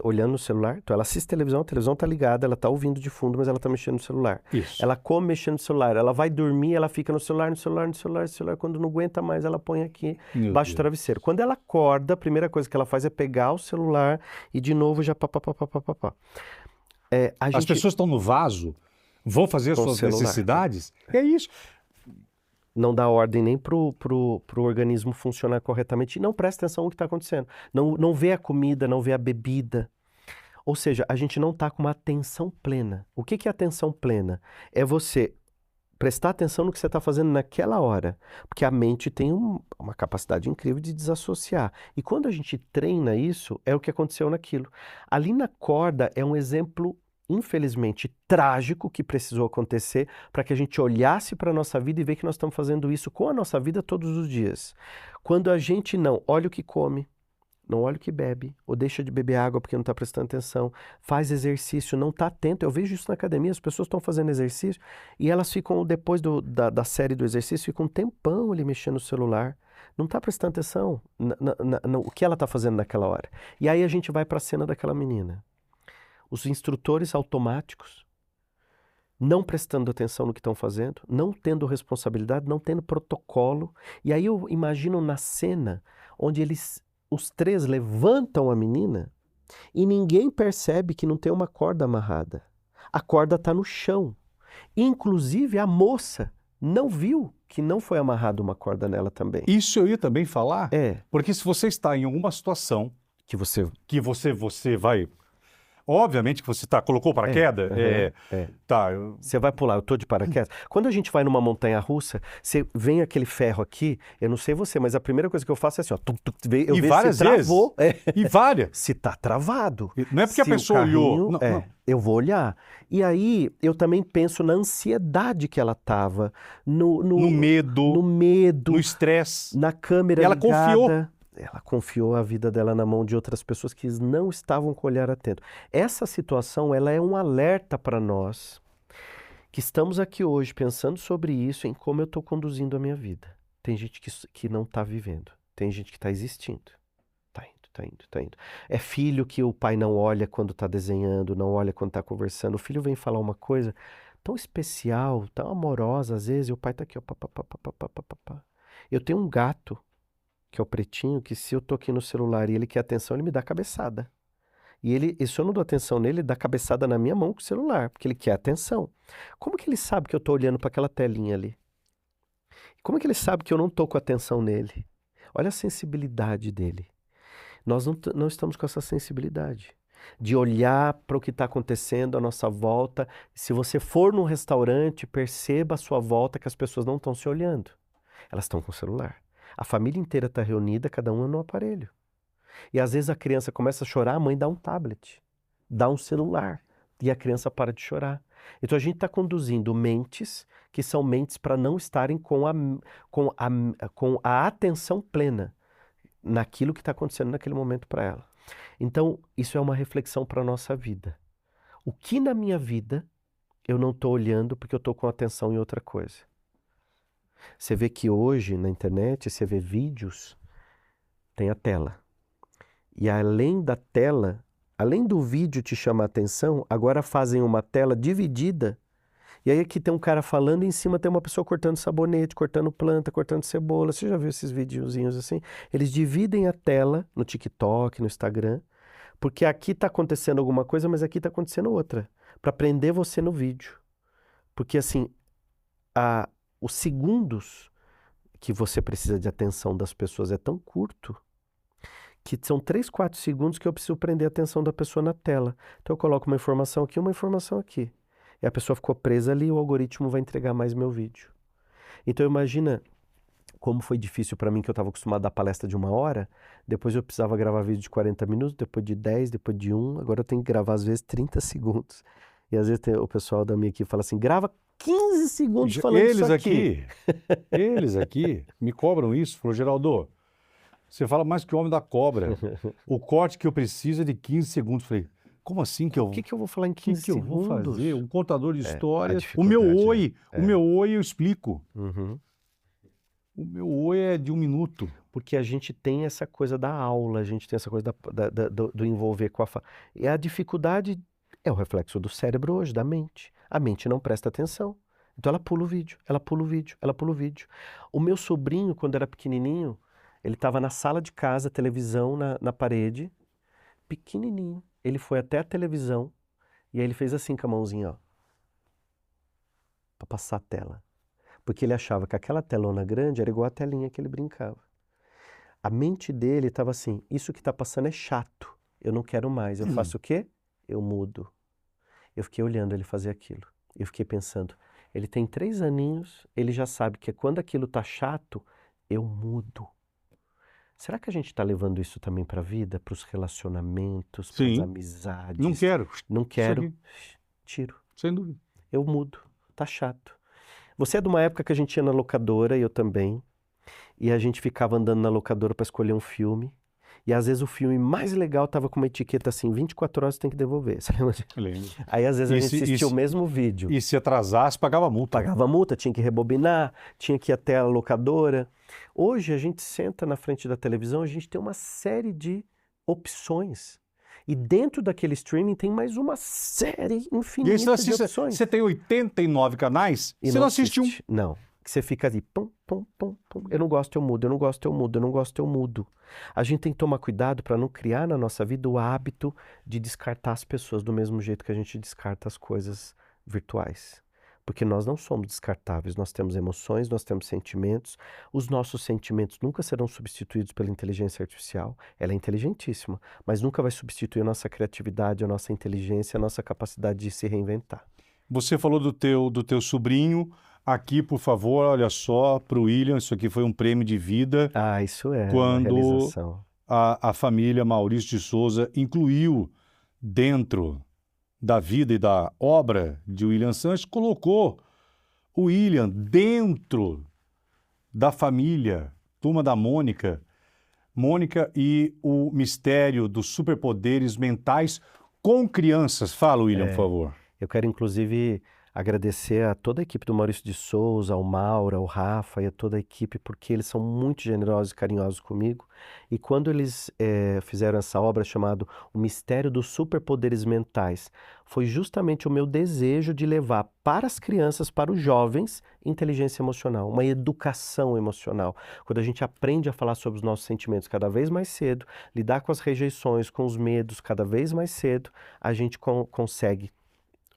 olhando o celular. Então ela assiste televisão, a televisão está ligada, ela está ouvindo de fundo, mas ela está mexendo no celular. Isso. Ela come mexendo no celular, ela vai dormir, ela fica no celular. Quando não aguenta mais, ela põe aqui embaixo do travesseiro. Quando ela acorda, a primeira coisa que ela faz é pegar o celular e de novo já papapá. As pessoas estão no vaso, vão fazer as suas necessidades. É isso. Não dá ordem nem pro organismo funcionar corretamente. E não presta atenção no que está acontecendo. Não vê a comida, não vê a bebida. Ou seja, a gente não está com uma atenção plena. O que é atenção plena? É você prestar atenção no que você está fazendo naquela hora. Porque a mente tem uma capacidade incrível de desassociar. E quando a gente treina isso, é o que aconteceu naquilo. Ali na corda é um exemplo, infelizmente, trágico que precisou acontecer para que a gente olhasse para a nossa vida e ver que nós estamos fazendo isso com a nossa vida todos os dias. Quando a gente não olha o que come, não olha o que bebe, ou deixa de beber água porque não está prestando atenção, faz exercício, não está atento. Eu vejo isso na academia, as pessoas estão fazendo exercício e elas ficam, depois da série do exercício, ficam um tempão ali mexendo no celular. Não está prestando atenção no que ela está fazendo naquela hora. E aí a gente vai para a cena daquela menina. Os instrutores automáticos, não prestando atenção no que estão fazendo, não tendo responsabilidade, não tendo protocolo. E aí eu imagino na cena onde os três levantam a menina e ninguém percebe que não tem uma corda amarrada. A corda está no chão. Inclusive a moça não viu que não foi amarrada uma corda nela também. Isso eu ia também falar. É. Porque se você está em alguma situação Que você vai... Obviamente que você colocou paraquedas. Tá, Você vai pular, eu tô de paraquedas. Quando a gente vai numa montanha-russa, você vem aquele ferro aqui, eu não sei você, mas a primeira coisa que eu faço é assim, ó, eu e vejo várias se travou. vezes. E várias. Se tá travado. Não é porque a Se pessoa o carrinho, olhou. Não. Eu vou olhar. E aí eu também penso na ansiedade que ela tava, no medo, no estresse. na câmera Ela ligada. confiou. Ela confiou a vida dela na mão de outras pessoas que não estavam com o olhar atento. Essa situação, ela é um alerta para nós que estamos aqui hoje pensando sobre isso, em como eu estou conduzindo a minha vida. Tem gente que não está vivendo. Tem gente que está existindo. Tá indo. É filho que o pai não olha quando está desenhando, não olha quando está conversando. O filho vem falar uma coisa tão especial, tão amorosa, às vezes, e o pai está aqui, ó, pá. Eu tenho um gato, que é o pretinho, que se eu tô aqui no celular e ele quer atenção, ele me dá cabeçada. E se eu não dou atenção nele, ele dá cabeçada na minha mão com o celular, porque ele quer atenção. Como que ele sabe que eu tô olhando para aquela telinha ali? Como que ele sabe que eu não tô com atenção nele? Olha a sensibilidade dele. Nós não estamos com essa sensibilidade de olhar para o que está acontecendo à nossa volta. Se você for num restaurante, perceba à sua volta que as pessoas não estão se olhando. Elas estão com o celular. A família inteira está reunida, cada um no aparelho. E às vezes a criança começa a chorar, a mãe dá um tablet, dá um celular, e a criança para de chorar. Então a gente está conduzindo mentes que são mentes para não estarem com a atenção plena naquilo que está acontecendo naquele momento para ela. Então isso é uma reflexão para a nossa vida. O que na minha vida eu não estou olhando porque eu estou com atenção em outra coisa? Você vê que hoje na internet, você vê vídeos, tem a tela. E além da tela, além do vídeo te chamar a atenção, agora fazem uma tela dividida. E aí aqui tem um cara falando e em cima tem uma pessoa cortando sabonete, cortando planta, cortando cebola. Você já viu esses videozinhos assim? Eles dividem a tela no TikTok, no Instagram, porque aqui está acontecendo alguma coisa, mas aqui está acontecendo outra. Para prender você no vídeo. Porque assim, os segundos que você precisa de atenção das pessoas é tão curto que são 3, 4 segundos que eu preciso prender a atenção da pessoa na tela. Então eu coloco uma informação aqui, uma informação aqui. E a pessoa ficou presa ali, o algoritmo vai entregar mais meu vídeo. Então imagina como foi difícil para mim, que eu estava acostumado a dar palestra de 1 hora, depois eu precisava gravar vídeo de 40 minutos, depois de 10, depois de 1, agora eu tenho que gravar às vezes 30 segundos. E às vezes o pessoal da minha equipe fala assim, grava 15 segundos falando isso aqui. Eles aqui me cobram isso. Falou, Geraldo, você fala mais que o homem da cobra. O corte que eu preciso é de 15 segundos. Falei, como assim que eu... O que eu vou falar em 15 que eu segundos? vou fazer? Um contador de histórias. O dificuldade, meu oi eu explico. Uhum. O meu oi é de 1 minuto. Porque a gente tem essa coisa da aula, a gente tem essa coisa do envolver com a... E a dificuldade é o reflexo do cérebro hoje, da mente. A mente não presta atenção. Então ela pula o vídeo, ela pula o vídeo, ela pula o vídeo. O meu sobrinho, quando era pequenininho, ele estava na sala de casa, televisão na parede, pequenininho. Ele foi até a televisão e aí ele fez assim com a mãozinha, ó, para passar a tela. Porque ele achava que aquela telona grande era igual a telinha que ele brincava. A mente dele estava assim, isso que está passando é chato, eu não quero mais. Eu faço o quê? Eu mudo. Eu fiquei olhando ele fazer aquilo. Eu fiquei pensando, ele tem 3 aninhos, ele já sabe que quando aquilo está chato, eu mudo. Será que a gente está levando isso também para a vida, para os relacionamentos, para as amizades? Não quero. Não quero, tiro. Sem dúvida. Eu mudo, tá chato. Você é de uma época que a gente ia na locadora, e eu também, e a gente ficava andando na locadora para escolher um filme, e às vezes o filme mais legal estava com uma etiqueta assim, 24 horas você tem que devolver. Você lembra? Lembro. Aí às vezes a gente assistia o mesmo vídeo. E se atrasasse, pagava multa. Pagava multa, tinha que rebobinar, tinha que ir até a locadora. Hoje a gente senta na frente da televisão, a gente tem uma série de opções. E dentro daquele streaming tem mais uma série infinita de opções. Você tem 89 canais e você não assiste um. Não. Você fica ali, pum, pum, pum, pum. Eu não gosto, eu mudo, eu não gosto, eu mudo, eu não gosto, eu mudo. A gente tem que tomar cuidado para não criar na nossa vida o hábito de descartar as pessoas do mesmo jeito que a gente descarta as coisas virtuais. Porque nós não somos descartáveis, nós temos emoções, nós temos sentimentos. Os nossos sentimentos nunca serão substituídos pela inteligência artificial. Ela é inteligentíssima, mas nunca vai substituir a nossa criatividade, a nossa inteligência, a nossa capacidade de se reinventar. Você falou do teu sobrinho. Aqui, por favor, olha só, para o William, isso aqui foi um prêmio de vida. Ah, isso é quando uma realização. A família Maurício de Souza incluiu dentro da vida e da obra de William Sanches, colocou o William dentro da família, Turma da Mônica e o mistério dos superpoderes mentais com crianças. Fala, William, por favor. Eu quero, inclusive, agradecer a toda a equipe do Maurício de Souza, ao Mauro, ao Rafa e a toda a equipe, porque eles são muito generosos e carinhosos comigo. E quando eles fizeram essa obra chamada O Mistério dos Superpoderes Mentais, foi justamente o meu desejo de levar para as crianças, para os jovens, inteligência emocional, uma educação emocional. Quando a gente aprende a falar sobre os nossos sentimentos cada vez mais cedo, lidar com as rejeições, com os medos cada vez mais cedo, a gente consegue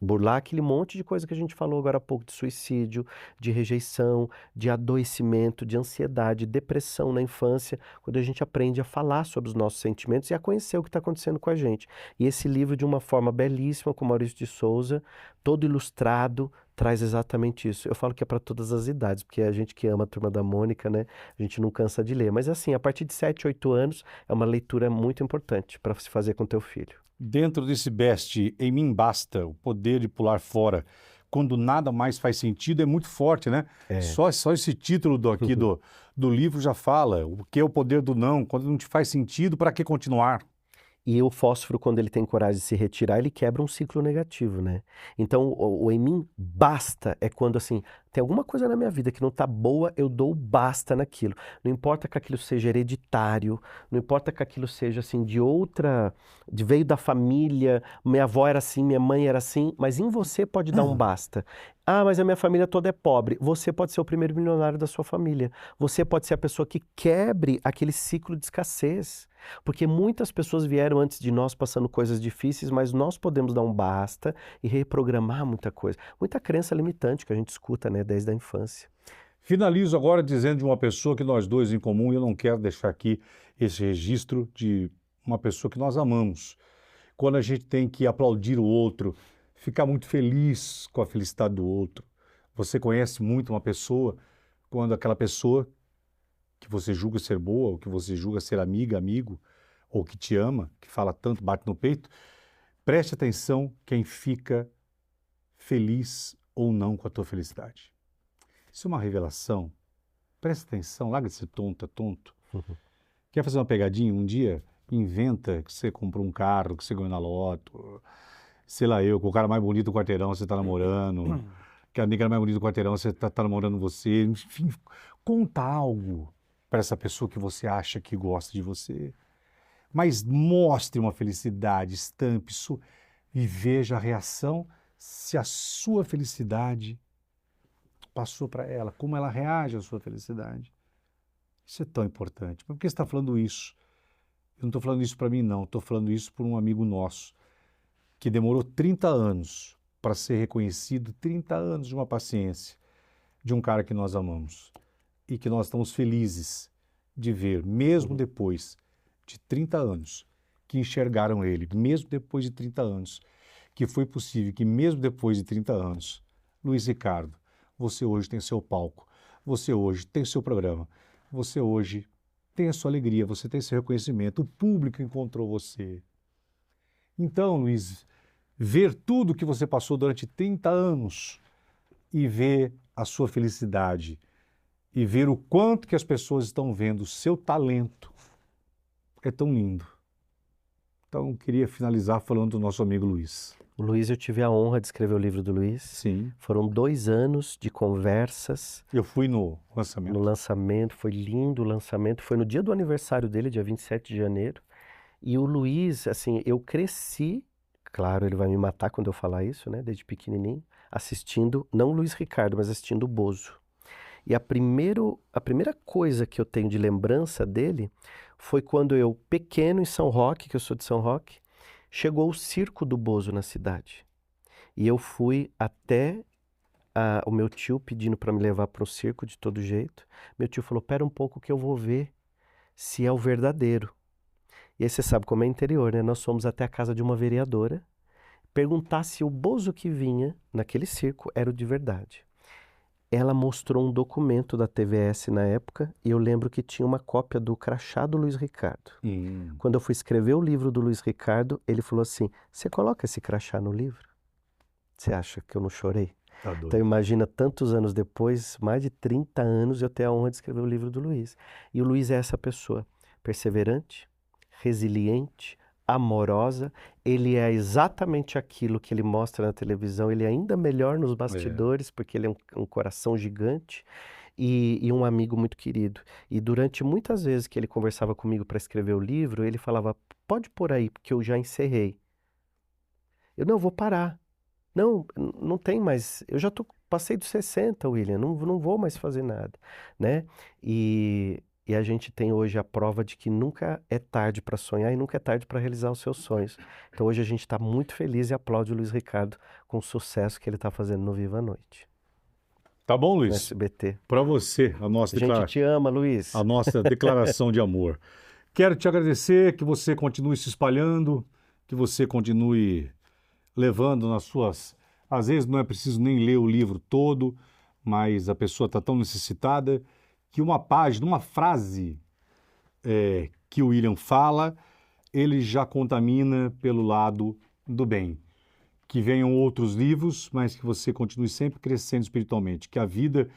burlar aquele monte de coisa que a gente falou agora há pouco, de suicídio, de rejeição, de adoecimento, de ansiedade, depressão na infância, quando a gente aprende a falar sobre os nossos sentimentos e a conhecer o que está acontecendo com a gente. E esse livro, de uma forma belíssima, com Maurício de Souza, todo ilustrado, traz exatamente isso. Eu falo que é para todas as idades, porque a gente que ama a Turma da Mônica, né? A gente não cansa de ler. Mas assim, a partir de 7, 8 anos, é uma leitura muito importante para se fazer com teu filho. Dentro desse best, em mim basta, o poder de pular fora, quando nada mais faz sentido, é muito forte, né? É. Só esse título aqui do livro já fala o que é o poder do não, quando não te faz sentido, para que continuar? E o fósforo, quando ele tem coragem de se retirar, ele quebra um ciclo negativo, né? Então, o em mim basta é quando, assim, tem alguma coisa na minha vida que não tá boa, eu dou basta naquilo. Não importa que aquilo seja hereditário, não importa que aquilo seja, assim, veio da família, minha avó era assim, minha mãe era assim, mas em você pode dar um basta. Ah, mas a minha família toda é pobre. Você pode ser o primeiro milionário da sua família. Você pode ser a pessoa que quebre aquele ciclo de escassez. Porque muitas pessoas vieram antes de nós passando coisas difíceis, mas nós podemos dar um basta e reprogramar muita coisa. Muita crença limitante que a gente escuta, né, desde a infância. Finalizo agora dizendo de uma pessoa que nós dois em comum, e eu não quero deixar aqui esse registro de uma pessoa que nós amamos. Quando a gente tem que aplaudir o outro, ficar muito feliz com a felicidade do outro. Você conhece muito uma pessoa quando aquela pessoa que você julga ser boa, ou que você julga ser amiga, amigo, ou que te ama, que fala tanto, bate no peito, preste atenção quem fica feliz ou não com a tua felicidade. Isso é uma revelação. Presta atenção, larga de ser tonta, tonto. Quer fazer uma pegadinha? Um dia, inventa que você comprou um carro, que você ganhou na loto, sei lá eu, com o cara mais bonito do quarteirão você está namorando, que a nega mais bonita do quarteirão você está namorando você, enfim, conta algo para essa pessoa que você acha que gosta de você. Mas mostre uma felicidade, estampe isso e veja a reação se a sua felicidade passou para ela, como ela reage à sua felicidade. Isso é tão importante. Por que você está falando isso? Eu não estou falando isso para mim, não. Estou falando isso por um amigo nosso que demorou 30 anos para ser reconhecido, 30 anos de uma paciência de um cara que nós amamos e que nós estamos felizes de ver, mesmo depois de 30 anos, que enxergaram ele, mesmo depois de 30 anos, que foi possível que mesmo depois de 30 anos, Luiz Ricardo, você hoje tem seu palco, você hoje tem seu programa, você hoje tem a sua alegria, você tem seu reconhecimento, o público encontrou você. Então, Luiz, ver tudo que você passou durante 30 anos e ver a sua felicidade e ver o quanto que as pessoas estão vendo o seu talento é tão lindo. Então, eu queria finalizar falando do nosso amigo Luiz. O Luiz, eu tive a honra de escrever o livro do Luiz. Sim. Foram 2 anos de conversas. Eu fui no lançamento. No lançamento, foi lindo o lançamento. Foi no dia do aniversário dele, dia 27 de janeiro. E o Luiz, assim, eu cresci, claro, ele vai me matar quando eu falar isso, né, desde pequenininho, assistindo, não o Luiz Ricardo, mas assistindo o Bozo. E a primeira coisa que eu tenho de lembrança dele foi quando eu, pequeno em São Roque, que eu sou de São Roque, chegou o circo do Bozo na cidade. E eu fui até o meu tio pedindo para me levar para o circo de todo jeito. Meu tio falou, pera um pouco que eu vou ver se é o verdadeiro. E aí você sabe como é interior, né? Nós fomos até a casa de uma vereadora perguntar se o Bozo que vinha naquele circo era o de verdade. Ela mostrou um documento da TVS na época e eu lembro que tinha uma cópia do crachá do Luiz Ricardo. Quando eu fui escrever o livro do Luiz Ricardo, ele falou assim, você coloca esse crachá no livro? Você acha que eu não chorei? Tá doido. Então imagina, tantos anos depois, mais de 30 anos, eu ter a honra de escrever o livro do Luiz. E o Luiz é essa pessoa, perseverante, resiliente, amorosa, ele é exatamente aquilo que ele mostra na televisão, ele é ainda melhor nos bastidores, porque ele é um coração gigante e um amigo muito querido. E durante muitas vezes que ele conversava comigo para escrever o livro, ele falava, pode pôr aí, porque eu já encerrei. Eu não vou parar. Não tem mais, eu já passei dos 60, William, não vou mais fazer nada, né? E a gente tem hoje a prova de que nunca é tarde para sonhar e nunca é tarde para realizar os seus sonhos. Então hoje a gente está muito feliz e aplaude o Luiz Ricardo com o sucesso que ele está fazendo no Viva a Noite. Tá bom, No Luiz? SBT. Para você, a nossa A gente te ama, Luiz. a nossa declaração de amor. Quero te agradecer, que você continue se espalhando, que você continue levando nas suas Às vezes não é preciso nem ler o livro todo, mas a pessoa está tão necessitada que uma página, uma frase que o William fala, ele já contamina pelo lado do bem. Que venham outros livros, mas que você continue sempre crescendo espiritualmente. Que a vida,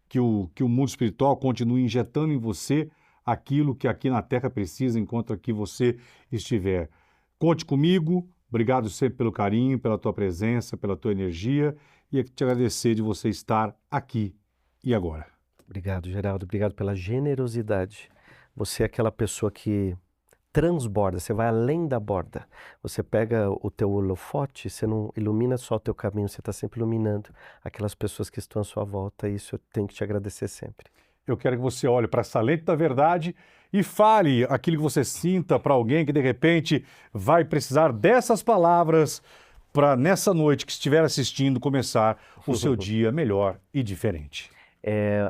que o mundo espiritual continue injetando em você aquilo que aqui na Terra precisa enquanto aqui você estiver. Conte comigo. Obrigado sempre pelo carinho, pela tua presença, pela tua energia e te agradecer de você estar aqui e agora. Obrigado, Geraldo. Obrigado pela generosidade. Você é aquela pessoa que transborda, você vai além da borda. Você pega o teu holofote, você não ilumina só o teu caminho, você está sempre iluminando aquelas pessoas que estão à sua volta, e isso eu tenho que te agradecer sempre. Eu quero que você olhe para essa lente da verdade e fale aquilo que você sinta para alguém que de repente vai precisar dessas palavras para nessa noite que estiver assistindo começar o seu dia melhor e diferente.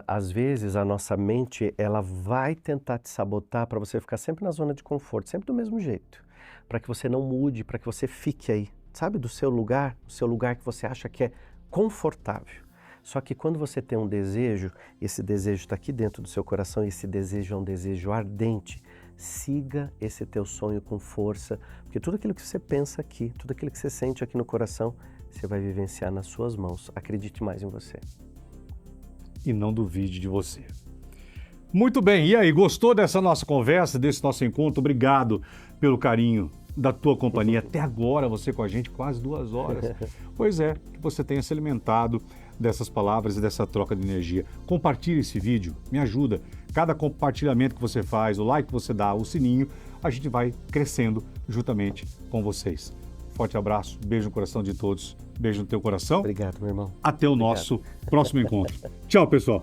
Às vezes a nossa mente ela vai tentar te sabotar para você ficar sempre na zona de conforto, sempre do mesmo jeito, para que você não mude, para que você fique aí, sabe, do seu lugar, o seu lugar que você acha que é confortável. Só que quando você tem um desejo, esse desejo está aqui dentro do seu coração e esse desejo é um desejo ardente, siga esse teu sonho com força, porque tudo aquilo que você pensa aqui, tudo aquilo que você sente aqui no coração, você vai vivenciar nas suas mãos. Acredite mais em você. E não duvide de você. Muito bem, e aí, gostou dessa nossa conversa, desse nosso encontro? Obrigado pelo carinho da tua companhia. Até agora você com a gente, quase 2 horas. Pois é, que você tenha se alimentado dessas palavras e dessa troca de energia. Compartilhe esse vídeo, me ajuda. Cada compartilhamento que você faz, o like que você dá, o sininho, a gente vai crescendo juntamente com vocês. Forte abraço, beijo no coração de todos, beijo no teu coração. Obrigado, meu irmão. Até o nosso próximo encontro. Tchau, pessoal.